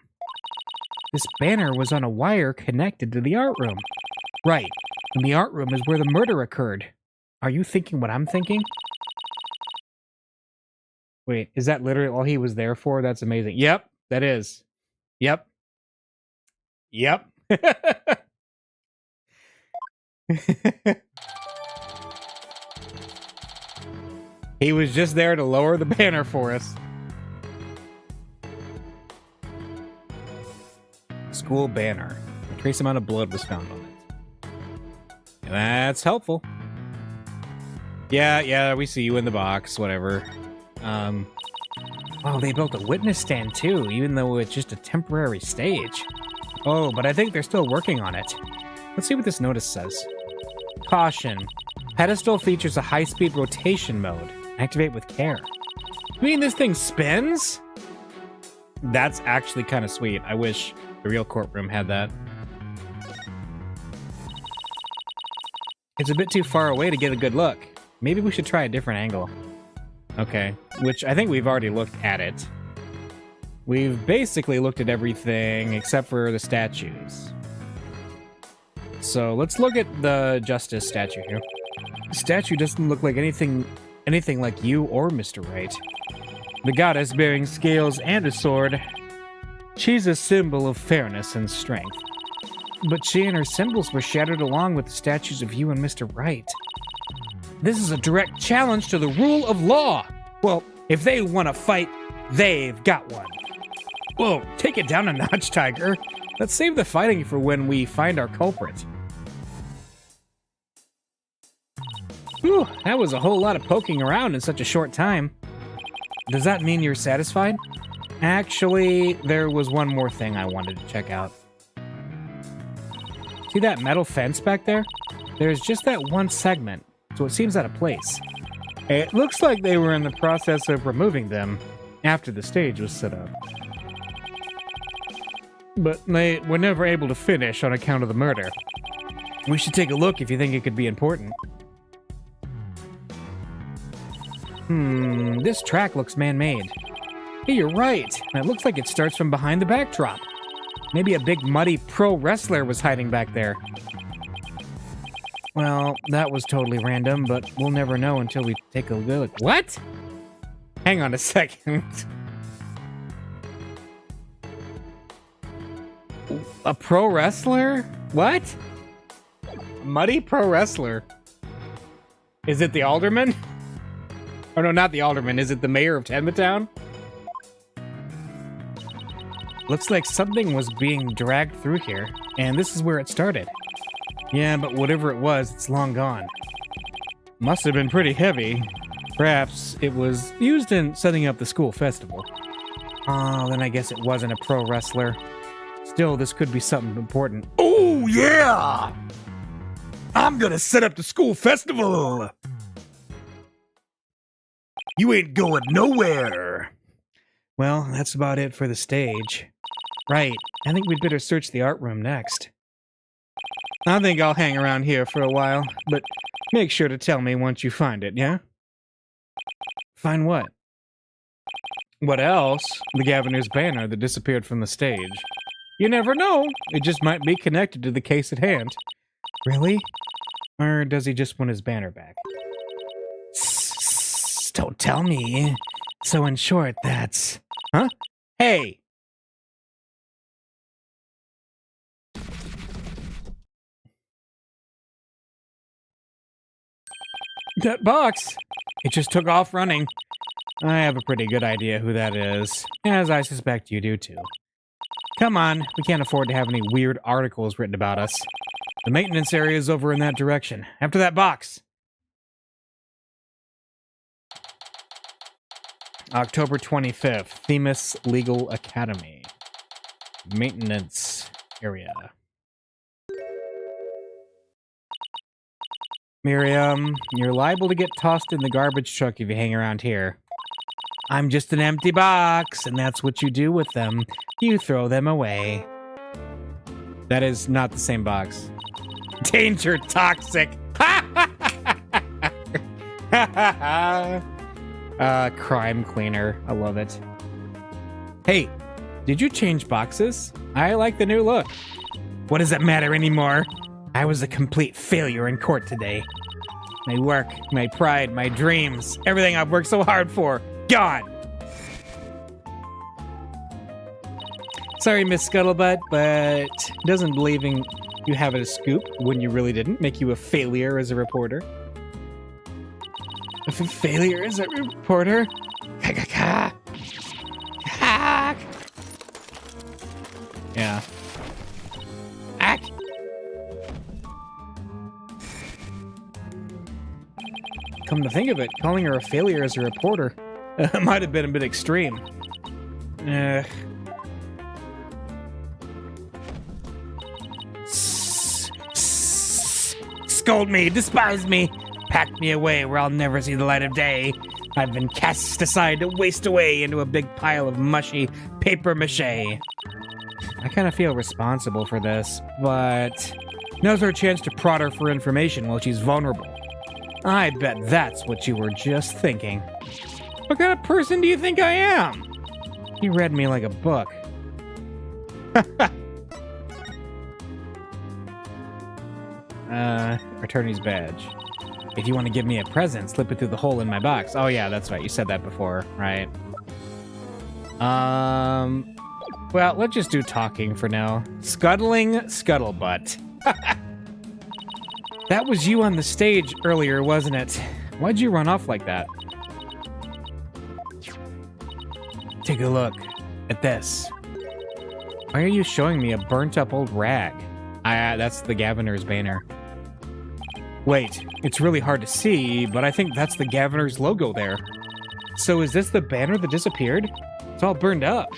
This banner was on a wire connected to the art room. Right. And the art room is where the murder occurred. Are you thinking what I'm thinking? Wait, is that literally all he was there for? That's amazing. Yep, that is. Yep. Yep. He was just there to lower the banner for us. School banner. A trace amount of blood was found on it. That's helpful. Yeah, we see you in the box, whatever. Oh, they built a witness stand too, even though it's just a temporary stage. Oh, but I think they're still working on it. Let's see what this notice says. Caution. Pedestal features a high-speed rotation mode. Activate with care. You mean this thing spins? That's actually kind of sweet. I wish the real courtroom had that. It's a bit too far away to get a good look. Maybe we should try a different angle. Okay, which I think we've already looked at it. We've basically looked at everything except for the statues. So let's look at the Justice statue here. The statue doesn't look like anything like you or Mr. Wright. The goddess bearing scales and a sword. She's a symbol of fairness and strength. But she and her symbols were shattered along with the statues of you and Mr. Wright. This is a direct challenge to the rule of law. Well, if they want to fight, they've got one. Whoa, take it down a notch, Tiger. Let's save the fighting for when we find our culprit. Whew, that was a whole lot of poking around in such a short time. Does that mean you're satisfied? Actually, there was one more thing I wanted to check out. See that metal fence back there? There's just that one segment, so it seems out of place. It looks like they were in the process of removing them after the stage was set up. But they were never able to finish on account of the murder. We should take a look if you think it could be important. This track looks man-made. Hey, you're right. And it looks like it starts from behind the backdrop. Maybe a big muddy pro wrestler was hiding back there. Well, that was totally random, but we'll never know until we take a look. What? Hang on a second. A pro wrestler? What? A muddy pro wrestler? Is it the alderman? Oh no, not the alderman. Is it the mayor of Tenmatown? Looks like something was being dragged through here, and this is where it started. Yeah, but whatever it was, it's long gone. Must have been pretty heavy. Perhaps it was used in setting up the school festival. Oh, then I guess it wasn't a pro wrestler. Still, this could be something important. Oh, yeah! I'm gonna set up the school festival! You ain't going nowhere! Well, that's about it for the stage. Right, I think we'd better search the art room next. I think I'll hang around here for a while, but make sure to tell me once you find it, yeah? Find what? What else? The Governor's banner that disappeared from the stage. You never know. It just might be connected to the case at hand. Really? Or does he just want his banner back? Don't tell me. So in short, that's... Huh? Hey! That box! It just took off running. I have a pretty good idea who that is, as I suspect you do too. Come on, we can't afford to have any weird articles written about us. The maintenance area is over in that direction, after that box. October 25th, Themis Legal Academy. Maintenance area. Miriam, you're liable to get tossed in the garbage truck if you hang around here. I'm just an empty box, and that's what you do with them. You throw them away. That is not the same box. Danger toxic. Crime cleaner. I love it. Hey, did you change boxes? I like the new look. What does it matter anymore? I was a complete failure in court today. My work, my pride, my dreams, everything I've worked so hard for, gone. Sorry, Miss Scuttlebutt, but doesn't believing you have a scoop when you really didn't make you a failure as a reporter. A failure as a reporter? Yeah. Ack. Come to think of it, calling her a failure as a reporter might have been a bit extreme. Scold me, despise me, pack me away where I'll never see the light of day. I've been cast aside to waste away into a big pile of mushy paper mache. I kind of feel responsible for this, but now's our chance to prod her for information while she's vulnerable. I bet that's what you were just thinking. What kind of person do you think I am? You read me like a book. Attorney's badge. If you want to give me a present, slip it through the hole in my box. Oh yeah, that's right. You said that before, right? Well, let's just do talking for now. Scuttling Scuttlebutt. That was you on the stage earlier, wasn't it? Why'd you run off like that? Take a look at this. Why are you showing me a burnt-up old rag? That's the Governor's banner. Wait, it's really hard to see, but I think that's the Governor's logo there. So is this the banner that disappeared? It's all burned up.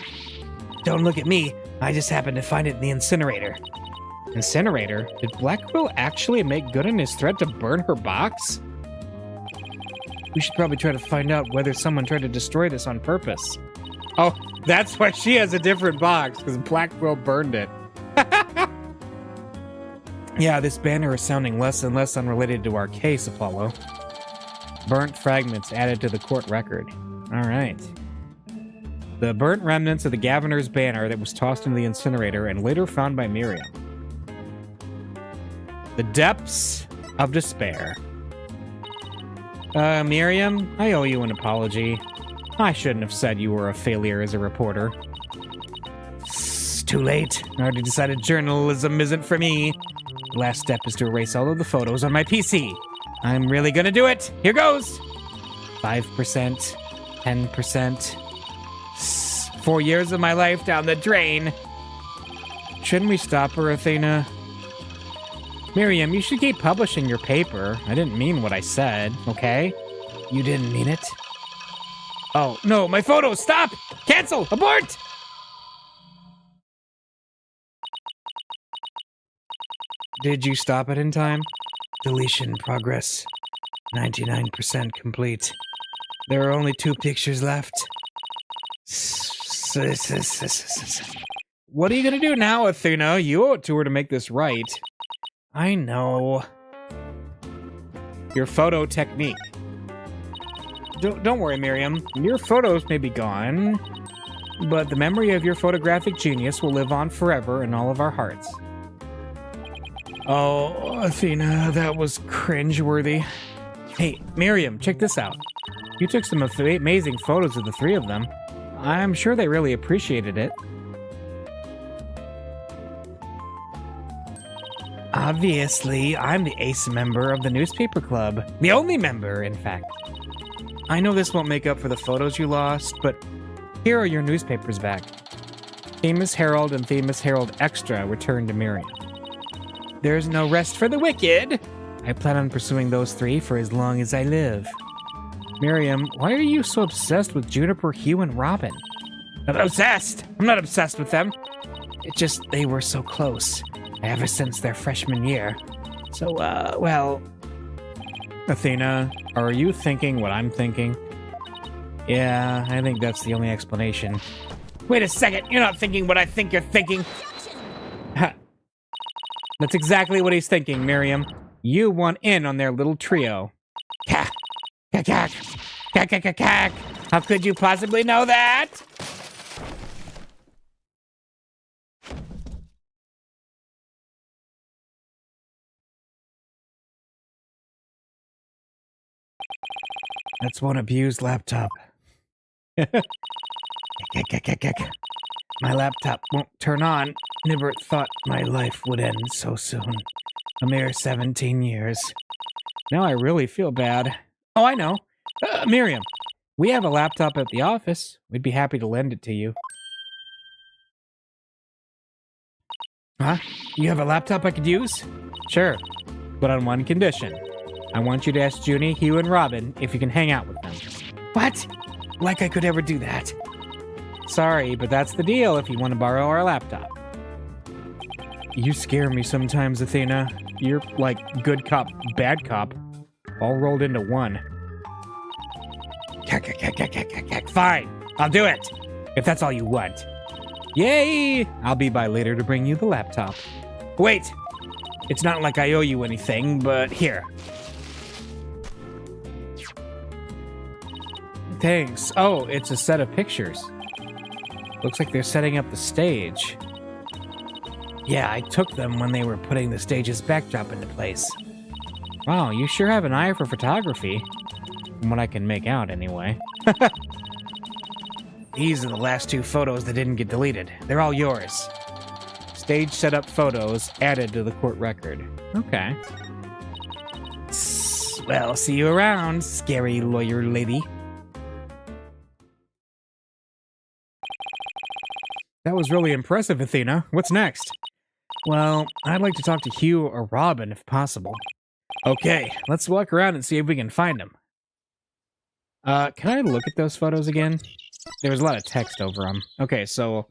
Don't look at me. I just happened to find it in the incinerator. Incinerator? Did Blackwell actually make good on his threat to burn her box? We should probably try to find out whether someone tried to destroy this on purpose. Oh, that's why she has a different box, because Blackwell burned it. Yeah, this banner is sounding less and less unrelated to our case, Apollo. Burnt fragments added to the court record. All right. The burnt remnants of the Governor's banner that was tossed into the incinerator and later found by Miriam. The depths of despair. Miriam, I owe you an apology. I shouldn't have said you were a failure as a reporter. It's too late. I already decided journalism isn't for me. The last step is to erase all of the photos on my PC. I'm really gonna do it. Here goes. 5%, 10%. 4 years of my life down the drain. Shouldn't we stop her, Athena? Miriam, you should keep publishing your paper. I didn't mean what I said, okay? You didn't mean it? Oh, no, my photos! Stop! Cancel! Abort! Did you stop it in time? Deletion progress. 99% complete. There are only 2 pictures left. What are you gonna do now, Athena? You owe it to her to make this right. I know. Your photo technique. Don't worry, Miriam. Your photos may be gone, but the memory of your photographic genius will live on forever in all of our hearts. Oh, Athena, that was cringeworthy. Hey, Miriam, check this out. You took some amazing photos of the 3 of them. I'm sure they really appreciated it. Obviously, I'm the ace member of the newspaper club. The only member, in fact. I know this won't make up for the photos you lost, but here are your newspapers back. Famous Herald and Famous Herald Extra returned to Miriam. There's no rest for the wicked. I plan on pursuing those three for as long as I live. Miriam, why are you so obsessed with Juniper, Hugh, and Robin? Not obsessed! I'm not obsessed with them. It's just they were so close ever since their freshman year. So, well... Athena, are you thinking what I'm thinking? Yeah, I think that's the only explanation. Wait a second, you're not thinking what I think you're thinking. Ha. That's exactly what he's thinking, Miriam. You want in on their little trio. Cack, cack, cack, cack, cack, cack, cack. How could you possibly know that? That's one abused laptop. My laptop won't turn on. Never thought my life would end so soon. A mere 17 years. Now I really feel bad. Oh, I know. Miriam, we have a laptop at the office. We'd be happy to lend it to you. Huh? You have a laptop I could use? Sure, but on one condition. I want you to ask Junie, Hugh, and Robin if you can hang out with them. What? Like I could ever do that. Sorry, but that's the deal if you want to borrow our laptop. You scare me sometimes, Athena. You're like good cop, bad cop, all rolled into one. Fine, I'll do it, if that's all you want. Yay! I'll be by later to bring you the laptop. Wait, it's not like I owe you anything, but here. Thanks. Oh, it's a set of pictures. Looks like they're setting up the stage. Yeah, I took them when they were putting the stage's backdrop into place. Wow, you sure have an eye for photography. From what I can make out, anyway. These are the last two photos that didn't get deleted. They're all yours. Stage setup photos added to the court record. Okay. Well, see you around, scary lawyer lady. That was really impressive, Athena. What's next? Well, I'd like to talk to Hugh or Robin, if possible. Okay, let's walk around and see if we can find them. Can I look at those photos again? There was a lot of text over them. Okay, so,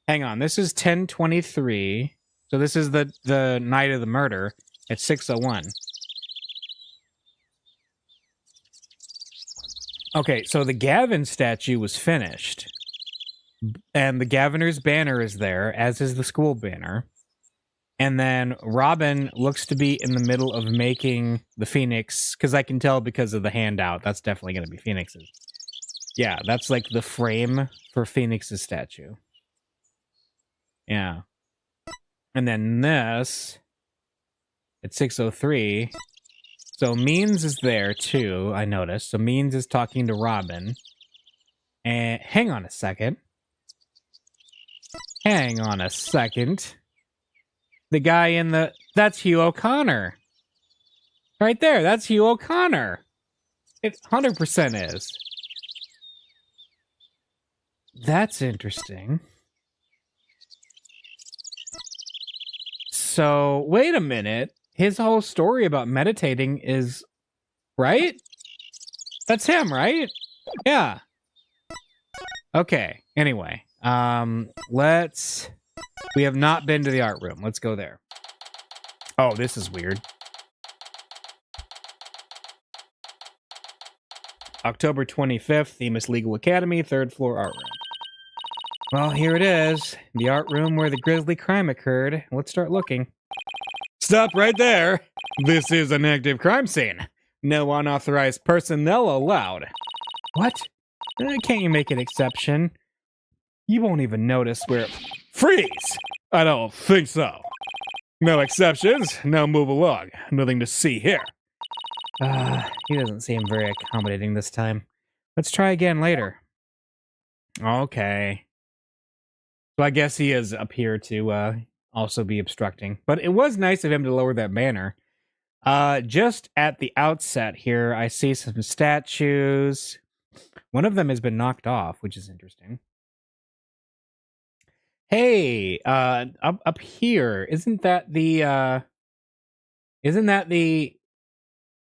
hang on. This is 10:23. So this is the night of the murder at 6:01. Okay, so the Gavin statue was finished. And the Gaviner's banner is there, as is the school banner. And then Robin looks to be in the middle of making the Phoenix, because I can tell because of the handout, that's definitely going to be Phoenix's. Yeah, that's like the frame for Phoenix's statue. Yeah. And then this, at 6:03, so Means is there too, I noticed. So Means is talking to Robin. And hang on a second. Hang on a second. The guy in the... That's Hugh O'Connor. Right there, that's Hugh O'Connor. It 100% is. That's interesting. So, wait a minute. His whole story about meditating is... Right? That's him, right? Yeah. Okay, anyway. We have not been to the art room. Let's go there. Oh, this is weird. October 25th, Themis Legal Academy, 3rd floor art room. Well, here it is. The art room where the grisly crime occurred. Let's start looking. Stop right there. This is an active crime scene. No unauthorized personnel allowed. What? Can't you make an exception? You won't even notice where... Freeze! I don't think so. No exceptions. Now move along. Nothing to see here. He doesn't seem very accommodating this time. Let's try again later. Okay. So I guess he is up here to also be obstructing. But it was nice of him to lower that banner. Just at the outset here, I see some statues. One of them has been knocked off, which is interesting. Hey, up here, isn't that the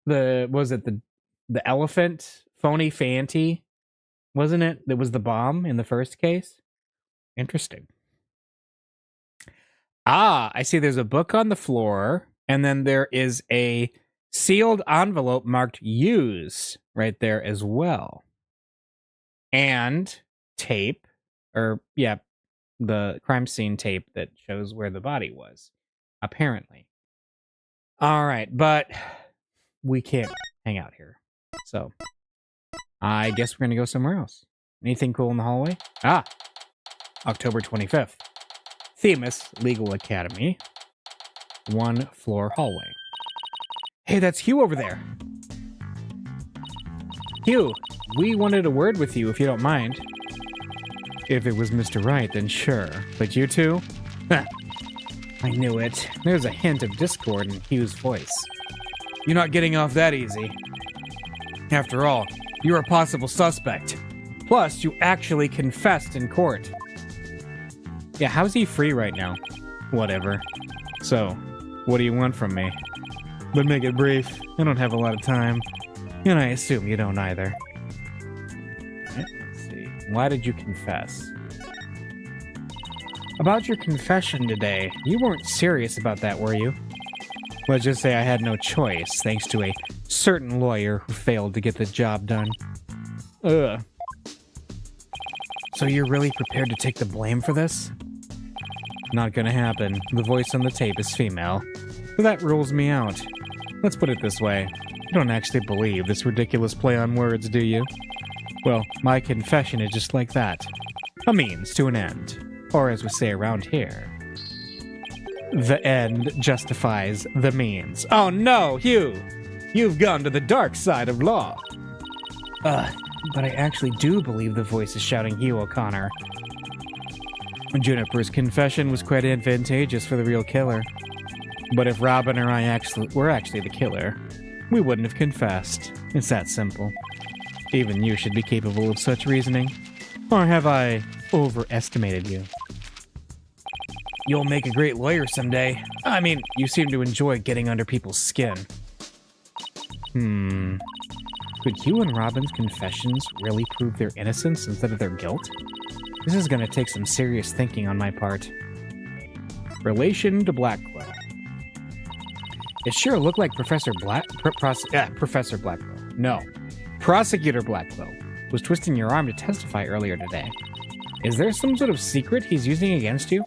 was it the elephant phony Fanty? Wasn't it? That was the bomb in the first case? Interesting. Ah, I see there's a book on the floor, and then there is a sealed envelope marked use right there as well. And tape, or yeah, the crime scene tape that shows where the body was, apparently. All right, but we can't hang out here. So I guess we're going to go somewhere else. Anything cool in the hallway? Ah, October 25th. Themis Legal Academy. 1 floor hallway. Hey, that's Hugh over there. Hugh, we wanted a word with you if you don't mind. If it was Mr. Right, then sure. But you two? I knew it. There's a hint of discord in Hugh's voice. You're not getting off that easy. After all, you're a possible suspect. Plus, you actually confessed in court. Yeah, how's he free right now? Whatever. So, what do you want from me? But make it brief. I don't have a lot of time. And I assume you don't either. Let's see. Why did you confess? About your confession today, you weren't serious about that, were you? Let's just say I had no choice, thanks to a certain lawyer who failed to get the job done. Ugh. So you're really prepared to take the blame for this? Not gonna happen. The voice on the tape is female. So that rules me out. Let's put it this way. You don't actually believe this ridiculous play on words, do you? Well, my confession is just like that. A means to an end. Or as we say around here, the end justifies the means. Oh no, Hugh! You've gone to the dark side of law. But I actually do believe the voice is shouting Hugh O'Connor. Juniper's confession was quite advantageous for the real killer. But if Robin or I were actually the killer, we wouldn't have confessed. It's that simple. Even you should be capable of such reasoning. Or have I overestimated you? You'll make a great lawyer someday. I mean, you seem to enjoy getting under people's skin. Could Hugh and Robin's confessions really prove their innocence instead of their guilt? This is going to take some serious thinking on my part. Relation to Blackwell. It sure looked like Professor Blackwell. No. Prosecutor Blackwell was twisting your arm to testify earlier today. Is there some sort of secret he's using against you?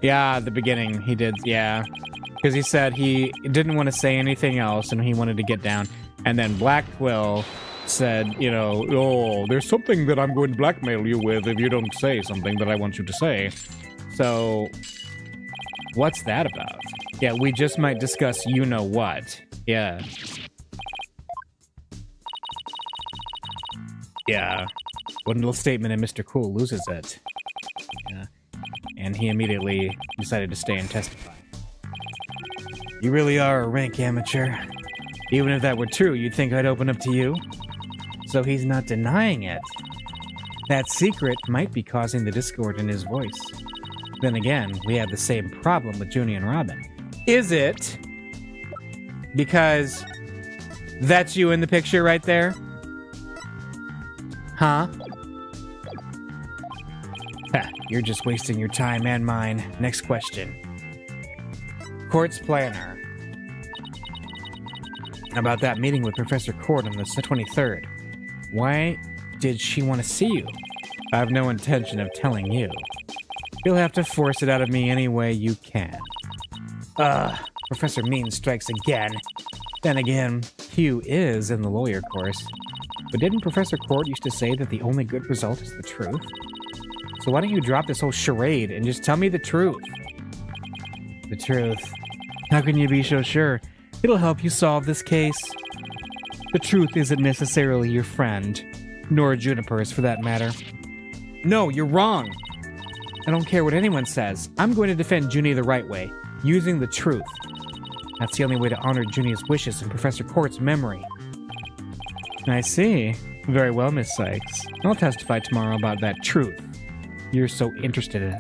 Yeah, at the beginning he did, yeah. Because he said he didn't want to say anything else and he wanted to get down. And then Blackwell said, you know, oh, there's something that I'm going to blackmail you with if you don't say something that I want you to say. So, what's that about? Yeah, we just might discuss you-know-what. Yeah. Yeah. One little statement and Mr. Cool loses it. Yeah. And he immediately decided to stay and testify. You really are a rank amateur. Even if that were true, you'd think I'd open up to you? So he's not denying it. That secret might be causing the discord in his voice. Then again, we have the same problem with Junie and Robin. Is it because that's you in the picture right there? Huh? Ha, you're just wasting your time and mine. Next question. Court's planner. About that meeting with Professor Court on the 23rd. Why did she want to see you? I have no intention of telling you. You'll have to force it out of me any way you can. Professor Mean strikes again. Then again, Hugh is in the lawyer course. But didn't Professor Court used to say that the only good result is the truth? So why don't you drop this whole charade and just tell me the truth? The truth. How can you be so sure? It'll help you solve this case. The truth isn't necessarily your friend, nor Juniper's for that matter. No, you're wrong. I don't care what anyone says. I'm going to defend Junie the right way, using the truth. That's the only way to honor Junie's wishes and Professor Court's memory. I see. Very well, Miss Sykes. I'll testify tomorrow about that truth you're so interested in.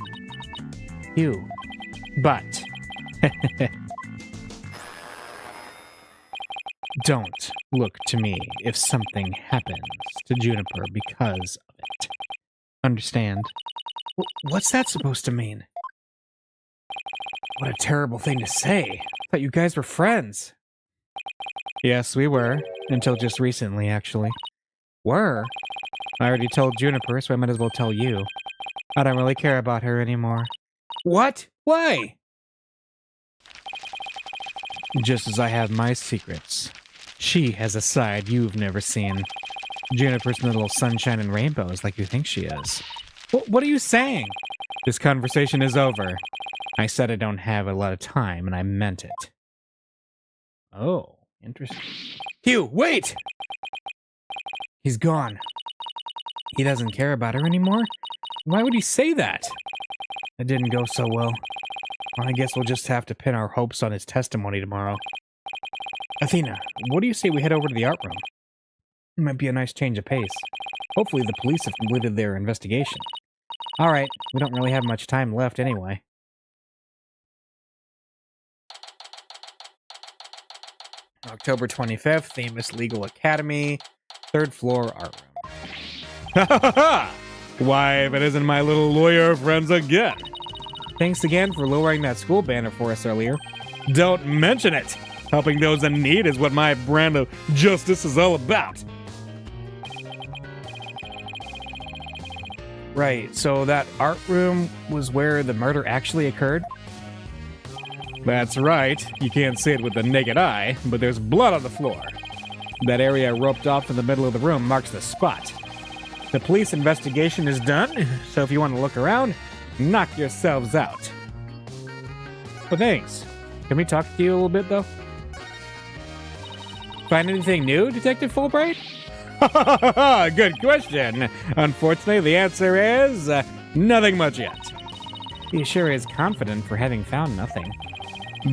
You. But... don't look to me if something happens to Juniper because of it. Understand? What's that supposed to mean? What a terrible thing to say. I thought you guys were friends. Yes, we were. Until just recently, actually. Were? I already told Juniper, so I might as well tell you. I don't really care about her anymore. What? Why? Just as I have my secrets. She has a side you've never seen. Juniper's no little sunshine and rainbows like you think she is. What are you saying? This conversation is over. I said I don't have a lot of time, and I meant it. Oh, interesting. Hugh, wait! He's gone. He doesn't care about her anymore? Why would he say that? It didn't go so well. I guess we'll just have to pin our hopes on his testimony tomorrow. Athena, what do you say we head over to the art room? It might be a nice change of pace. Hopefully the police have completed their investigation. Alright, we don't really have much time left anyway. October 25th, Famous Legal Academy, 3rd floor art room. Ha ha ha! Why, if it isn't my little lawyer friends again. Thanks again for lowering that school banner for us earlier. Don't mention it! Helping those in need is what my brand of justice is all about. Right, so that art room was where the murder actually occurred? That's right. You can't see it with the naked eye, but there's blood on the floor. That area roped off in the middle of the room marks the spot. The police investigation is done, so if you want to look around, knock yourselves out. Well, thanks. Can we talk to you a little bit, though? Find anything new, Detective Fulbright? Good question. Unfortunately, the answer is nothing much yet. He sure is confident for having found nothing.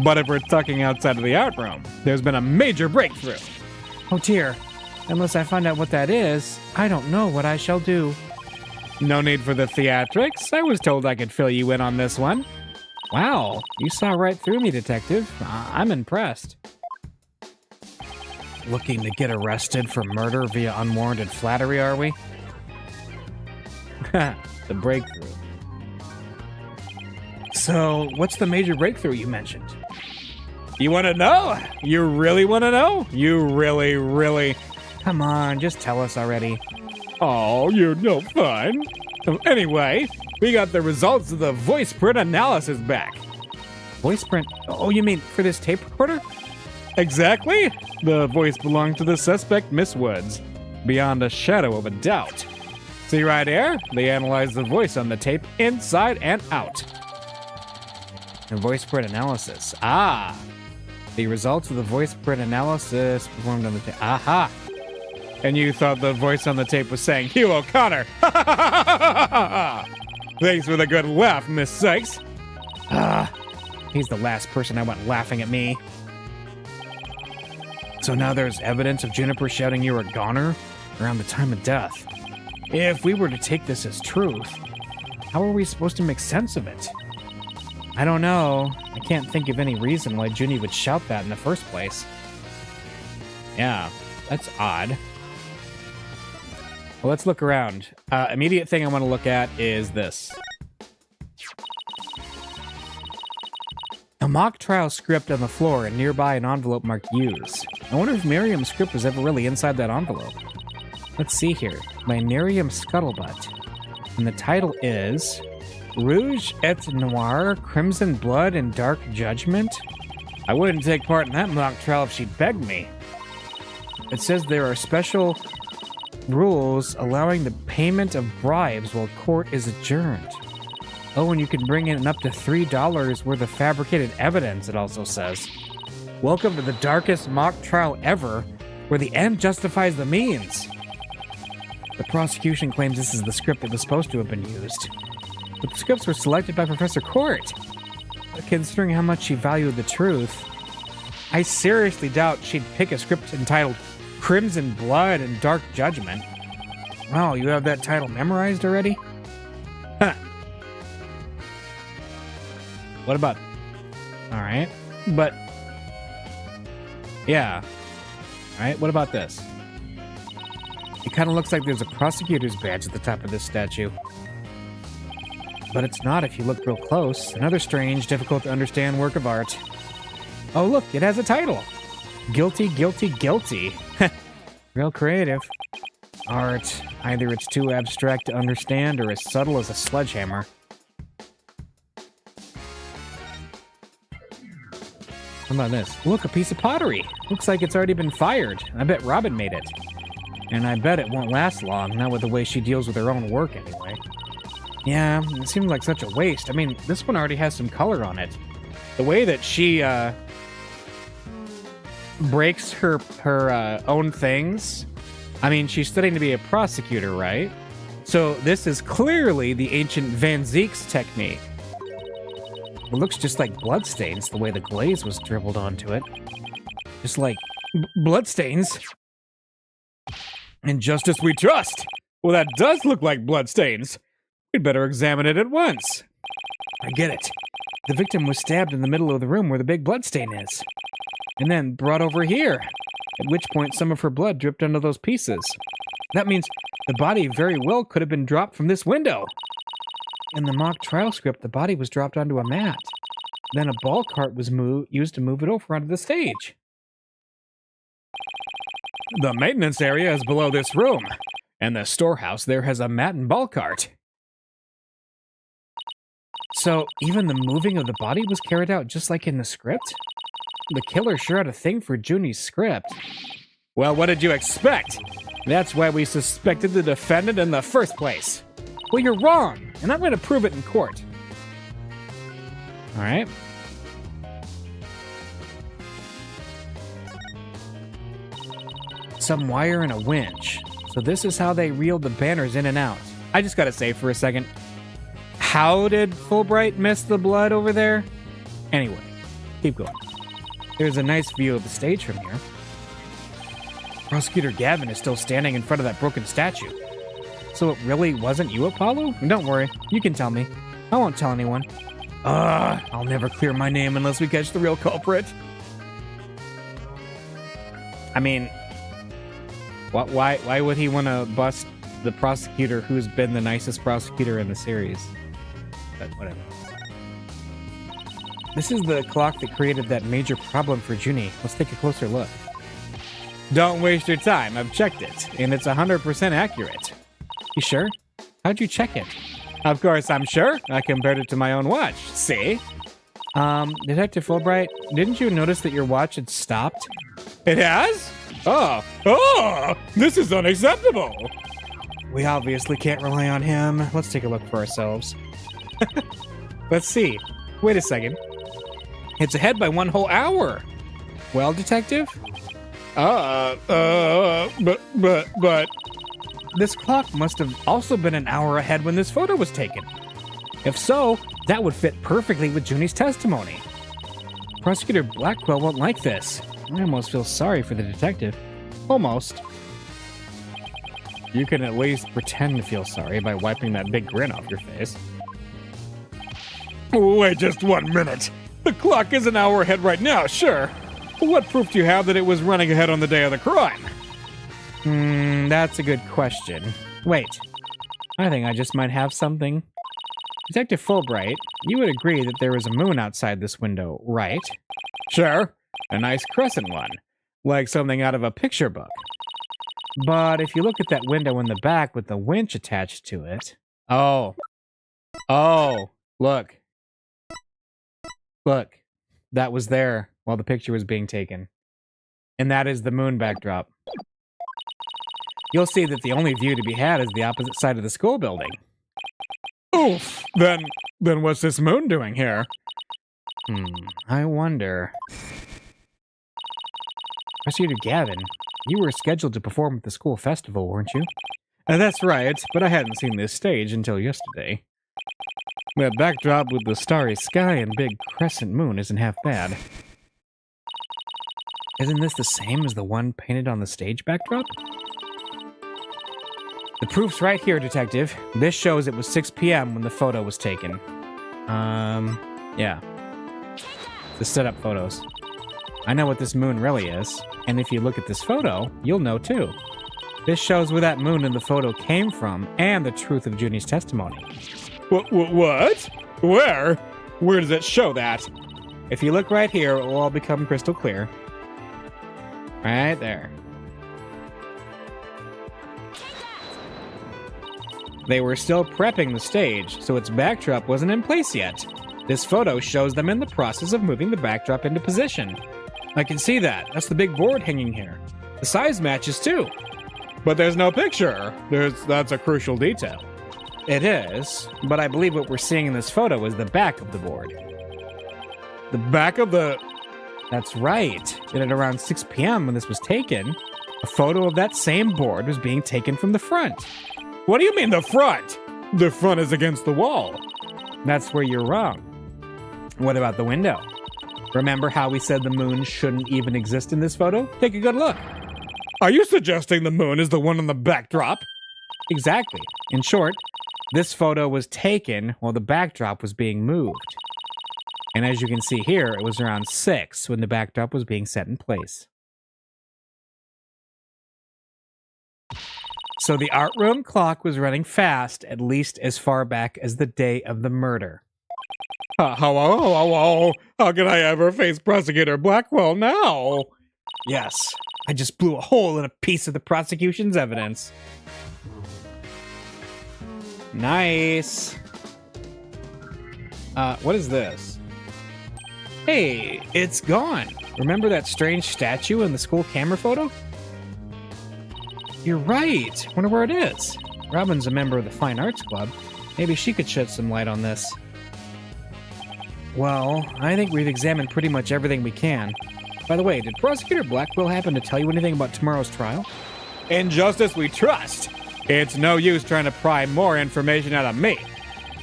But if we're talking outside of the art room, there's been a major breakthrough. Oh dear. Unless I find out what that is, I don't know what I shall do. No need for the theatrics. I was told I could fill you in on this one. Wow, you saw right through me, Detective. I'm impressed. Looking to get arrested for murder via unwarranted flattery, are we? The breakthrough. So, what's the major breakthrough you mentioned? You want to know? You really want to know? You really... Come on, just tell us already. Oh, you're no fun. Anyway, we got the results of the voice print analysis back. Voice print? Oh, you mean for this tape recorder? Exactly. The voice belonged to the suspect, Miss Woods. Beyond a shadow of a doubt. See right here? They analyzed the voice on the tape inside and out. And voice print analysis. Ah! The results of the voice print analysis performed on the tape. Aha! And you thought the voice on the tape was saying, Hugh O'Connor! Thanks for the good laugh, Miss Sykes. He's the last person I want laughing at me. So now there's evidence of Juniper shouting you're a goner around the time of death. If we were to take this as truth, how are we supposed to make sense of it? I don't know. I can't think of any reason why Junie would shout that in the first place. Yeah, that's odd. Well, let's look around. Immediate thing I want to look at is this. A mock trial script on the floor and nearby an envelope marked Use. I wonder if Miriam's script was ever really inside that envelope. Let's see here. By Miriam Scuttlebutt. And the title is Rouge et Noir, Crimson Blood and Dark Judgment? I wouldn't take part in that mock trial if she begged me. It says there are special rules allowing the payment of bribes while court is adjourned. Oh, and you can bring in up to $3 worth of fabricated evidence, it also says. Welcome to the darkest mock trial ever, where the end justifies the means. The prosecution claims this is the script that was supposed to have been used. But the scripts were selected by Professor Court. Considering how much she valued the truth, I seriously doubt she'd pick a script entitled Crimson Blood and Dark Judgment. Wow, you have that title memorized already? Huh. What about... Alright, but... Yeah. Alright, what about this? It kind of looks like there's a prosecutor's badge at the top of this statue. But it's not if you look real close. Another strange, difficult to understand work of art. Oh look, it has a title. Guilty, Guilty, Guilty. Real creative. Art. Either it's too abstract to understand or as subtle as a sledgehammer. How about this? Look, a piece of pottery. Looks like it's already been fired. I bet Robin made it. And I bet it won't last long, not with the way she deals with her own work anyway. Yeah, it seems like such a waste. I mean, this one already has some color on it. The way that she, breaks her own things. I mean, she's studying to be a prosecutor, right? So this is clearly the ancient Van Ziek's technique. It looks just like bloodstains, the way the glaze was dribbled onto it. Just like bloodstains. In justice we trust! Well, that does look like bloodstains. We'd better examine it at once. I get it. The victim was stabbed in the middle of the room where the big bloodstain is. And then brought over here. At which point some of her blood dripped onto those pieces. That means the body very well could have been dropped from this window. In the mock trial script, the body was dropped onto a mat. Then a ball cart was used to move it over onto the stage. The maintenance area is below this room, and the storehouse there has a mat and ball cart. So even the moving of the body was carried out just like in the script? The killer sure had a thing for Junie's script. Well, what did you expect? That's why we suspected the defendant in the first place. Well, you're wrong, and I'm going to prove it in court. All right. Some wire and a winch. So this is how they reeled the banners in and out. I just got to say for a second, how did Fulbright miss the blood over there? Anyway, keep going. There's a nice view of the stage from here. Prosecutor Gavin is still standing in front of that broken statue. So it really wasn't you, Apollo? Don't worry, you can tell me. I won't tell anyone. I'll never clear my name unless we catch the real culprit. I mean, why would he want to bust the prosecutor who's been the nicest prosecutor in the series? But whatever. This is the clock that created that major problem for Junie. Let's take a closer look. Don't waste your time. I've checked it, and it's 100% accurate. You sure? How'd you check it? Of course I'm sure. I compared it to my own watch. See? Detective Fulbright, didn't you notice that your watch had stopped? It has? Oh, this is unacceptable. We obviously can't rely on him. Let's take a look for ourselves. Let's see. Wait a second. It's ahead by one whole hour. Well, detective? But... This clock must have also been an hour ahead when this photo was taken. If so, that would fit perfectly with Junie's testimony. Prosecutor Blackwell won't like this. I almost feel sorry for the detective. Almost. You can at least pretend to feel sorry by wiping that big grin off your face. Wait just 1 minute. The clock is an hour ahead right now, sure. What proof do you have that it was running ahead on the day of the crime? That's a good question. Wait, I think I just might have something. Detective Fulbright, you would agree that there was a moon outside this window, right? Sure, a nice crescent one, like something out of a picture book. But if you look at that window in the back with the winch attached to it... Oh, look. Look, that was there while the picture was being taken. And that is the moon backdrop. You'll see that the only view to be had is the opposite side of the school building. Oof! Then what's this moon doing here? I wonder. Prosecutor Gavin, you were scheduled to perform at the school festival, weren't you? That's right, but I hadn't seen this stage until yesterday. That backdrop with the starry sky and big crescent moon isn't half bad. Isn't this the same as the one painted on the stage backdrop? The proof's right here, Detective. This shows it was 6 p.m. when the photo was taken. Yeah. The setup photos. I know what this moon really is, and if you look at this photo, you'll know too. This shows where that moon in the photo came from, and the truth of Junie's testimony. What? Where? Where does it show that? If you look right here, it will all become crystal clear. Right there. They were still prepping the stage, so its backdrop wasn't in place yet. This photo shows them in the process of moving the backdrop into position. I can see that. That's the big board hanging here. The size matches too. But there's no picture. That's a crucial detail. It is, but I believe what we're seeing in this photo is the back of the board. The back of the... That's right. And at around 6 p.m. when this was taken, a photo of that same board was being taken from the front. What do you mean the front? The front is against the wall. That's where you're wrong. What about the window? Remember how we said the moon shouldn't even exist in this photo? Take a good look. Are you suggesting the moon is the one on the backdrop? Exactly. In short, this photo was taken while the backdrop was being moved. And as you can see here, it was around 6 when the backdrop was being set in place. So the art room clock was running fast, at least as far back as the day of the murder. How can I ever face Prosecutor Blackwell now? Yes, I just blew a hole in a piece of the prosecution's evidence. Nice. What is this? Hey, it's gone. Remember that strange statue in the school camera photo? You're right. Wonder where it is. Robin's a member of the Fine Arts Club. Maybe she could shed some light on this. Well, I think we've examined pretty much everything we can. By the way, did Prosecutor Blackwell happen to tell you anything about tomorrow's trial? In justice we trust. It's no use trying to pry more information out of me.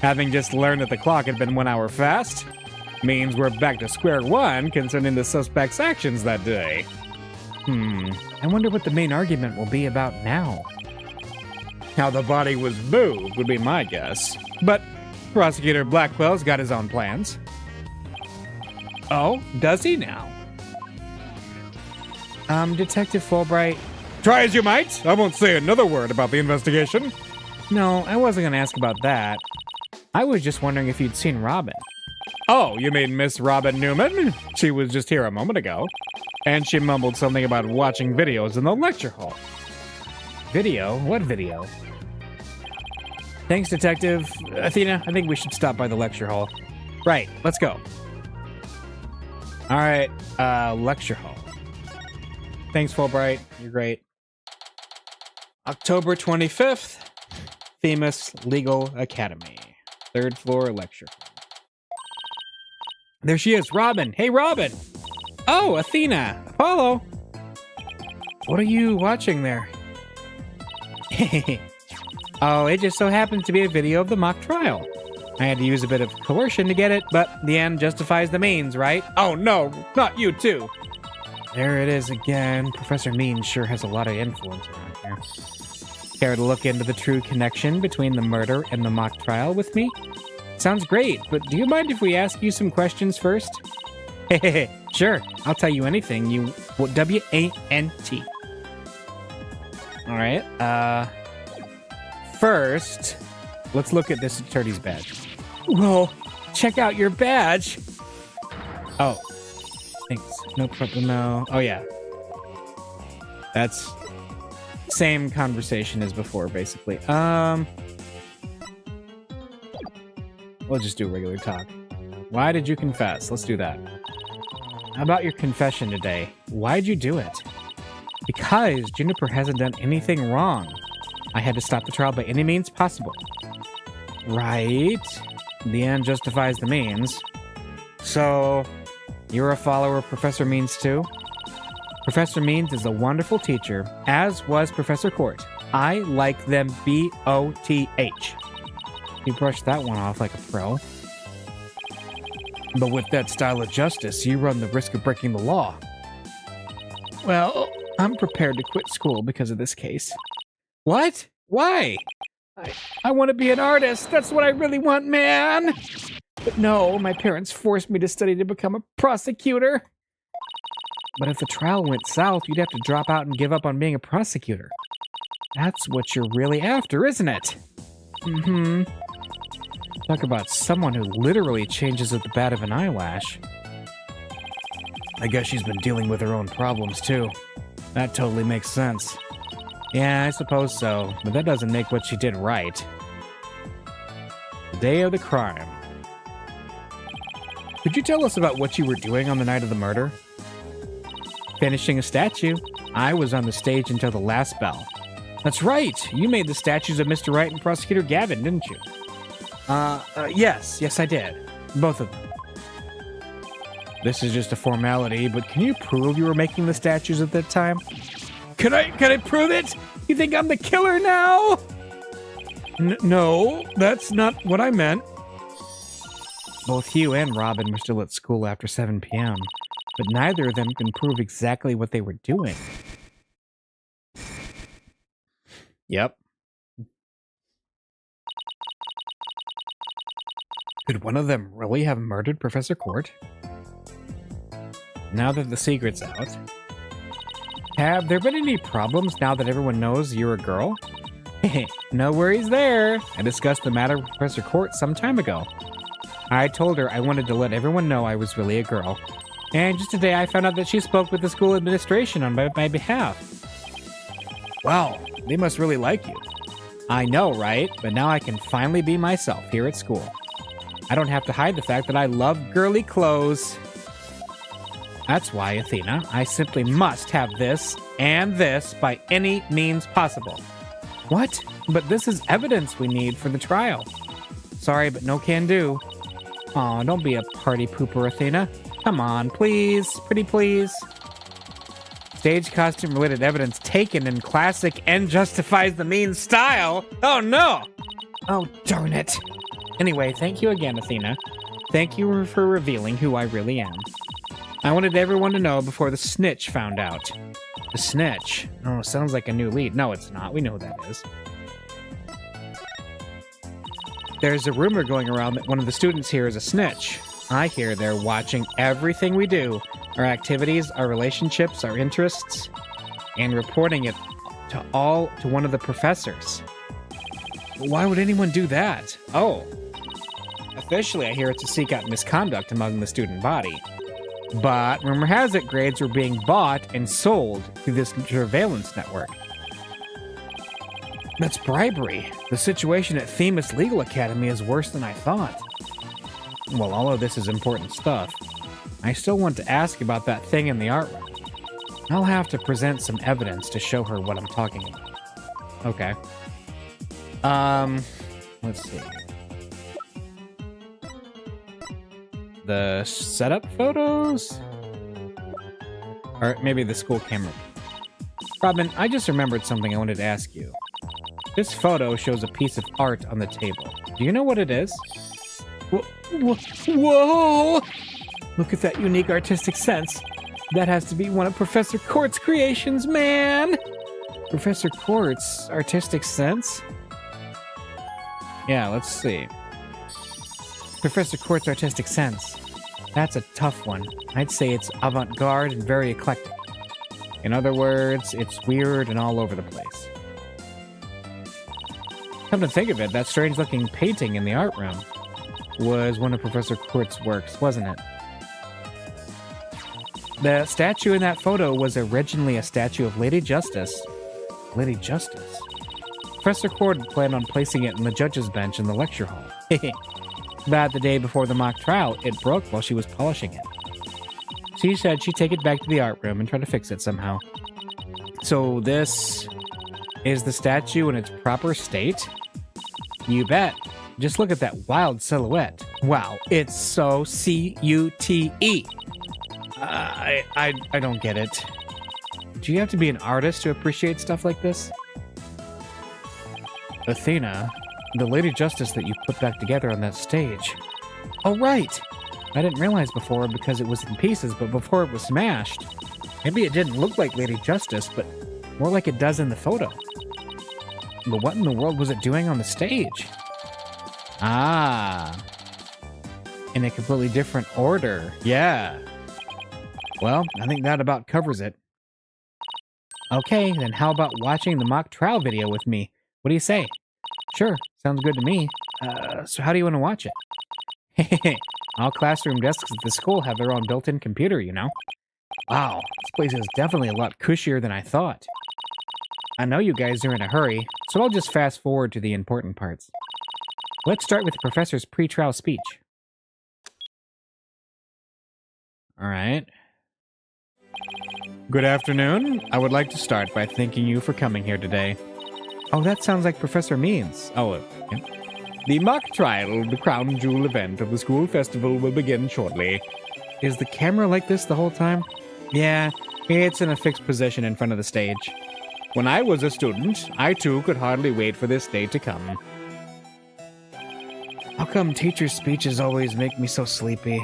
Having just learned that the clock had been 1 hour fast means we're back to square one concerning the suspect's actions that day. I wonder what the main argument will be about now. How the body was moved would be my guess. But Prosecutor Blackwell's got his own plans. Oh, does he now? Detective Fulbright... Try as you might, I won't say another word about the investigation. No, I wasn't going to ask about that. I was just wondering if you'd seen Robin. Oh, you mean Miss Robin Newman? She was just here a moment ago. And she mumbled something about watching videos in the lecture hall. Video? What video? Thanks, Detective. Athena, I think we should stop by the lecture hall. Right, let's go. All right, lecture hall. Thanks, Fulbright. You're great. October 25th, Themis Legal Academy. 3rd floor lecture hall. There she is, Robin. Hey, Robin. Oh, Athena. Apollo. What are you watching there? Oh, it just so happens to be a video of the mock trial. I had to use a bit of coercion to get it, but the end justifies the means, right? Oh no, not you too. There it is again. Professor Means sure has a lot of influence around here. Care to look into the true connection between the murder and the mock trial with me? Sounds great, but do you mind if we ask you some questions first? Sure, I'll tell you anything you... W-A-N-T. Alright, first, let's look at this attorney's badge. Whoa, check out your badge! Oh, thanks. No problem, no. Oh, yeah. That's same conversation as before, basically. We'll just do regular talk. Why did you confess? Let's do that. How about your confession today? Why'd you do it? Because Juniper hasn't done anything wrong. I had to stop the trial by any means possible. Right. The end justifies the means. So, you're a follower of Professor Means too? Professor Means is a wonderful teacher, as was Professor Court. I like them B-O-T-H. You brushed that one off like a pro. But with that style of justice, you run the risk of breaking the law. Well, I'm prepared to quit school because of this case. What? Why? I want to be an artist. That's what I really want, man. But no, my parents forced me to study to become a prosecutor. But if the trial went south, you'd have to drop out and give up on being a prosecutor. That's what you're really after, isn't it? Mm-hmm. Talk about someone who literally changes at the bat of an eyelash. I guess she's been dealing with her own problems, too. That totally makes sense. Yeah, I suppose so, but that doesn't make what she did right. The day of the crime. Could you tell us about what you were doing on the night of the murder? Finishing a statue. I was on the stage until the last bell. That's right. You made the statues of Mr. Wright and Prosecutor Gavin, didn't you? Yes, I did. Both of them. This is just a formality, but can you prove you were making the statues at that time? Can I prove it? You think I'm the killer now? No, that's not what I meant. Both Hugh and Robin were still at school after 7 p.m., but neither of them can prove exactly what they were doing. Yep. Could one of them really have murdered Professor Court? Now that the secret's out, have there been any problems now that everyone knows you're a girl? No worries there. I discussed the matter with Professor Court some time ago. I told her I wanted to let everyone know I was really a girl. And just today I found out that she spoke with the school administration on my behalf. Wow, they must really like you. I know, right? But now I can finally be myself here at school. I don't have to hide the fact that I love girly clothes. That's why, Athena, I simply must have this and this by any means possible. What? But this is evidence we need for the trial. Sorry, but no can do. Aw, don't be a party pooper, Athena. Come on, please. Pretty please. Stage costume related evidence taken in classic and justifies the means style. Oh no! Oh, darn it. Anyway, thank you again, Athena. Thank you for revealing who I really am. I wanted everyone to know before the snitch found out. The snitch? Oh, sounds like a new lead. No, it's not. We know who that is. There's a rumor going around that one of the students here is a snitch. I hear they're watching everything we do, our activities, our relationships, our interests, and reporting it to one of the professors. Why would anyone do that? Oh. Officially, I hear it's to seek out misconduct among the student body. But rumor has it grades were being bought and sold through this surveillance network. That's bribery. The situation at Themis Legal Academy is worse than I thought. Well, all of this is important stuff. I still want to ask about that thing in the art room. I'll have to present some evidence to show her what I'm talking about. Okay. Let's see. The setup photos? Or maybe the school camera. Robin, I just remembered something I wanted to ask you. This photo shows a piece of art on the table. Do you know what it is? Whoa! Look at that unique artistic sense. That has to be one of Professor Court's creations, man! Professor Court's artistic sense? Yeah, let's see. Professor Court's artistic sense. That's a tough one. I'd say it's avant-garde and very eclectic. In other words, it's weird and all over the place. Come to think of it, that strange-looking painting in the art room was one of Professor Court's works, wasn't it? The statue in that photo was originally a statue of Lady Justice. Lady Justice? Professor Court had planned on placing it in the judge's bench in the lecture hall. But the day before the mock trial, it broke while she was polishing it. She said she'd take it back to the art room and try to fix it somehow. So this is the statue in its proper state? You bet. Just look at that wild silhouette. Wow, it's so C-U-T-E. I don't get it. Do you have to be an artist to appreciate stuff like this? Athena, The Lady Justice that you put back together on that stage. Oh, right! I didn't realize before because it was in pieces, but before it was smashed. Maybe it didn't look like Lady Justice, but more like it does in the photo. But what in the world was it doing on the stage? Ah. In a completely different order. Yeah. Well, I think that about covers it. Okay, then how about watching the mock trial video with me? What do you say? Sure, sounds good to me. So how do you want to watch it? All classroom desks at the school have their own built-in computer, you know? Wow, this place is definitely a lot cushier than I thought. I know you guys are in a hurry, so I'll just fast forward to the important parts. Let's start with the professor's pre-trial speech. All right. Good afternoon. I would like to start by thanking you for coming here today. Oh, that sounds like Professor Means. Oh, okay. The mock trial, the crown jewel event of the school festival, will begin shortly. Is the camera like this the whole time? Yeah, it's in a fixed position in front of the stage. When I was a student, I too could hardly wait for this day to come. How come teachers' speeches always make me so sleepy?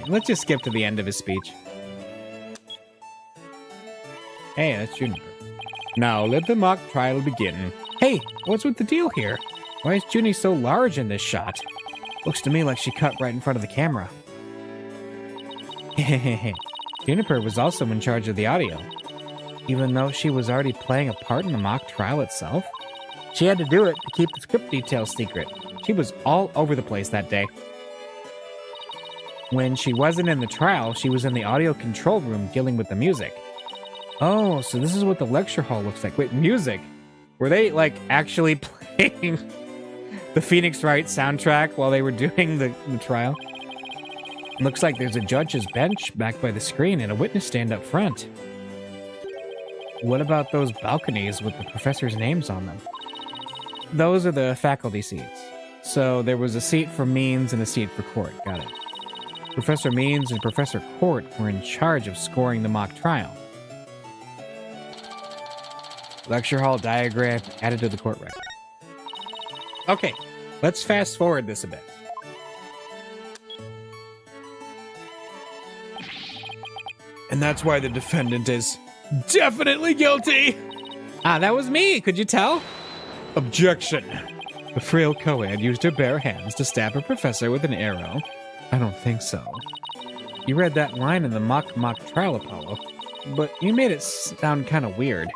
Let's just skip to the end of his speech. Hey, that's Juniper. Now let the mock trial begin. Hey, what's with the deal here? Why is Junie so large in this shot? Looks to me like she cut right in front of the camera. Juniper was also in charge of the audio. Even though she was already playing a part in the mock trial itself, she had to do it to keep the script details secret. She was all over the place that day. When she wasn't in the trial, she was in the audio control room dealing with the music. Oh, so this is what the lecture hall looks like. Wait, music? Were they, like, actually playing the Phoenix Wright soundtrack while they were doing the trial? Looks like there's a judge's bench back by the screen and a witness stand up front. What about those balconies with the professors' names on them? Those are the faculty seats. So there was a seat for Means and a seat for Court. Got it. Professor Means and Professor Court were in charge of scoring the mock trial. Lecture hall diagram added to the court record. Okay, let's fast forward this a bit. And that's why the defendant is definitely guilty! Ah, that was me! Could you tell? Objection. The frail co-ed used her bare hands to stab her professor with an arrow. I don't think so. You read that line in the mock trial, Apollo, but you made it sound kind of weird.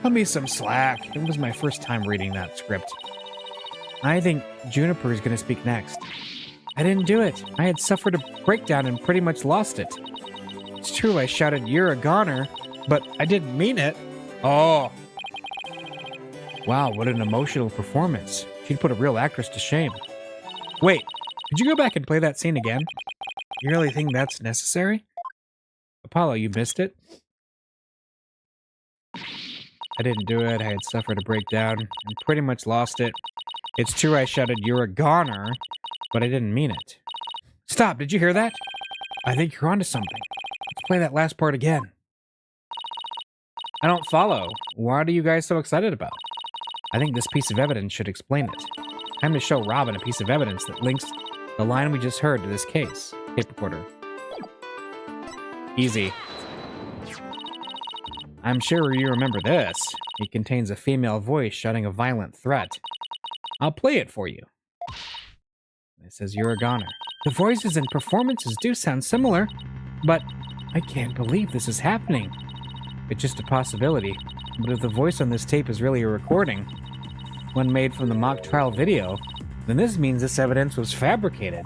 Cut me some slack. It was my first time reading that script. I think Juniper is going to speak next. I didn't do it. I had suffered a breakdown and pretty much lost it. It's true I shouted, "You're a goner," but I didn't mean it. Oh. Wow, what an emotional performance. She'd put a real actress to shame. Wait, could you go back and play that scene again? You really think that's necessary? Apollo, you missed it? I didn't do it. I had suffered a breakdown and pretty much lost it. It's true I shouted, "You're a goner," but I didn't mean it. Stop, did you hear that? I think you're onto something. Let's play that last part again. I don't follow. What are you guys so excited about? I think this piece of evidence should explain it. Time to show Robin a piece of evidence that links the line we just heard to this case. Tape recorder. Easy. I'm sure you remember this. It contains a female voice shouting a violent threat. I'll play it for you. It says you're a goner. The voices and performances do sound similar, but I can't believe this is happening. It's just a possibility, but if the voice on this tape is really a recording, one made from the mock trial video, then this means this evidence was fabricated.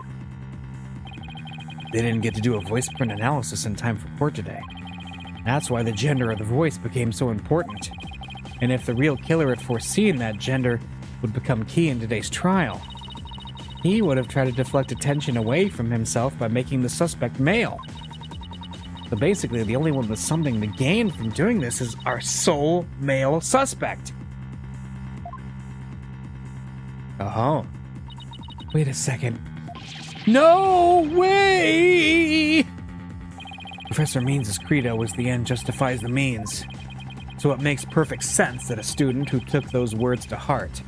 They didn't get to do a voice print analysis in time for court today. That's why the gender of the voice became so important. And if the real killer had foreseen that gender would become key in today's trial, he would have tried to deflect attention away from himself by making the suspect male. So basically, the only one with something to gain from doing this is our sole male suspect. Oh. Wait a second. No way! Professor Means' credo was the end justifies the means. So it makes perfect sense that a student who took those words to heart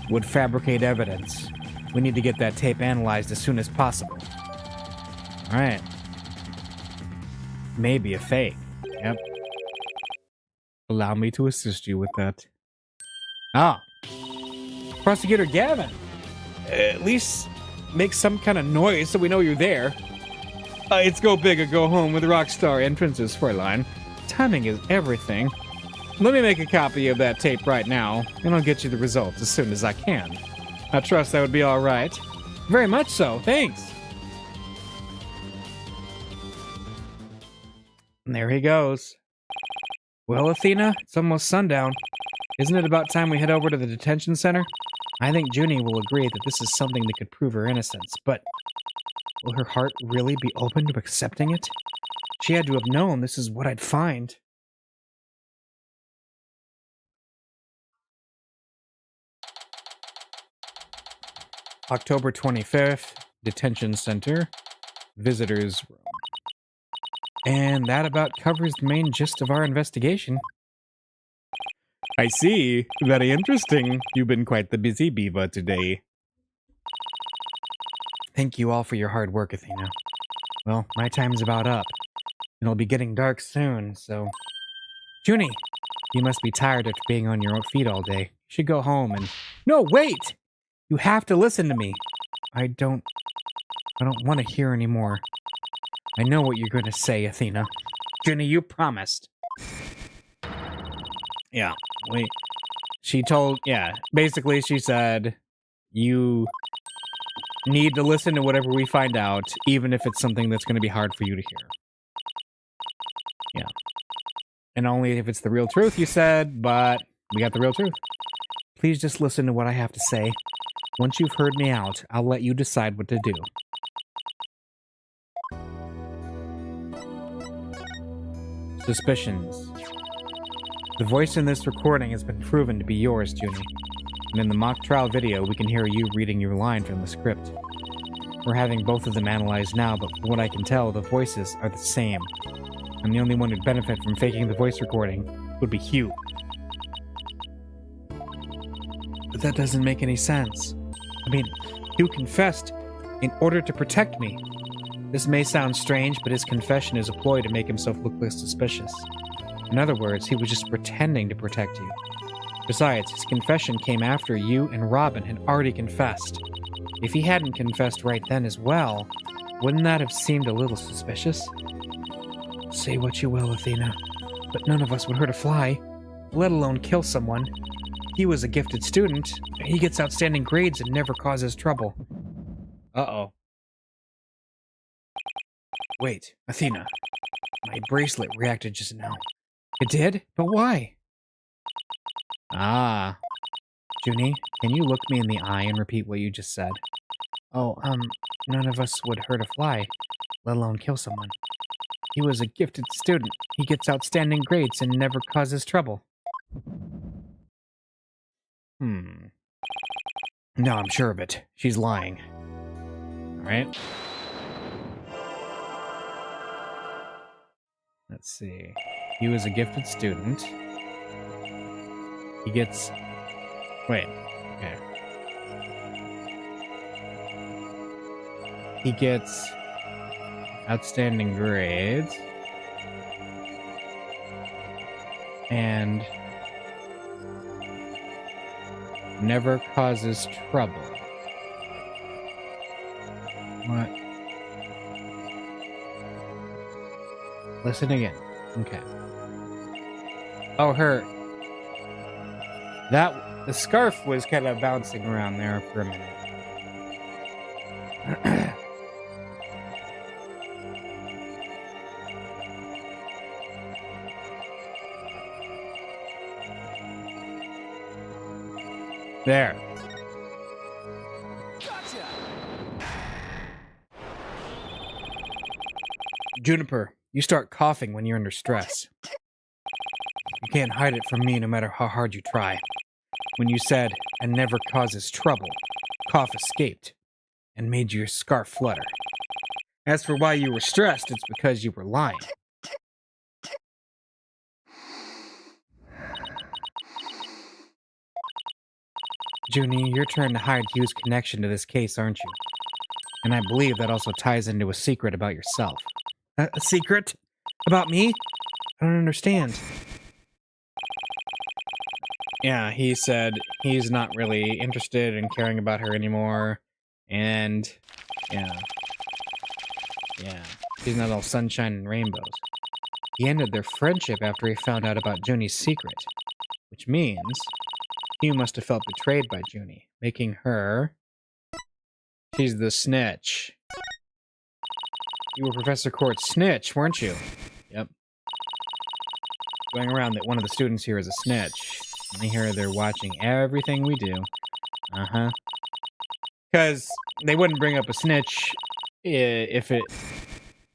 would fabricate evidence. We need to get that tape analyzed as soon as possible. Alright. Maybe a fake. Yep. Allow me to assist you with that. Ah. Prosecutor Gavin. At least make some kind of noise so we know you're there. It's go big or go home with Rockstar Entrances, Fräulein. Timing is everything. Let me make a copy of that tape right now, and I'll get you the results as soon as I can. I trust that would be all right. Very much so, thanks. And there he goes. Well, Athena, it's almost sundown. Isn't it about time we head over to the detention center? I think Junie will agree that this is something that could prove her innocence, but will her heart really be open to accepting it? She had to have known this is what I'd find. October 25th, detention center, visitors room. And that about covers the main gist of our investigation. I see. Very interesting. You've been quite the busy beaver today. Thank you all for your hard work, Athena. Well, my time's about up. It'll be getting dark soon, so... Junie, you must be tired after being on your feet all day. You should go home and... No, wait! You have to listen to me. I don't want to hear anymore. I know what you're going to say, Athena. Junie, you promised. Yeah, wait. Basically she said, you need to listen to whatever we find out, even if it's something that's going to be hard for you to hear. Yeah. And only if it's the real truth, you said, but we got the real truth. Please just listen to what I have to say. Once you've heard me out, I'll let you decide what to do. Suspicions. The voice in this recording has been proven to be yours, Junie. And in the mock trial video, we can hear you reading your line from the script. We're having both of them analyzed now, but from what I can tell, the voices are the same. And the only one who'd benefit from faking the voice recording would be Hugh. But that doesn't make any sense. I mean, Hugh confessed in order to protect me. This may sound strange, but his confession is a ploy to make himself look less suspicious. In other words, he was just pretending to protect you. Besides, his confession came after you and Robin had already confessed. If he hadn't confessed right then as well, wouldn't that have seemed a little suspicious? Say what you will, Athena, but none of us would hurt a fly, let alone kill someone. He was a gifted student. He gets outstanding grades and never causes trouble. Uh-oh. Wait, Athena. My bracelet reacted just now. It did? But why? Ah. Junie, can you look me in the eye and repeat what you just said? Oh, none of us would hurt a fly, let alone kill someone. He was a gifted student. He gets outstanding grades and never causes trouble. No, I'm sure of it. She's lying. Alright. Let's see. He was a gifted student. He gets... Wait. Okay. He gets outstanding grades. And never causes trouble. What? Listen again. Okay. Oh, her. The scarf was kind of bouncing around there for a minute. There. Gotcha. Juniper, you start coughing when you're under stress. You can't hide it from me no matter how hard you try. When you said, "and never causes trouble," cough escaped and made your scarf flutter. As for why you were stressed, it's because you were lying. Junie, you're trying to hide Hugh's connection to this case, aren't you? And I believe that also ties into a secret about yourself. A secret? About me? I don't understand. Yeah, he said he's not really interested in caring about her anymore. And, yeah. He's not all sunshine and rainbows. He ended their friendship after he found out about Junie's secret. Which means Hugh must have felt betrayed by Junie, making her... She's the snitch. You were Professor Court's snitch, weren't you? Yep. Going around that one of the students here is a snitch. I hear they're watching everything we do. Uh-huh. Because they wouldn't bring up a snitch if it...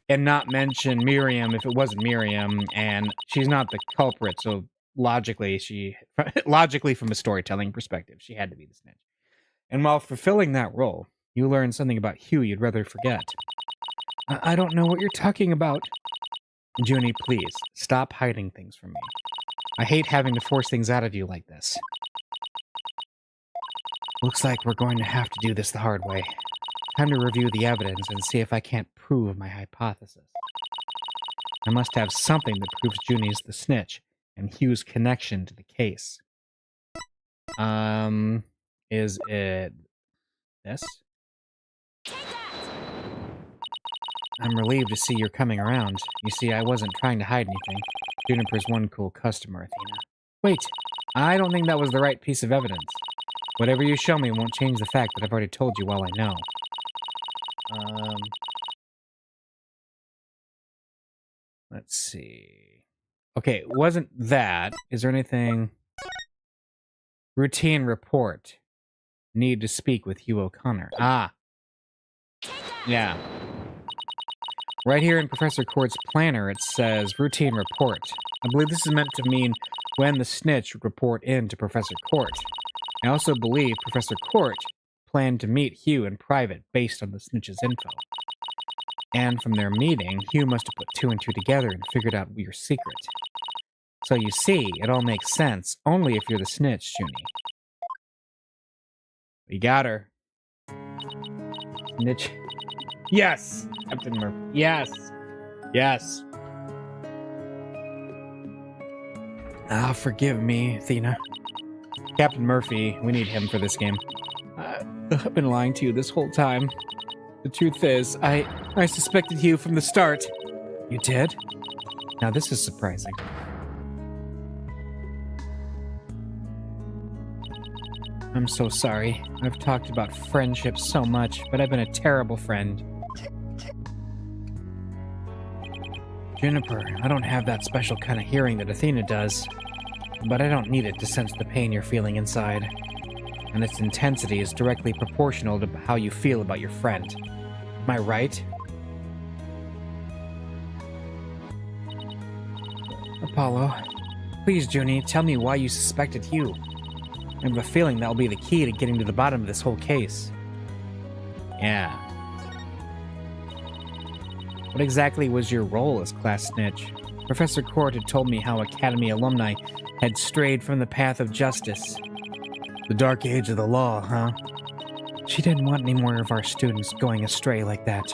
and not mention Miriam if it wasn't Miriam, and she's not the culprit, so logically, from a storytelling perspective, she had to be the snitch. And while fulfilling that role, you learn something about Hugh you'd rather forget. I don't know what you're talking about. Junie, please, stop hiding things from me. I hate having to force things out of you like this. Looks like we're going to have to do this the hard way. Time to review the evidence and see if I can't prove my hypothesis. I must have something that proves Junie's the snitch and Hugh's connection to the case. Is it this? I'm relieved to see you're coming around. You see, I wasn't trying to hide anything. Juniper's one cool customer, Athena. Wait, I don't think that was the right piece of evidence. Whatever you show me won't change the fact that I've already told you all I know. Let's see. Okay, it wasn't that. Is there anything? Routine report. Need to speak with Hugh O'Connor. Ah. Yeah. Right here in Professor Court's planner, it says routine report. I believe this is meant to mean when the snitch would report in to Professor Court. I also believe Professor Court planned to meet Hugh in private based on the snitch's info. And from their meeting, Hugh must have put two and two together and figured out your secret. So you see, it all makes sense, only if you're the snitch, Junie. We got her. Snitch. Yes! Captain Murphy. Yes! Yes! Ah, forgive me, Athena. Captain Murphy, we need him for this game. I've been lying to you this whole time. The truth is, I suspected Hugh from the start. You did? Now this is surprising. I'm so sorry. I've talked about friendship so much, but I've been a terrible friend. Juniper, I don't have that special kind of hearing that Athena does, but I don't need it to sense the pain you're feeling inside. And its intensity is directly proportional to how you feel about your friend. Am I right? Apollo, please, Junie, tell me why you suspected Hugh. I have a feeling that'll be the key to getting to the bottom of this whole case. Yeah. What exactly was your role as class snitch? Professor Court had told me how Academy alumni had strayed from the path of justice. The dark age of the law, huh? She didn't want any more of our students going astray like that.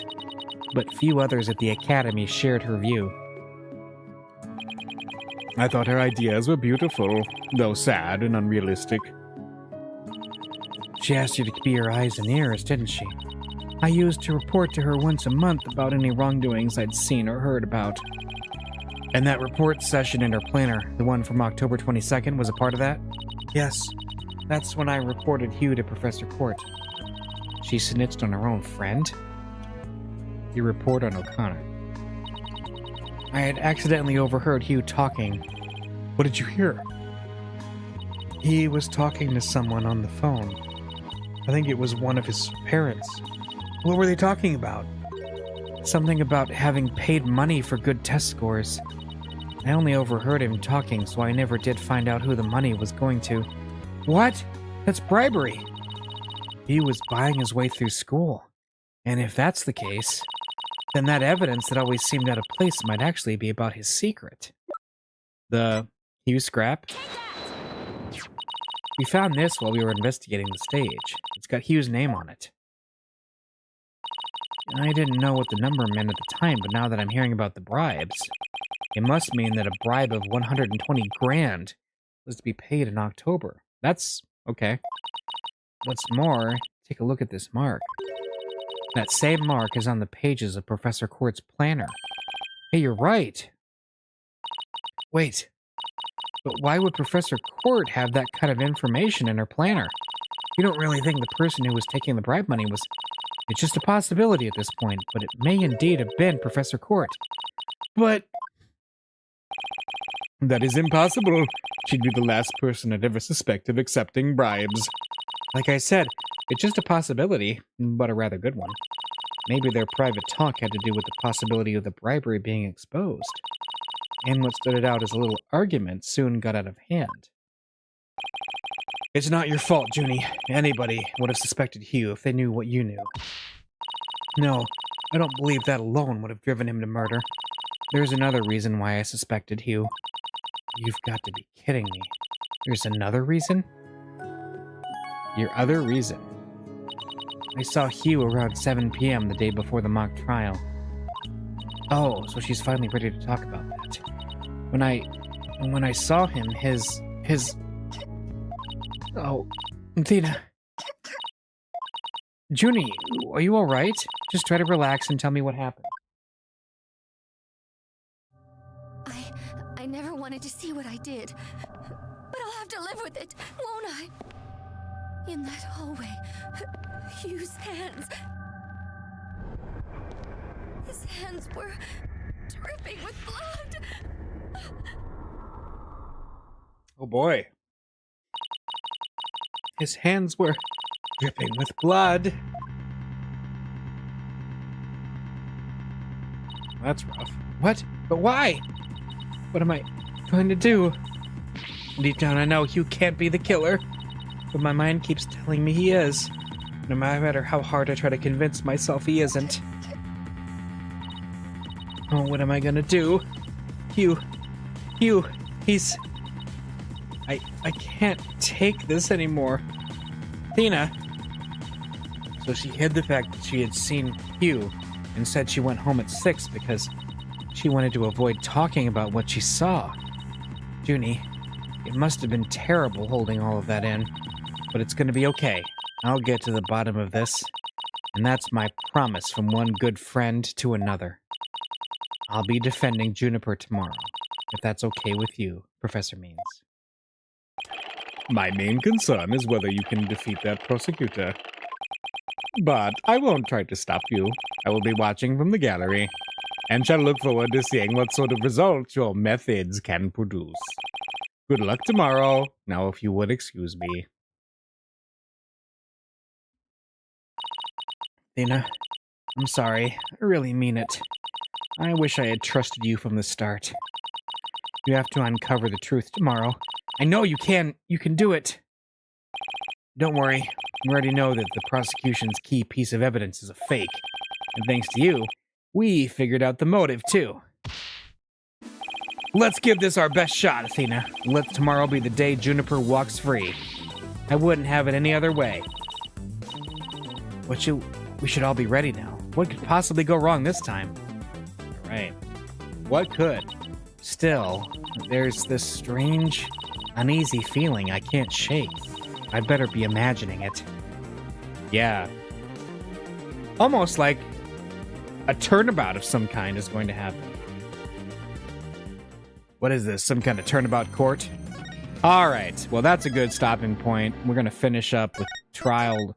But few others at the Academy shared her view. I thought her ideas were beautiful, though sad and unrealistic. She asked you to be her eyes and ears, didn't she? I used to report to her once a month about any wrongdoings I'd seen or heard about. And that report session in her planner, the one from October 22nd, was a part of that? Yes. That's when I reported Hugh to Professor Court. She snitched on her own friend? You report on O'Connor. I had accidentally overheard Hugh talking. What did you hear? He was talking to someone on the phone. I think it was one of his parents. What were they talking about? Something about having paid money for good test scores. I only overheard him talking, so I never did find out who the money was going to. What? That's bribery. He was buying his way through school. And if that's the case, then that evidence that always seemed out of place might actually be about his secret. The Hugh scrap? We found this while we were investigating the stage. It's got Hugh's name on it. I didn't know what the number meant at the time, but now that I'm hearing about the bribes, it must mean that a bribe of 120 grand was to be paid in October. That's okay. What's more, take a look at this mark. That same mark is on the pages of Professor Court's planner. Hey, you're right. Wait, but why would Professor Court have that kind of information in her planner? You don't really think the person who was taking the bribe money was... It's just a possibility at this point, but it may indeed have been Professor Court. But... That is impossible. She'd be the last person I'd ever suspect of accepting bribes. like I said, it's just a possibility, but a rather good one. Maybe their private talk had to do with the possibility of the bribery being exposed. And what started out as a little argument soon got out of hand. It's not your fault, Junie. Anybody would have suspected Hugh if they knew what you knew. No, I don't believe that alone would have driven him to murder. There's another reason why I suspected Hugh. You've got to be kidding me. There's another reason? Your other reason? I saw Hugh around 7 p.m. the day before the mock trial. Oh, so she's finally ready to talk about that. When I saw him, his... Oh, Athena. Junie, are you alright? Just try to relax and tell me what happened. I never wanted to see what I did, but I'll have to live with it, won't I? In that hallway, Hugh's hands... His hands were dripping with blood. Oh boy. His hands were dripping with blood. That's rough. What? But why? What am I going to do? Deep down I know Hugh can't be the killer, but my mind keeps telling me he is, no matter how hard I try to convince myself he isn't. Oh, what am I gonna do? Hugh, he's... I can't take this anymore. Athena! So she hid the fact that she had seen Hugh and said she went home at 6 because she wanted to avoid talking about what she saw. Junie, it must have been terrible holding all of that in, but it's gonna be okay. I'll get to the bottom of this, and that's my promise from one good friend to another. I'll be defending Juniper tomorrow, if that's okay with you, Professor Means. My main concern is whether you can defeat that prosecutor. But I won't try to stop you. I will be watching from the gallery, and shall look forward to seeing what sort of results your methods can produce. Good luck tomorrow. Now, if you would excuse me. Athena, I'm sorry. I really mean it. I wish I had trusted you from the start. You have to uncover the truth tomorrow. I know you can. You can do it. Don't worry. We already know that the prosecution's key piece of evidence is a fake. And thanks to you, we figured out the motive, too. Let's give this our best shot, Athena. Let tomorrow be the day Juniper walks free. I wouldn't have it any other way. We should all be ready now. What could possibly go wrong this time? All right. What could? Still, there's this strange, uneasy feeling I can't shake. I'd better be imagining it. Yeah. Almost like a turnabout of some kind is going to happen. What is this? Some kind of turnabout court? Alright, well that's a good stopping point. We're going to finish up with trial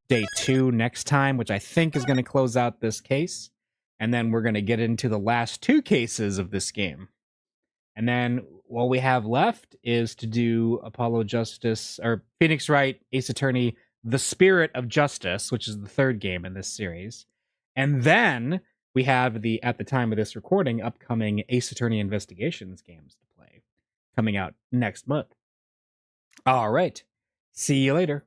day 2 next time, which I think is going to close out this case. And then we're going to get into the last 2 cases of this game. And then what we have left is to do Apollo Justice, or Phoenix Wright, Ace Attorney, The Spirit of Justice, which is the 3rd game in this series. And then we have the, at the time of this recording, upcoming Ace Attorney Investigations games to play, coming out next month. All right. See you later.